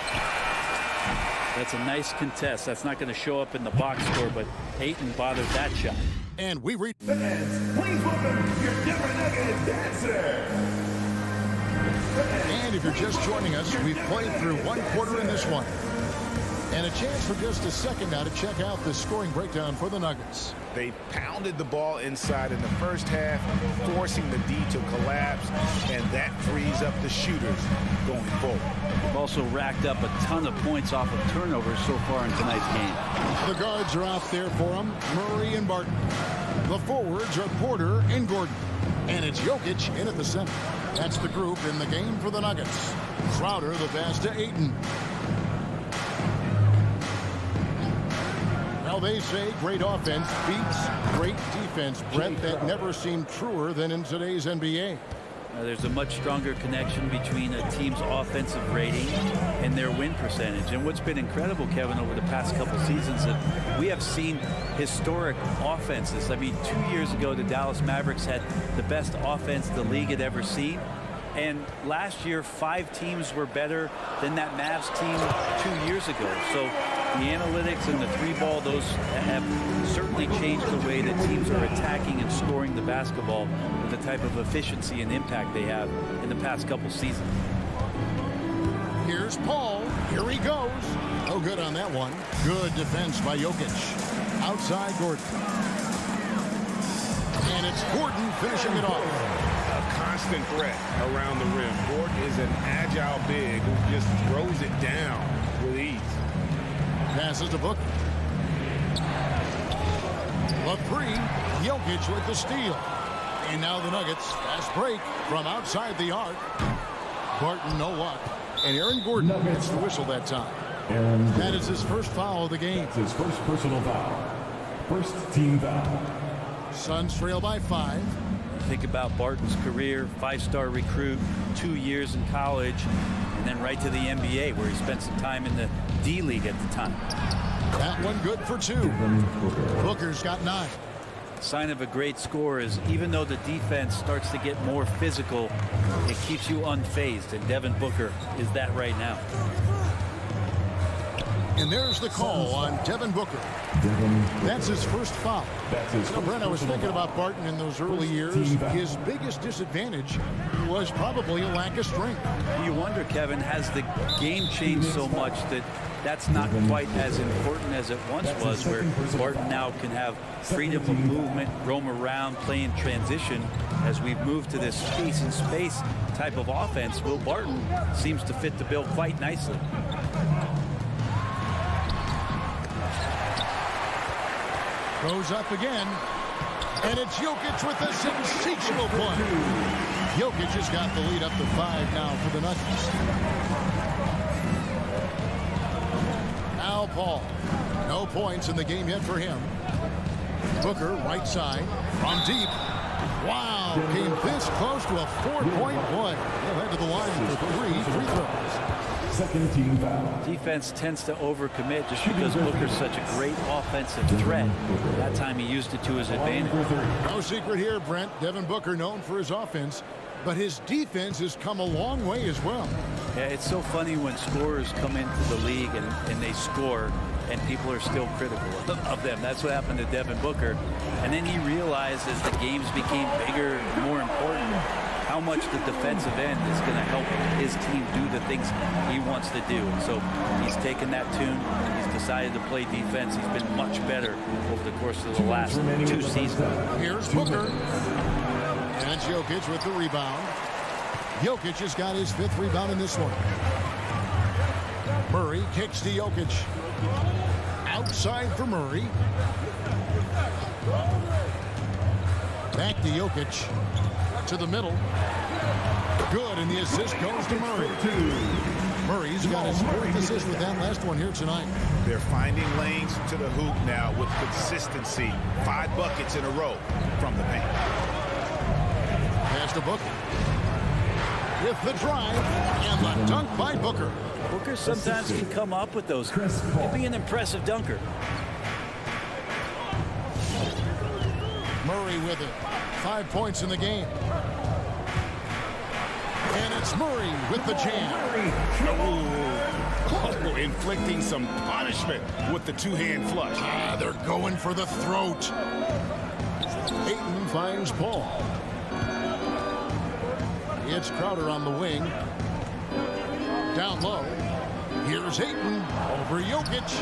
Speaker 7: That's a nice contest. That's not going to show up in the box score, but Ayton bothered that shot.
Speaker 1: And we reach.
Speaker 13: Fans, please welcome your Denver Nuggets dancer.
Speaker 1: And if you're just joining us, we've played through one quarter in this one. And a chance for just a second now to check out the scoring breakdown for the Nuggets.
Speaker 5: They pounded the ball inside in the first half, forcing the D to collapse, and that frees up the shooters going forward.
Speaker 7: They've also racked up a ton of points off of turnovers so far in tonight's game.
Speaker 1: The guards are out there for them, Murray and Barton. The forwards are Porter and Gordon. And it's Jokic in at the center. That's the group in the game for the Nuggets. Crowder the pass to Ayton. Now they say great offense beats great defense. Brent, that never seemed truer than in today's NBA.
Speaker 7: There's a much stronger connection between a team's offensive rating and their win percentage. And what's been incredible, Kevin, over the past couple seasons, that we have seen historic offenses. I mean, 2 years ago, the Dallas Mavericks had the best offense the league had ever seen. And last year, 5 teams were better than that Mavs team 2 years ago. So the analytics and the 3-ball, those have certainly changed the way that teams are attacking and scoring the basketball with the type of efficiency and impact they have in the past couple seasons.
Speaker 1: Here's Paul. Here he goes. No good on that one. Good defense by Jokic. Outside Gordon. And it's Gordon finishing it off.
Speaker 5: Constant threat around the rim. Gordon is an agile big who just throws it down with ease.
Speaker 1: Passes to Booker. The 3, Jokic with the steal. And now the Nuggets, fast break from outside the arc. Barton no luck. And Aaron Gordon gets the whistle that time. That is his first foul of the game.
Speaker 13: That's his first personal foul. First team foul.
Speaker 1: Suns trail by 5.
Speaker 7: Think about Barton's career, 5-star recruit, 2 years in college, and then right to the NBA where he spent some time in the D-League at the time.
Speaker 1: That one good for 2. Booker's got 9.
Speaker 7: Sign of a great score is even though the defense starts to get more physical, it keeps you unfazed, and Devin Booker is that right now.
Speaker 1: And there's the call on Devin Booker. That's his first foul. Brent, I was thinking about Barton in those early years. His biggest disadvantage was probably a lack of strength.
Speaker 7: You wonder, Kevin, has the game changed so much that that's not quite as important as it once was, where Barton now can have freedom of movement, roam around, play in transition. As we've moved to this space and space type of offense, Will Barton seems to fit the bill quite nicely.
Speaker 1: Goes up again, and it's Jokic with a sensational play. Jokic has got the lead up to 5 now for the Nuggets. Al Paul, no points in the game yet for him. Booker, right side, from deep. Wow, came this close to a 4-point play. He'll head to the line for 3 free throws.
Speaker 13: Second team foul.
Speaker 7: Defense tends to overcommit just because Booker's such a great offensive threat. That time he used it to his advantage.
Speaker 1: No secret here, Brent. Devin Booker known for his offense, but his defense has come a long way as well.
Speaker 7: Yeah, it's so funny when scorers come into the league and they score and people are still critical of them. That's what happened to Devin Booker. And then he realized as the games became bigger and more important, how much the defensive end is going to help his team do the things he wants to do. And so he's taken that tune. He's decided to play defense. He's been much better over the course of the last 2 seasons.
Speaker 1: Here's Booker. And Jokic with the rebound. Jokic has got his 5th rebound in this one. Murray kicks to Jokic. Outside for Murray. Back to Jokic. To the middle. Good, and the assist goes to Murray. Murray's got his 4th assist with that last one here tonight.
Speaker 5: They're finding lanes to the hoop now with consistency. 5 buckets in a row from the paint.
Speaker 1: Pass to Booker. With the drive and the dunk by Booker.
Speaker 7: Booker sometimes can come up with those. He'll be an impressive dunker.
Speaker 1: Murray with it. 5 points in the game. And it's Murray with the jam.
Speaker 5: Oh, inflicting some punishment with the 2-hand flush.
Speaker 1: They're going for the throat. Ayton finds Paul. It's Crowder on the wing. Down low. Here's Ayton over Jokic.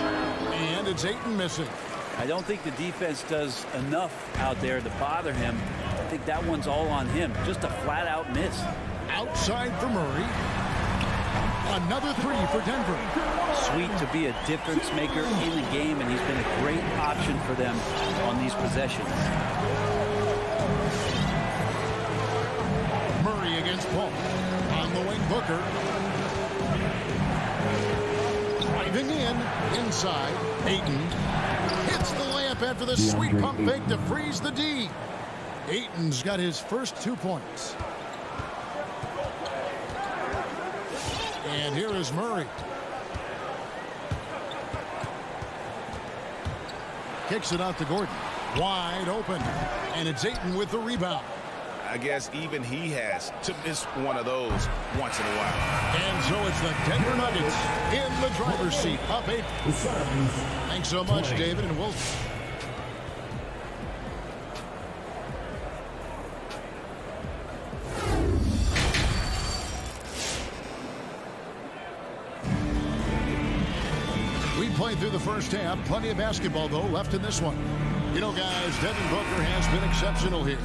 Speaker 1: And it's Ayton missing.
Speaker 7: I don't think the defense does enough out there to bother him. I think that one's all on him. Just a flat-out miss.
Speaker 1: Outside for Murray. Another 3 for Denver.
Speaker 7: Sweet to be a difference maker in the game, and he's been a great option for them on these possessions.
Speaker 1: Murray against Paul. On the wing, Booker. Driving inside. Ayton hits the layup after the sweet pump fake to freeze the D. Ayton's got his first 2 points. And here is Murray. Kicks it out to Gordon. Wide open. And it's Ayton with the rebound.
Speaker 5: I guess even he has to miss one of those once in a while.
Speaker 1: And so it's the Denver Nuggets in the driver's seat. Up 8. Thanks so much, David and Wilson. Played through the first half. Plenty of basketball, though, left in this one. You know, guys, Devin Booker has been exceptional here.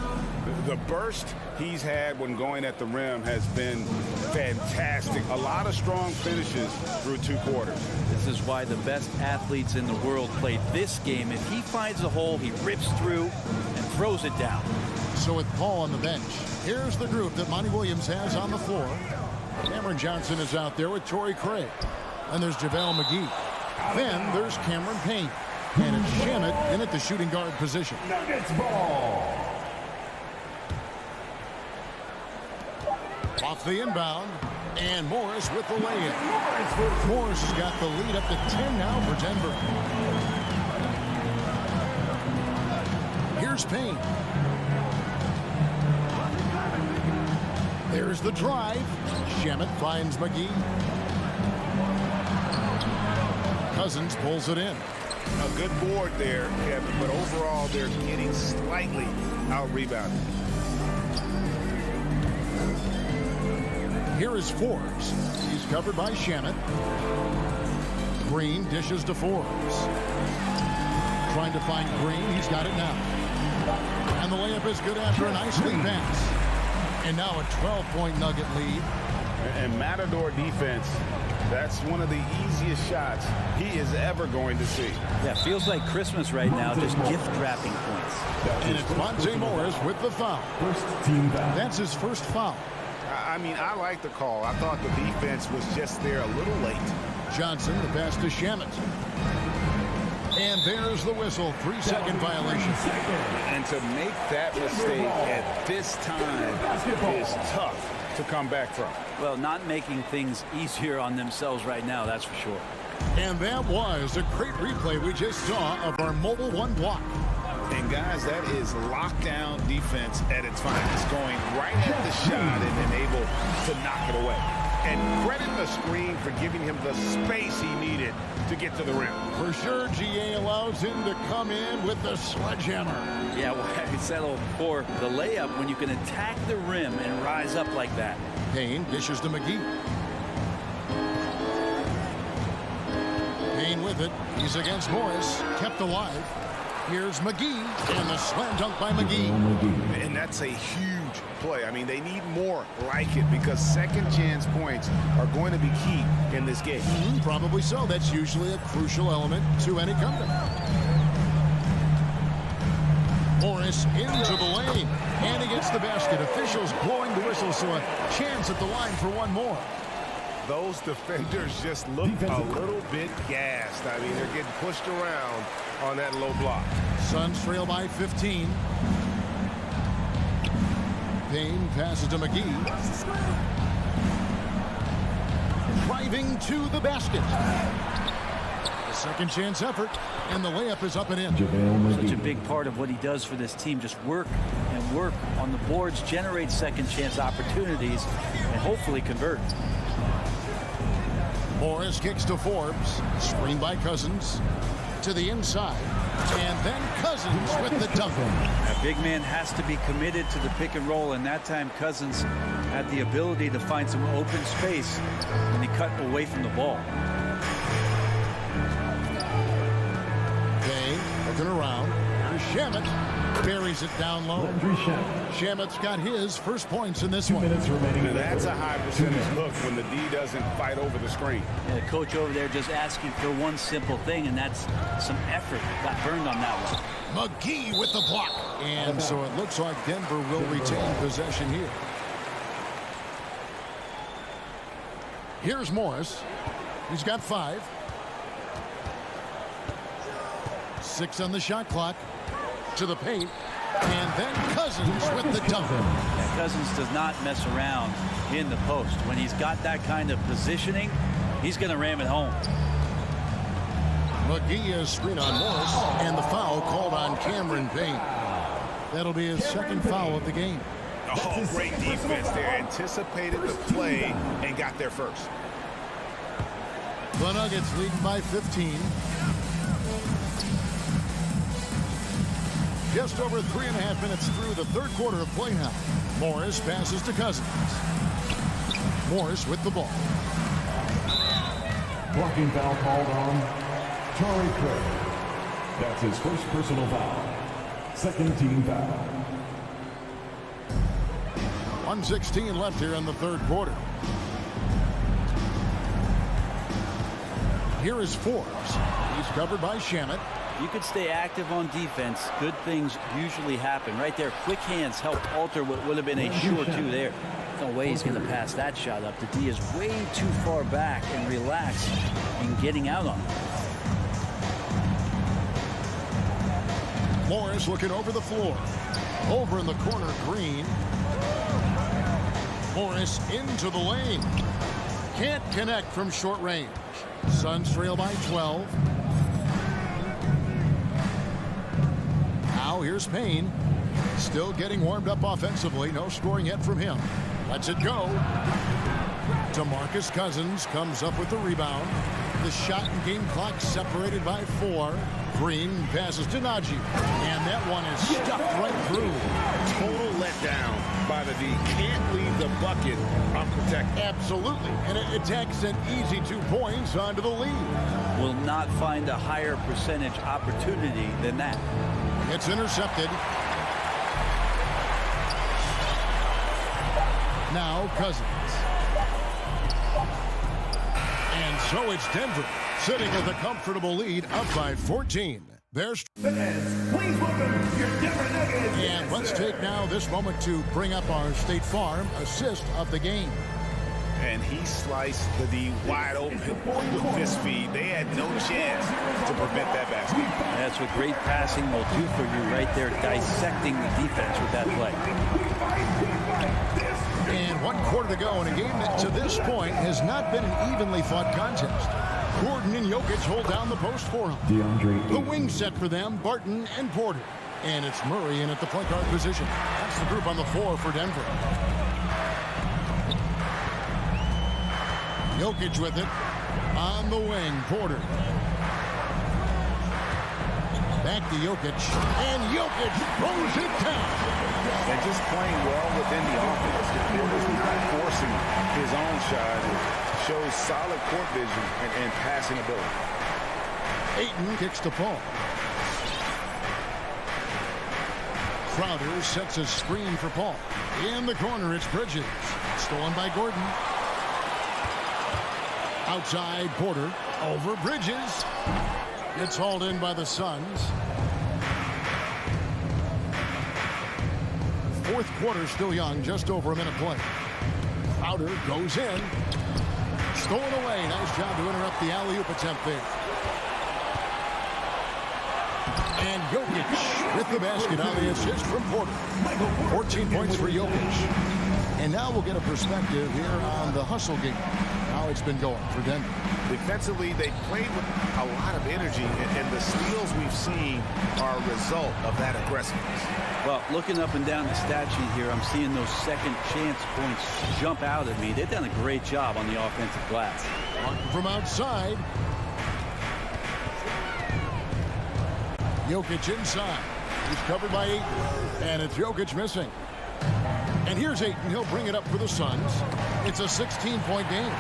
Speaker 5: The burst he's had when going at the rim has been fantastic. A lot of strong finishes through 2 quarters.
Speaker 7: This is why the best athletes in the world play this game. If he finds a hole, he rips through and throws it down.
Speaker 1: So with Paul on the bench, here's the group that Monty Williams has on the floor. Cameron Johnson is out there with Torrey Craig. And there's JaVale McGee. Then there's Cameron Payne. And it's Shamet in at the shooting guard position.
Speaker 13: Nuggets ball.
Speaker 1: Off the inbound. And Morris with the layup. Morris has got the lead up to 10 now for Denver. Here's Payne. There's the drive. Shamet finds McGee. Cousins pulls it in.
Speaker 5: A good board there, Kevin, but overall they're getting slightly out-rebounded.
Speaker 1: Here is Forbes. He's covered by Shamet. Green dishes to Forbes. Trying to find Green. He's got it now. And the layup is good after a nice lead pass. And now a 12-point Nugget lead.
Speaker 5: And Matador defense, that's one of the easiest shots he is ever going to see.
Speaker 7: Yeah, feels like Christmas right now, just gift wrapping points.
Speaker 1: And it's Monte Morris with the foul. That's his first foul.
Speaker 5: I mean, I like the call. I thought the defense was just there a little late.
Speaker 1: Johnson, the pass to Shamet. And there's the whistle. 3-second violation.
Speaker 2: And to make that mistake at this time is tough to come back from.
Speaker 7: Well, not making things easier on themselves right now, that's for sure.
Speaker 1: And that was a great replay we just saw of our Mobile One block.
Speaker 5: And guys, that is lockdown defense at its finest, going right at the shot and then able to knock it away. And credit the screen for giving him the space he needed to get to the rim.
Speaker 1: For sure, GA allows him to come in with the sledgehammer.
Speaker 7: Yeah, well, I settle for the layup when you can attack the rim and rise up like that.
Speaker 1: Payne dishes to McGee. Payne with it. He's against Morris. Kept alive. Here's McGee. And the slam dunk by McGee.
Speaker 5: And that's a huge play. I mean, they need more like it because second chance points are going to be key in this game.
Speaker 1: Probably so. That's usually a crucial element to any comeback. Morris into the lane, and he gets the basket. Officials blowing the whistle, so a chance at the line for one more.
Speaker 5: Those defenders just look a little bit gassed. I mean, they're getting pushed around on that low block.
Speaker 1: Suns trail by 15. Payne passes to McGee. Driving to the basket. A second chance effort, and the layup is up and in.
Speaker 7: Such a big part of what he does for this team. Just work and work on the boards, generate second chance opportunities, and hopefully convert.
Speaker 1: Morris kicks to Forbes. Screen by Cousins. To the inside. And then Cousins with the dunk.
Speaker 7: A big man has to be committed to the pick and roll, and that time Cousins had the ability to find some open space when he cut away from the ball.
Speaker 1: Payne looking around. Here's Shamet. Buries it down low. Shamet's got his first points in this one.
Speaker 5: That's a high percentage look when the D doesn't fight over the screen.
Speaker 7: Yeah, the coach over there just asking for one simple thing, and that's some effort. Got burned on that one.
Speaker 1: McGee with the block. And so it looks like Denver will retain possession here. Here's Morris. He's got 5. 6 on the shot clock. To the paint, and then Cousins with the dunk.
Speaker 7: Yeah, Cousins does not mess around in the post. When he's got that kind of positioning, he's going to ram it home.
Speaker 1: McGee is screen on Morris, and the foul called on Cameron Payne. That'll be his second foul of the game.
Speaker 5: Oh, great defense there. Anticipated the play and got there first.
Speaker 1: The Nuggets leading by 15. Just over 3.5 minutes through the third quarter of play now. Morris passes to Cousins. Morris with the ball.
Speaker 13: Blocking foul called on Torrey Craig. That's his first personal foul. Second team foul.
Speaker 1: 1:16 left here in the third quarter. Here is Forbes. He's covered by Shamet.
Speaker 7: You could stay active on defense. Good things usually happen. Right there, quick hands helped alter what would have been a shoe or two there. No way he's going to pass that shot up. The D is way too far back and relaxed in getting out on it.
Speaker 1: Morris looking over the floor. Over in the corner, Green. Morris into the lane. Can't connect from short range. Suns trail by 12. Now here's Payne. Still getting warmed up offensively. No scoring yet from him. Lets it go. DeMarcus Cousins comes up with the rebound. The shot and game clock separated by 4. Green passes to Najee. And that one is stuffed right through.
Speaker 2: Total letdown by the D. Can't leave the bucket unprotected.
Speaker 1: Absolutely. And it attacks an easy 2 points onto the lead.
Speaker 7: Will not find a higher percentage opportunity than that.
Speaker 1: It's intercepted. Now Cousins. And so it's Denver sitting with a comfortable lead up by 14. There's
Speaker 13: Please welcome your Denver Nuggets.
Speaker 1: And let's take now this moment to bring up our State Farm assist of the game.
Speaker 5: And he sliced the D wide open with this feed. They had no chance to prevent that basket.
Speaker 7: That's what great passing will do for you right there, dissecting the defense with that play.
Speaker 1: And 1 quarter to go in a game that to this point has not been an evenly fought contest. Gordon and Jokic hold down the post for him. The wing set for them, Barton and Porter. And it's Murray in at the point guard position. That's the group on the floor for Denver. Jokic with it. On the wing, Porter. Back to Jokic. And Jokic throws it down.
Speaker 2: And just playing well within the offense. Porter's not forcing his own shot. It shows solid court vision and passing ability.
Speaker 1: Ayton kicks to Paul. Crowder sets a screen for Paul. In the corner, it's Bridges. Stolen by Gordon. Outside, Porter. Over Bridges. It's hauled in by the Suns. Fourth quarter still young, just over a minute play. Crowder goes in. Stolen away. Nice job to interrupt the alley-oop attempt there. And Jokic with the basket on the assist from Porter. 14 points for Jokic. And now we'll get a perspective here on the hustle game. How it's been going for Denver.
Speaker 5: Defensively, they played with a lot of energy, and the steals we've seen are a result of that aggressiveness.
Speaker 7: Well, looking up and down the stat sheet here, I'm seeing those second chance points jump out at me. They've done a great job on the offensive glass.
Speaker 1: Martin from outside. Jokic inside. He's covered by Ayton. And it's Jokic missing. And here's Ayton. He'll bring it up for the Suns. It's a 16-point game.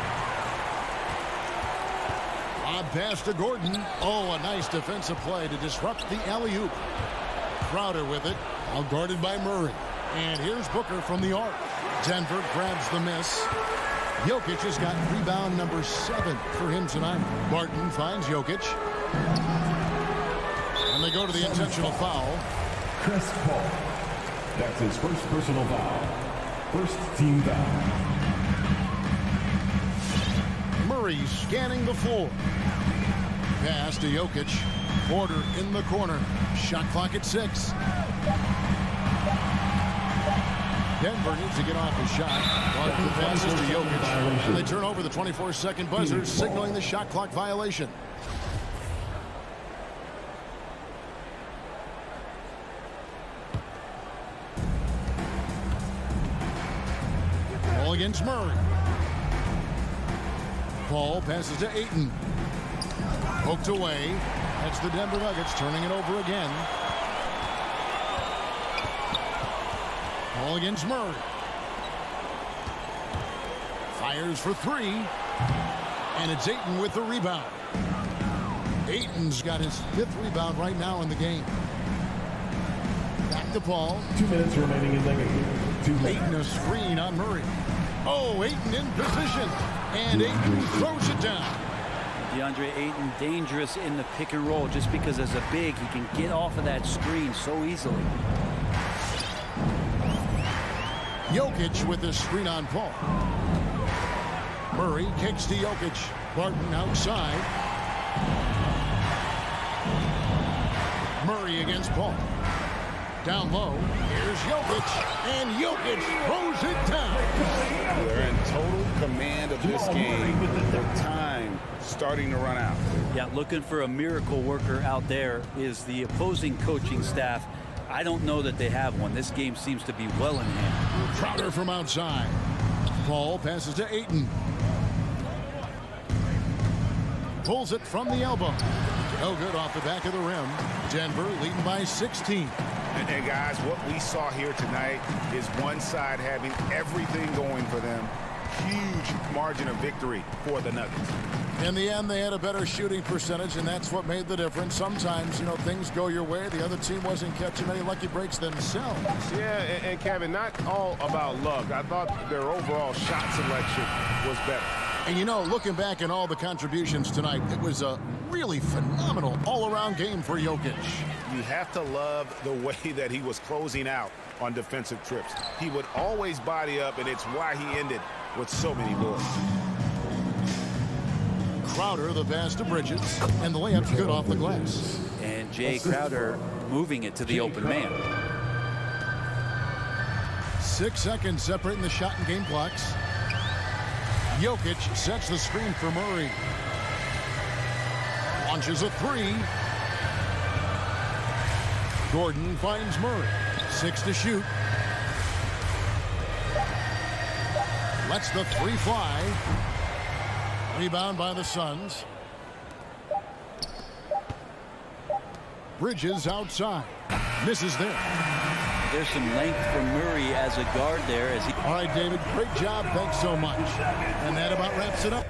Speaker 1: Odd pass to Gordon. Oh, a nice defensive play to disrupt the alley-oop. Crowder with it. All guarded by Murray. And here's Booker from the arc. Denver grabs the miss. Jokic has got rebound number 7 for him tonight. Barton finds Jokic. And they go to the intentional foul.
Speaker 13: Chris Paul. That's his first personal foul. First team foul.
Speaker 1: Murray scanning the floor. Pass to Jokic. Porter in the corner. Shot clock at 6. Denver needs to get off his shot. The passes to Jokic. And they turn over the 24-second buzzer, signaling the shot clock violation. Ball against Murray. Paul passes to Ayton. Poked away. That's the Denver Nuggets turning it over again. Ball against Murray. Fires for 3. And it's Ayton with the rebound. Ayton's got his 5th rebound right now in the game. Back to Paul.
Speaker 13: 2 minutes remaining in the game. 2 minutes.
Speaker 1: Ayton a screen on Murray. Oh, Ayton in position. And Ayton throws it down.
Speaker 7: DeAndre Ayton dangerous in the pick and roll just because as a big he can get off of that screen so easily.
Speaker 1: Jokic with the screen on Paul. Murray kicks to Jokic. Barton outside. Murray against Paul. Down low. Here's Jokic. And Jokic throws it down.
Speaker 2: They're in total command of this game. Their time starting to run out.
Speaker 7: Yeah, looking for a miracle worker out there is the opposing coaching staff. I don't know that they have one. This game seems to be well in hand.
Speaker 1: Crowder from outside. Paul passes to Ayton. Pulls it from the elbow. No good off the back of the rim. Denver leading by 16.
Speaker 5: And guys, what we saw here tonight is one side having everything going for them. Huge margin of victory for the Nuggets.
Speaker 1: In the end, they had a better shooting percentage, and that's what made the difference. Sometimes, you know, things go your way. The other team wasn't catching many lucky breaks themselves.
Speaker 14: Yeah, and Kevin, not all about luck. I thought their overall shot selection was better.
Speaker 1: And, you know, looking back at all the contributions tonight, it was a really phenomenal all-around game for Jokic.
Speaker 5: You have to love the way that he was closing out on defensive trips. He would always body up, and it's why he ended with so many boards.
Speaker 1: Crowder, the pass to Bridges, and the layup's good off the glass.
Speaker 7: And Jay Crowder moving it to the open man.
Speaker 1: 6 seconds separating the shot and game clocks. Jokic sets the screen for Murray. Launches a 3. Gordon finds Murray. 6 to shoot. Lets the 3 fly. Rebound by the Suns. Bridges outside. Misses there.
Speaker 7: There's some length for Murray as a guard there. As he...
Speaker 1: All right, David, great job. Thanks so much. And that about wraps it up.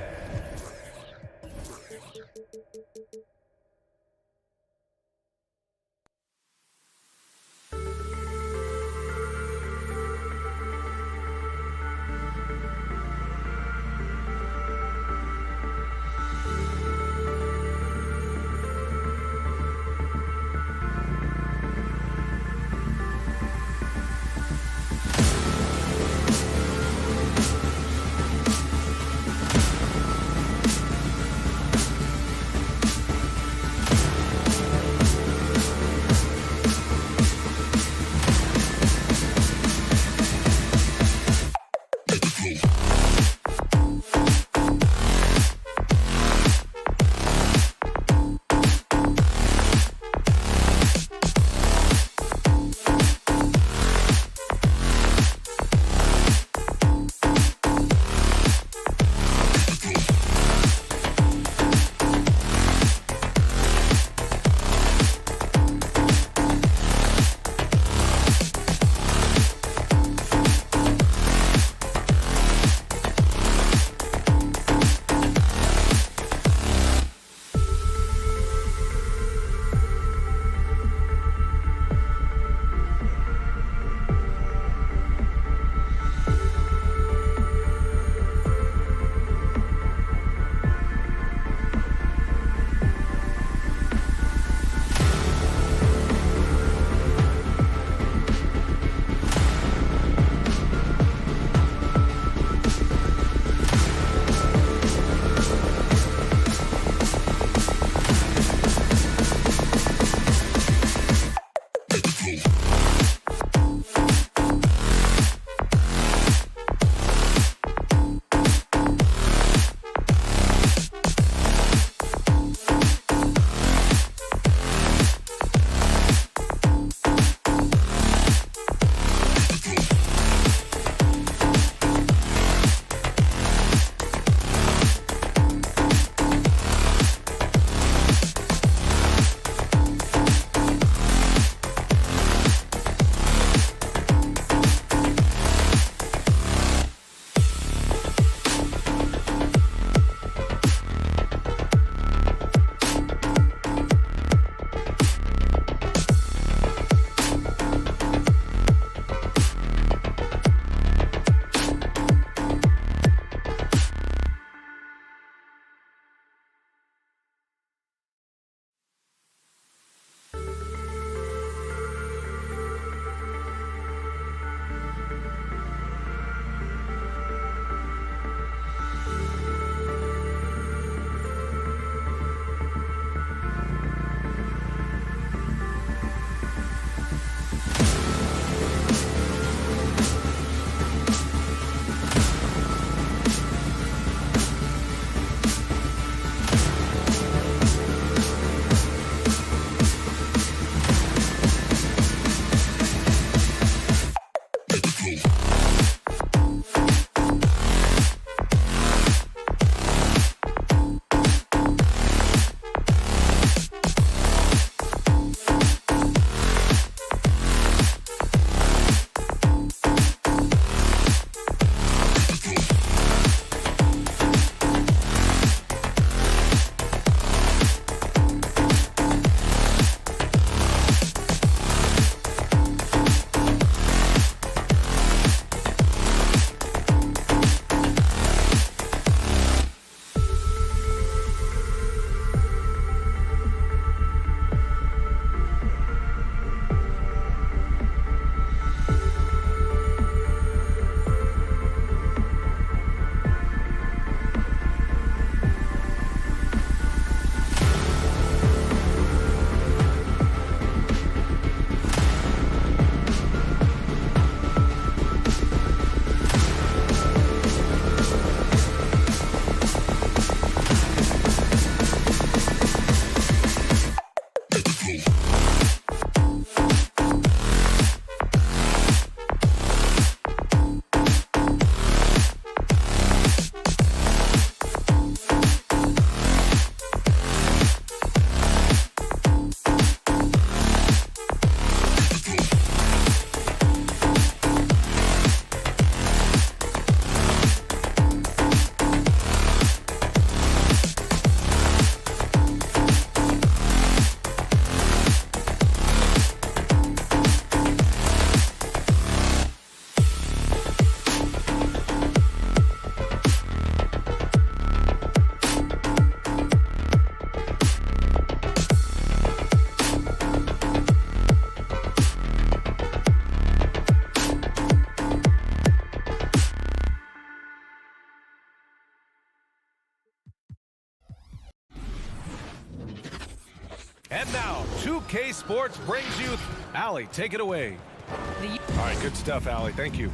Speaker 6: OK Sports brings you... Allie, take it away. All right, good stuff, Allie. Thank you.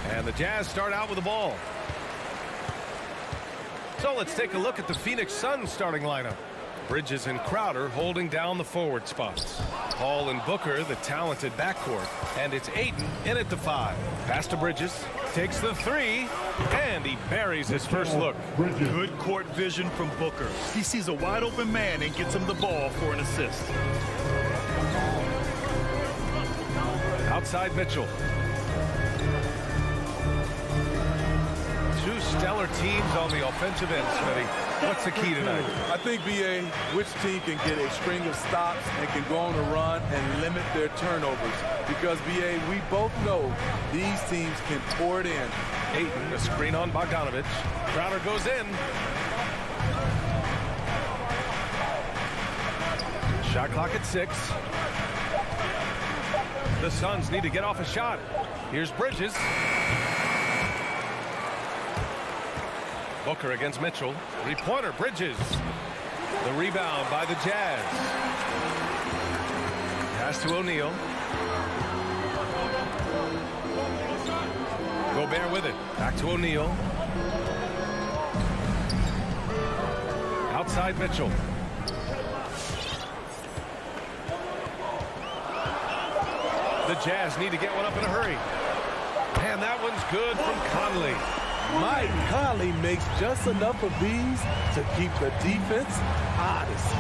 Speaker 6: And the Jazz start out with the ball. So let's take a look at the Phoenix Suns starting lineup. Bridges and Crowder holding down the forward spots. Paul and Booker, the talented backcourt. And it's Ayton in at the 5. Pass to Bridges. Takes the 3. And he buries his first look.
Speaker 8: Good court vision from Booker. He sees a wide open man and gets him the ball for an assist.
Speaker 6: Outside Mitchell. Two stellar teams on the offensive end, Smitty. What's the key tonight?
Speaker 15: I think, B.A., which team can get a string of stops and can go on a run and limit their turnovers. Because, B.A., we both know these teams can pour it in.
Speaker 6: Ayton, a screen on Bogdanovich. Crowder goes in. Shot clock at 6. The Suns need to get off a shot. Here's Bridges. Booker against Mitchell. Three-pointer, Bridges. The rebound by the Jazz. Pass to O'Neal. Gobert with it. Back to O'Neal. Outside Mitchell. The Jazz need to get one up in a hurry. And that one's good from Conley.
Speaker 15: Mike Conley makes just enough of these to keep the defense honest.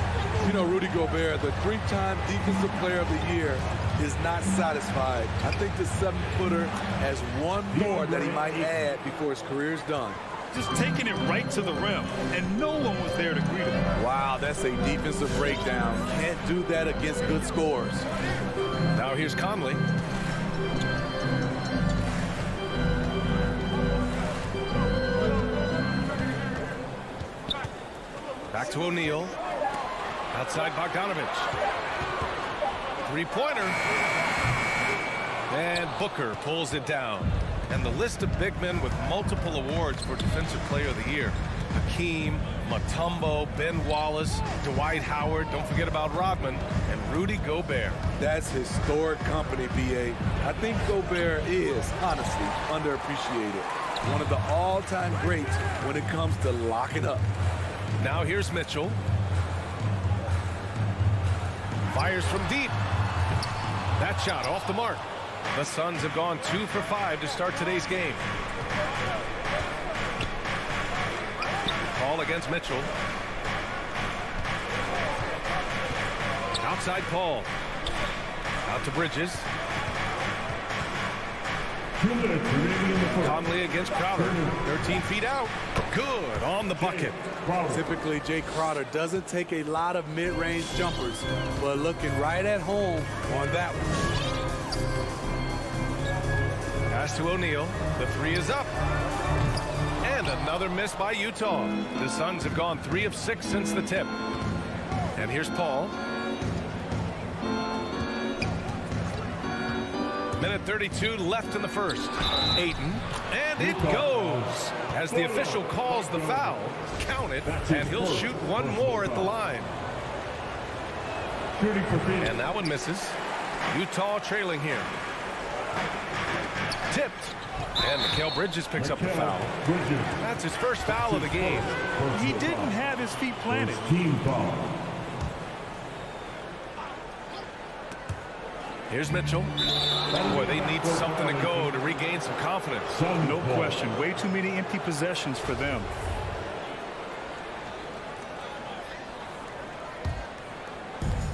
Speaker 15: You know, Rudy Gobert, the 3-time Defensive Player of the Year, is not satisfied. I think the 7-footer has one more that he might add before his career is done.
Speaker 8: Just taking it right to the rim, and no one was there to greet him.
Speaker 15: Wow, that's a defensive breakdown. Can't do that against good scores.
Speaker 6: Now here's Conley. Back to O'Neal. Outside Bogdanovich. Three-pointer. And Booker pulls it down. And the list of big men with multiple awards for Defensive Player of the Year. Hakeem, Mutombo, Ben Wallace, Dwight Howard, don't forget about Rodman, and Rudy Gobert.
Speaker 15: That's historic company, B.A. I think Gobert is, honestly, underappreciated. One of the all-time greats when it comes to locking up.
Speaker 6: Now here's Mitchell. Fires from deep. That shot off the mark. The Suns have gone 2 for 5 to start today's game. Paul against Mitchell. Outside Paul. Out to Bridges. Conley against Crowder. 13 feet out. Good on the bucket.
Speaker 15: Typically, Jay Crowder doesn't take a lot of mid-range jumpers, but looking right at home on that one.
Speaker 6: Pass to O'Neal. The 3 is up. And another miss by Utah. The Suns have gone 3 of 6 since the tip. And here's Paul. Minute 32 left in the first. Ayton. And it goes. As the official calls the foul, count it, and he'll shoot one more at the line. And that one misses. Utah trailing here. Tipped. And Mikal Bridges picks up the foul. That's his first foul of the game.
Speaker 8: He didn't have his feet planted.
Speaker 13: Team foul.
Speaker 6: Here's Mitchell. Boy, they need something to go to regain some confidence.
Speaker 8: No question. Way too many empty possessions for them.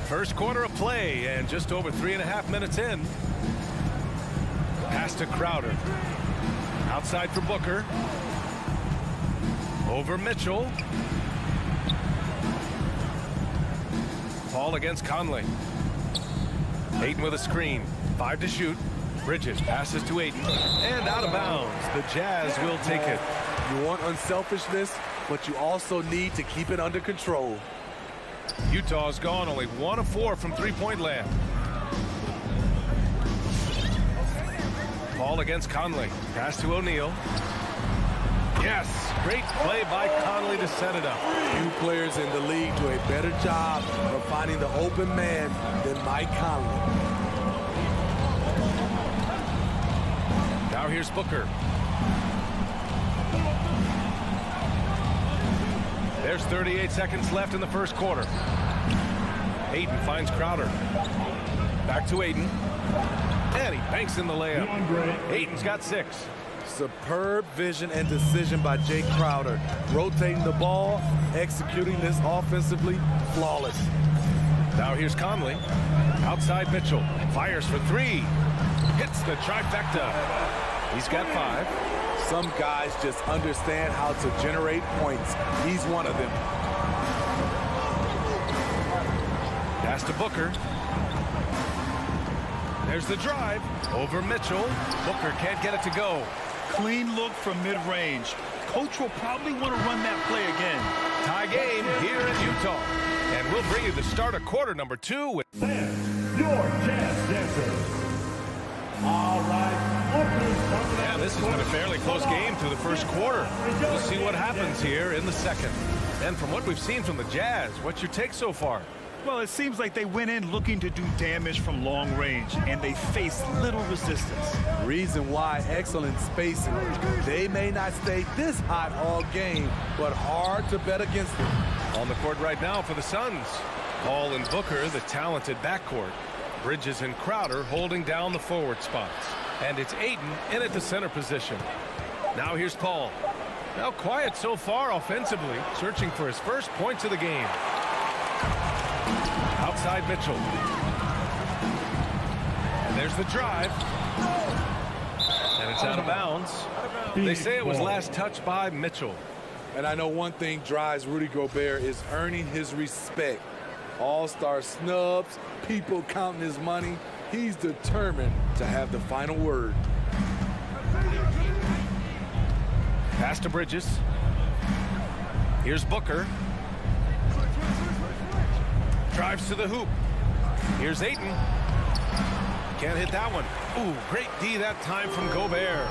Speaker 6: First quarter of play and just over 3.5 minutes in. Pass to Crowder. Outside for Booker. Over Mitchell. Paul against Conley. Ayton with a screen. 5 to shoot. Bridges passes to Ayton. And out of bounds. The Jazz will take it.
Speaker 15: You want unselfishness, but you also need to keep it under control.
Speaker 6: Utah's gone only 1 of 4 from three-point land. Paul against Conley. Pass to O'Neal. Yes, great play by Conley to set it up.
Speaker 15: Few players in the league do a better job of finding the open man than Mike Conley.
Speaker 6: Now here's Booker. There's 38 seconds left in the first quarter. Ayton finds Crowder. Back to Ayton. And he banks in the layup. Ayton's got 6.
Speaker 15: Superb vision and decision by Jake Crowder. Rotating the ball, executing this offensively, flawless.
Speaker 6: Now here's Conley. Outside Mitchell. Fires for 3. Hits the trifecta. He's got 5.
Speaker 15: Some guys just understand how to generate points. He's one of them.
Speaker 6: Pass to Booker. There's the drive. Over Mitchell. Booker can't get it to go.
Speaker 8: Clean look from mid-range. Coach will probably want to run that play again.
Speaker 6: Tie game here in Utah. And we'll bring you the start of quarter number 2 with
Speaker 4: your jazz dancers. All right.
Speaker 6: Yeah, this has been a fairly close game through the first quarter. We'll see what happens here in the second. And from what we've seen from the Jazz, what's your take so far?
Speaker 8: Well, it seems like they went in looking to do damage from long range, and they faced little resistance.
Speaker 15: Reason why, excellent spacing. They may not stay this hot all game, but hard to bet against them.
Speaker 6: On the court right now for the Suns. Paul and Booker, the talented backcourt. Bridges and Crowder holding down the forward spots. And it's Ayton in at the center position. Now here's Paul. Now quiet so far offensively, searching for his first points of the game. Outside Mitchell. And there's the drive. And it's out of bounds. They say it was last touched by Mitchell.
Speaker 15: And I know one thing drives Rudy Gobert is earning his respect. All-star snubs, people counting his money. He's determined to have the final word.
Speaker 6: Pass to Bridges. Here's Booker. Drives to the hoop. Here's Ayton. Can't hit that one. Ooh, great D that time from Gobert.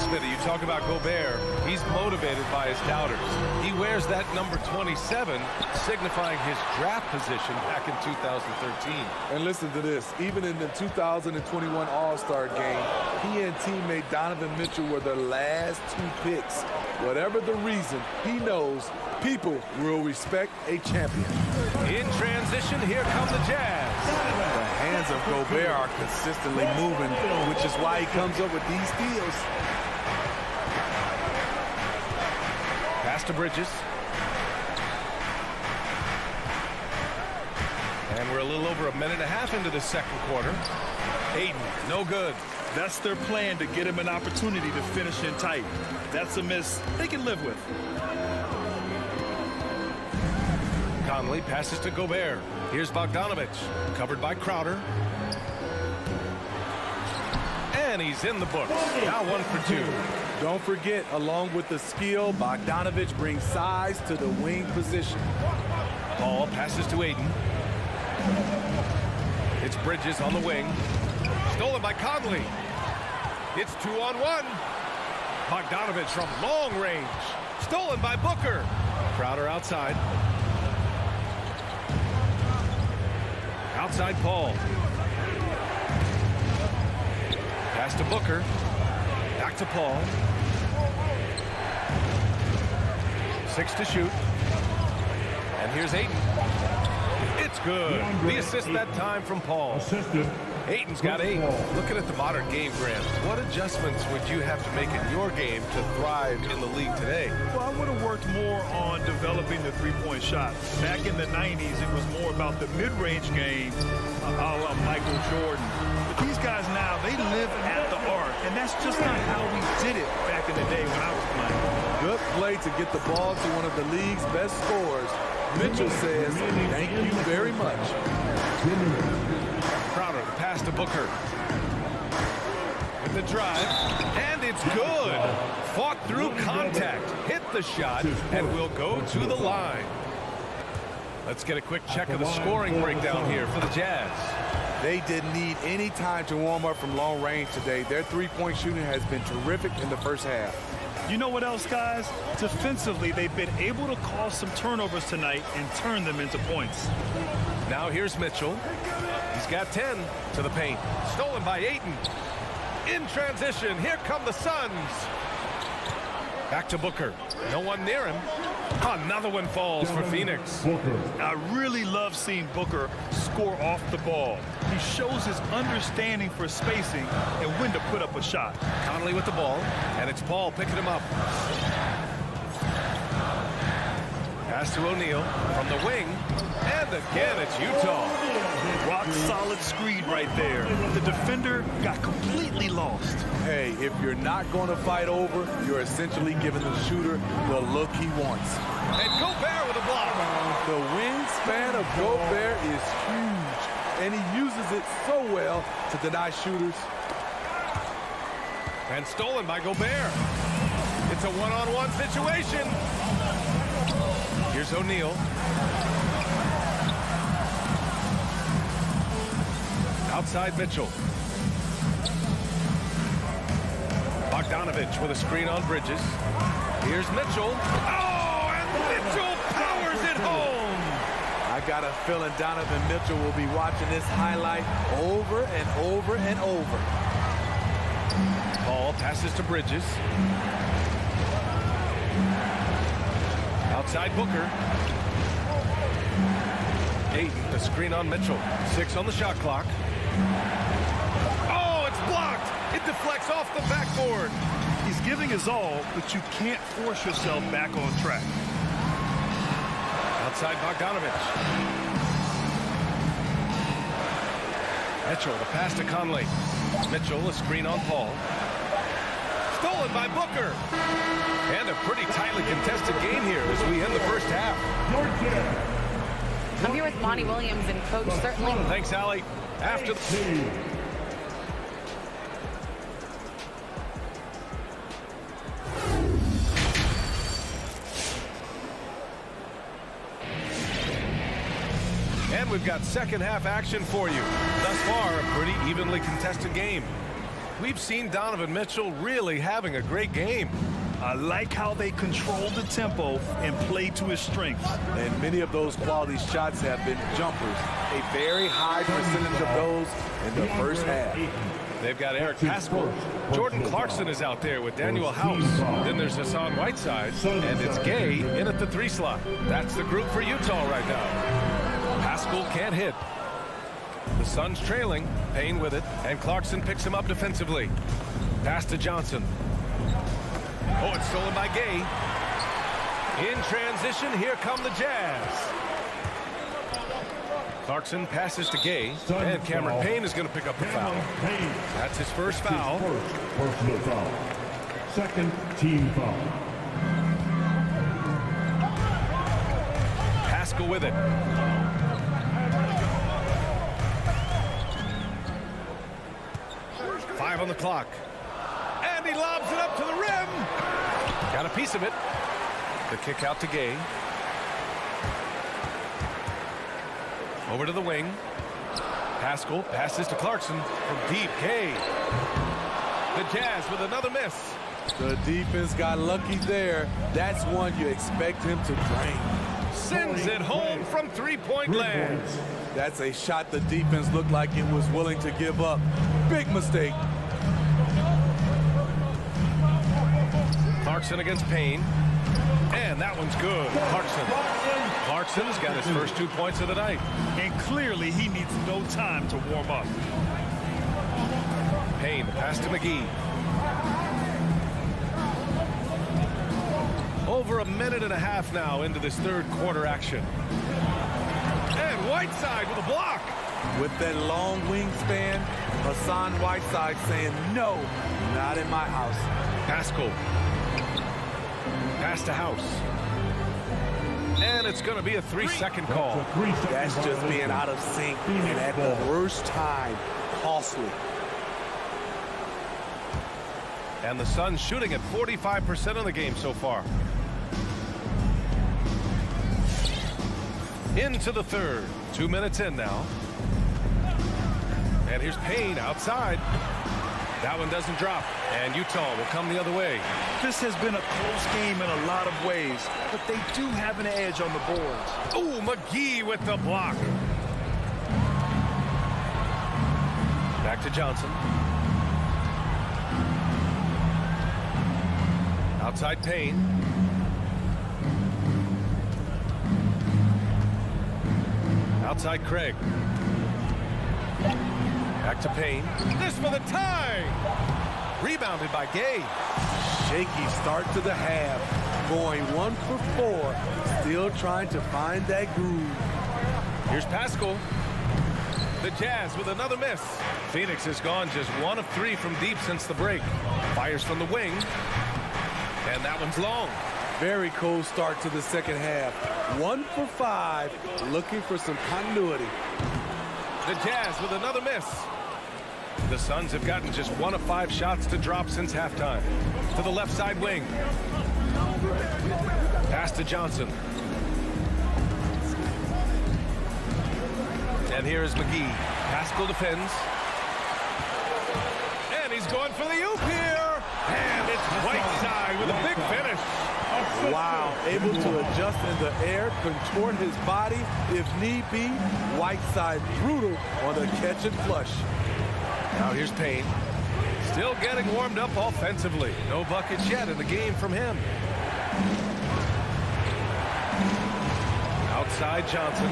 Speaker 6: Smithy, you talk about Gobert. He's motivated by his doubters. He wears that number 27, signifying his draft position back in 2013.
Speaker 15: And listen to this. Even in the 2021 All-Star game, he and teammate Donovan Mitchell were the last 2 picks. Whatever the reason, he knows people will respect a champion.
Speaker 6: In transition, here come the Jazz.
Speaker 15: The hands of Gobert are consistently moving, which is why he comes up with these steals.
Speaker 6: Pass to Bridges. And we're a little over a minute and a half into the second quarter. Ayton, no good.
Speaker 8: That's their plan, to get him an opportunity to finish in tight. That's a miss they can live with.
Speaker 6: Conley passes to Gobert. Here's Bogdanovich, covered by Crowder. And he's in the books. Now 1 for 2.
Speaker 15: Don't forget, along with the skill, Bogdanovich brings size to the wing position.
Speaker 6: Paul passes to Ayton. It's Bridges on the wing. Stolen by Conley. It's 2-on-1. Bogdanovich from long range. Stolen by Booker. Crowder outside. Outside Paul. Pass to Booker. Back to Paul. 6 to shoot. And here's Ayton. It's good. The assist that time from Paul. Ayton's got 8. Looking at the modern game, Grant, what adjustments would you have to make in your game to thrive in the league today?
Speaker 8: Well, I would have worked more on developing the three-point shot. Back in the 90s, it was more about the mid-range game, a la Michael Jordan. But these guys now, they live at the arc, and that's just not how we did it back in the day when I was playing.
Speaker 15: Good play to get the ball to one of the league's best scorers. Mitchell says, thank you very much.
Speaker 6: Crowder, the pass to Booker. With the drive, and it's good. Fought through contact, hit the shot, and will go to the line. Let's get a quick check of the scoring breakdown here for the Jazz.
Speaker 15: They didn't need any time to warm up from long range today. Their three-point shooting has been terrific in the first half.
Speaker 8: You know what else, guys? Defensively, they've been able to cause some turnovers tonight and turn them into points.
Speaker 6: Now here's Mitchell. He's got 10 to the paint. Stolen by Ayton. In transition, here come the Suns. Back to Booker. No one near him. Another one falls for Phoenix.
Speaker 8: I really love seeing Booker score off the ball. He shows his understanding for spacing and when to put up a shot.
Speaker 6: Conley with the ball, and it's Paul picking him up. Pass to O'Neal from the wing, and again it's Utah.
Speaker 8: Rock solid screen right there. The defender got completely lost.
Speaker 15: Hey, if you're not going to fight over, you're essentially giving the shooter the look he wants.
Speaker 6: And Gobert with a block.
Speaker 15: The wingspan of Gobert is huge, and he uses it so well to deny shooters.
Speaker 6: And stolen by Gobert. It's a one-on-one situation. Here's O'Neal. Outside Mitchell. Bogdanovich with a screen on Bridges. Here's Mitchell. Oh, and Mitchell powers it home.
Speaker 15: I got a feeling Donovan Mitchell will be watching this highlight over and over and over.
Speaker 6: Paul passes to Bridges. Outside Booker. Ayton, the screen on Mitchell. 6 on the shot clock. Oh, it's blocked. It deflects off the backboard.
Speaker 8: He's giving his all, but you can't force yourself back on track.
Speaker 6: Outside Bogdanovich. Mitchell, the pass to Conley. Mitchell, a screen on Paul. Stolen by Booker. And a pretty tightly contested game here as we end the first half.
Speaker 9: I'm here with Monty Williams and Coach certainly.
Speaker 6: Thanks, Allie. After the... And we've got second half action for you. Thus far, a pretty evenly contested game. We've seen Donovan Mitchell really having a great game.
Speaker 8: I like how they control the tempo and play to his strengths.
Speaker 15: And many of those quality shots have been jumpers. A very high percentage of those in the first half.
Speaker 6: They've got Eric Paschall. Jordan Clarkson is out there with Daniel House. Then there's Hassan Whiteside. And it's Gay in at the 3 slot. That's the group for Utah right now. Paschall can't hit. The Suns trailing. Payne with it. And Clarkson picks him up defensively. Pass to Johnson. Oh, it's stolen by Gay. In transition, here come the Jazz. Clarkson passes to Gay, and Cameron Payne is going to pick up the foul. That's his first foul.
Speaker 13: Personal foul. Second team foul.
Speaker 6: Paschall with it. Five on the clock. And he lobs it up to the rim. Got a piece of it. The kick out to Gay. Over to the wing. Paschall passes to Clarkson from deep. Gay. The Jazz with another miss.
Speaker 15: The defense got lucky there. That's one you expect him to drain.
Speaker 6: Sends it home from three-point land.
Speaker 15: That's a shot the defense looked like it was willing to give up. Big mistake.
Speaker 6: Clarkson against Payne. And that one's good. Clarkson's got his first 2 points of the night.
Speaker 8: And clearly he needs no time to warm up.
Speaker 6: Payne, the pass to McGee. Over a minute and a half now into this third quarter action. And Whiteside with a block.
Speaker 15: With that long wingspan, Hassan Whiteside saying, no, not in my house.
Speaker 6: Paschall. Pass to House. And it's going to be a 3-second call.
Speaker 15: That's just being out of sync and at the worst time, costly.
Speaker 6: And the Suns shooting at 45% of the game so far. Into the third. 2 minutes in now. And here's Payne outside. That one doesn't drop, and Utah will come the other way.
Speaker 8: This has been a close game in a lot of ways, but they do have an edge on the boards.
Speaker 6: Oh, McGee with the block. Back to Johnson. Outside Payne. Outside Craig. Back to Payne. This for the tie. Rebounded by Gay.
Speaker 15: Shaky start to the half. Going 1 for 4. Still trying to find that groove.
Speaker 6: Here's Pascal. The Jazz with another miss. Phoenix has gone just 1 of 3 from deep since the break. Fires from the wing. And that one's long.
Speaker 15: Very cold start to the second half. 1 for 5. Looking for some continuity.
Speaker 6: The Jazz with another miss. The Suns have gotten just 1 of 5 shots to drop since halftime. To the left side wing. Pass to Johnson. And here is McGee. Pascal defends. And he's going for the oop here. And it's Whiteside with a big finish.
Speaker 15: Wow, able to adjust in the air, contort his body if need be. Whiteside brutal on the catch and flush.
Speaker 6: Now here's Payne. Still getting warmed up offensively. No buckets yet in the game from him. Outside Johnson.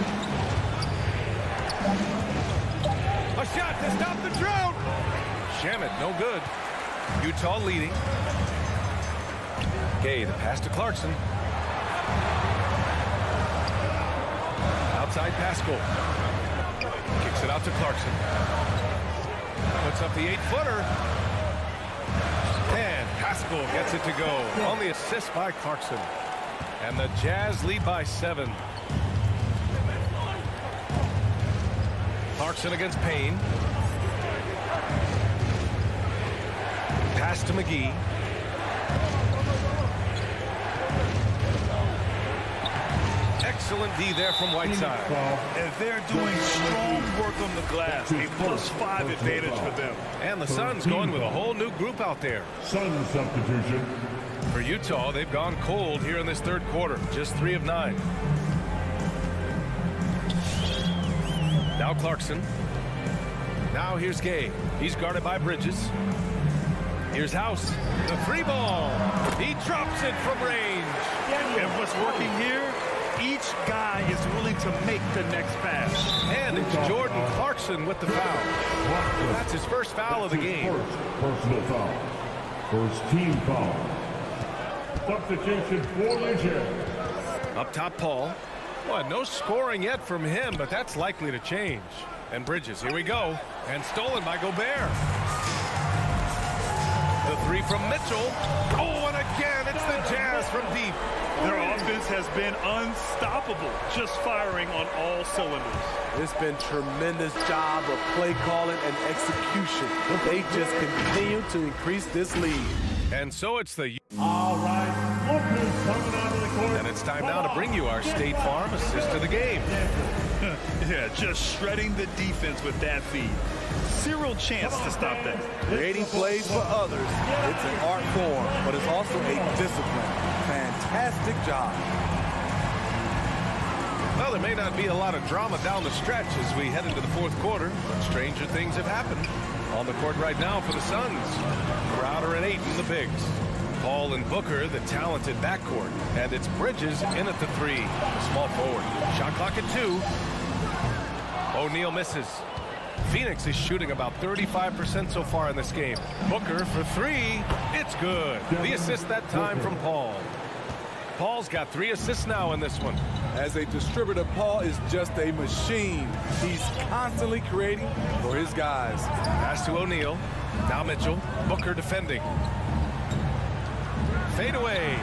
Speaker 6: A shot to stop the drought. Shamet, no good. Utah leading. Gay, the pass to Clarkson. Outside Pascal. Kicks it out to Clarkson. Puts up the 8-footer. And Pascal gets it to go. On the assist by Clarkson. And the Jazz lead by 7. Clarkson against Payne. Pass to McGee. Excellent D there from Whiteside.
Speaker 8: And they're doing strong work on the glass. A +5 advantage for them.
Speaker 6: And the Suns going with a whole new group out there.
Speaker 13: Sun substitution.
Speaker 6: For Utah, they've gone cold here in this third quarter. Just 3 of 9. Now Clarkson. Now here's Gay. He's guarded by Bridges. Here's House. The free ball. He drops it from range.
Speaker 8: And what's working here? Each guy is willing to make the next pass.
Speaker 6: And it's Jordan Clarkson with the foul. That's his first foul of the game.
Speaker 13: First personal foul. First team foul. Substitution for the Jazz.
Speaker 6: Up top, Paul. Well, no scoring yet from him, but that's likely to change. And Bridges, here we go. And stolen by Gobert. The 3 from Mitchell. Oh, and again, it's the Jazz from deep.
Speaker 8: Their offense has been unstoppable, just firing on all cylinders.
Speaker 15: It's been tremendous job of play calling and execution. They just continue to increase this lead.
Speaker 6: And so it's the...
Speaker 13: All right, Booker's coming onto the court.
Speaker 6: And it's time now to bring you our State Farm assist of the game.
Speaker 8: Yeah, just shredding the defense with that feed. Zero chance to stop that.
Speaker 15: Creating plays for others, it's an art form, but it's also a discipline. Fantastic job.
Speaker 6: Well, there may not be a lot of drama down the stretch as we head into the fourth quarter, but stranger things have happened. On the court right now for the Suns. Crowder and Ayton, the bigs. Paul and Booker, the talented backcourt. And it's Bridges in at the 3, the small forward. Shot clock at 2. O'Neal misses. Phoenix is shooting about 35% so far in this game. Booker for 3. It's good. The assist that time from Paul. Paul's got 3 assists now in this one.
Speaker 15: As a distributor, Paul is just a machine. He's constantly creating for his guys.
Speaker 6: Pass to O'Neal. Now Mitchell. Booker defending. Fade away.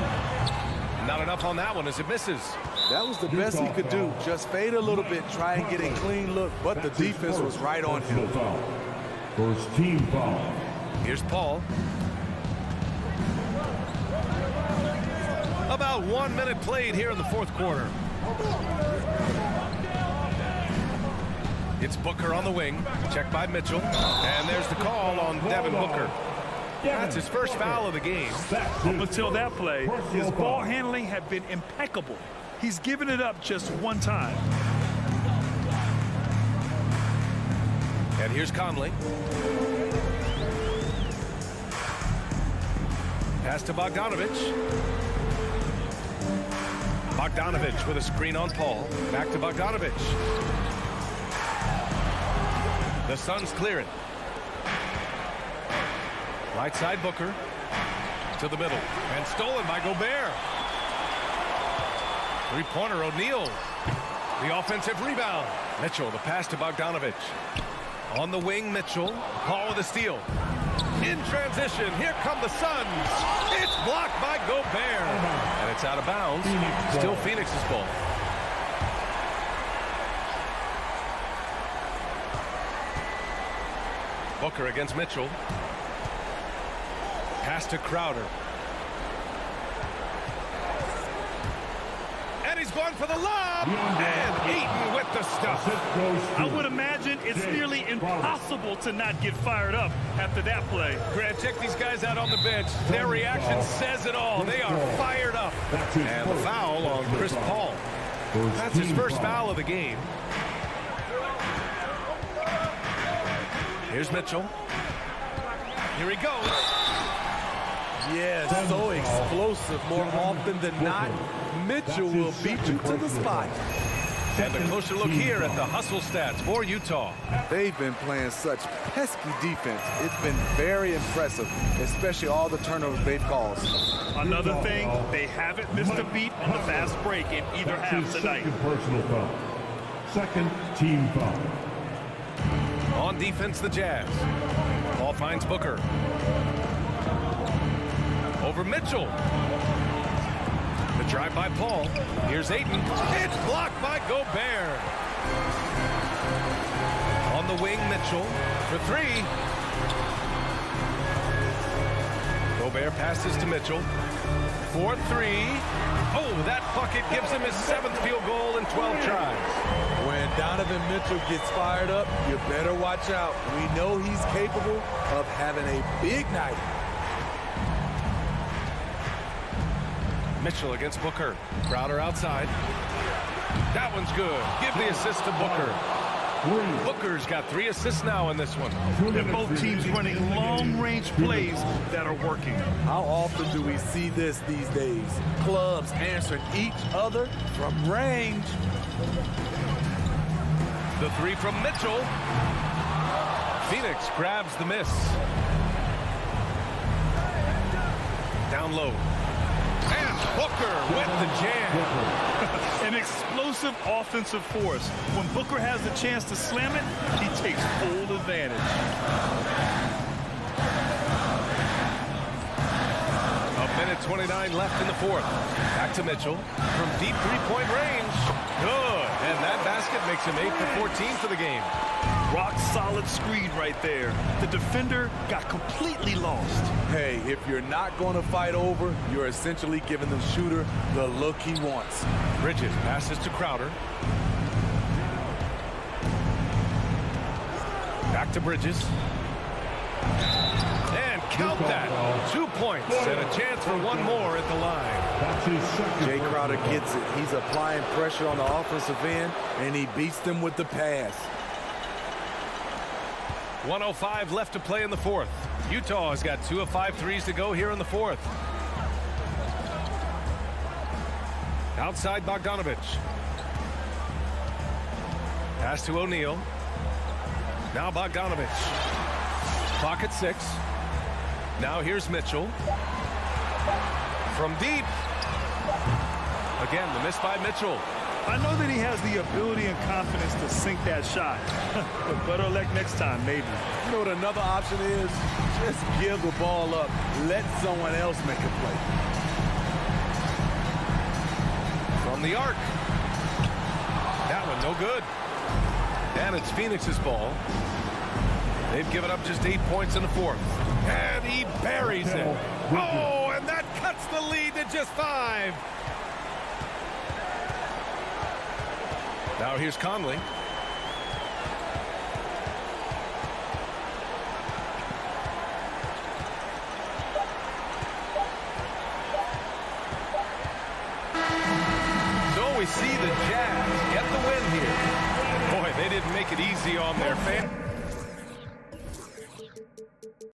Speaker 6: Not enough on that one as it misses.
Speaker 15: That was the best he could do. Just fade a little bit, try and get a clean look, but the defense was right on him.
Speaker 13: First team foul.
Speaker 6: Here's Paul. About 1 minute played here in the fourth quarter. It's Booker on the wing. Checked by Mitchell. And there's the call on Devin Booker. That's his first foul of the game.
Speaker 8: Up until that play, his ball handling had been impeccable. He's given it up just one time.
Speaker 6: And here's Conley. Pass to Bogdanovich. Bogdanovich with a screen on Paul. Back to Bogdanovich. The Suns clearing. Right side Booker to the middle and stolen by Gobert. Three-pointer O'Neal. The offensive rebound. Mitchell, the pass to Bogdanovich. On the wing, Mitchell. Paul with a steal. In transition, here come the Suns. It's blocked by Gobert. And it's out of bounds. Still Phoenix's ball. Booker against Mitchell. Pass to Crowder. And he's going for the lob. And Ayton with the stuff.
Speaker 8: I would imagine it's nearly impossible to not get fired up after that play.
Speaker 6: Grant, check these guys out on the bench. Their reaction says it all. They are fired up. And the foul on Chris Paul. That's his first foul of the game. Here's Mitchell. Here he goes.
Speaker 15: Yes, so explosive. More often than not, Mitchell will beat you to the spot.
Speaker 6: And a closer look here at the hustle stats for Utah.
Speaker 15: They've been playing such pesky defense. It's been very impressive, especially all the turnovers they've caused.
Speaker 8: Another thing, they haven't missed a beat on the fast break in either half tonight.
Speaker 13: Second personal foul. Second team foul.
Speaker 6: On defense, the Jazz. Paul finds Booker. Over Mitchell. The drive by Paul. Here's Ayton. It's blocked by Gobert. On the wing, Mitchell for three. Gobert passes to Mitchell. 4-3. Oh, that bucket gives him his 7th field goal in 12 tries.
Speaker 15: When Donovan Mitchell gets fired up, you better watch out. We know he's capable of having a big night.
Speaker 6: Mitchell against Booker. Crowder outside. That one's good. Give the assist to Booker. Booker's got 3 assists now in this one.
Speaker 8: And both teams running long-range plays that are working.
Speaker 15: How often do we see this these days? Clubs answering each other from range.
Speaker 6: The 3 from Mitchell. Phoenix grabs the miss. Down low. And Booker with the jam.
Speaker 8: An explosive offensive force. When Booker has the chance to slam it, he takes full advantage.
Speaker 6: A minute 29 left in the fourth. Back to Mitchell from deep three-point range. Good. And that basket makes him 8 for 14 for the game.
Speaker 8: Rock solid screen right there. The defender got completely lost.
Speaker 15: Hey, if you're not going to fight over, you're essentially giving the shooter the look he wants.
Speaker 6: Bridges passes to Crowder. Back to Bridges. And count that. 2 points and a chance for one more at the line.
Speaker 15: Jay Crowder gets it. He's applying pressure on the offensive end, and he beats them with the pass.
Speaker 6: 1:05 left to play in the fourth. Utah has got 2 of 5 threes to go here in the fourth. Outside Bogdanovich. Pass to O'Neal. Now Bogdanovich. Clock at 6. Now here's Mitchell. From deep. Again, the miss by Mitchell.
Speaker 8: I know that he has the ability and confidence to sink that shot. But better luck next time, maybe.
Speaker 15: You know what another option is? Just give the ball up. Let someone else make a play.
Speaker 6: From the arc. That one no good. And it's Phoenix's ball. They've given up just 8 points in the fourth. And he buries it. Oh, and that cuts the lead to just 5. Now here's Conley. here. Boy, they didn't make it easy on their fans.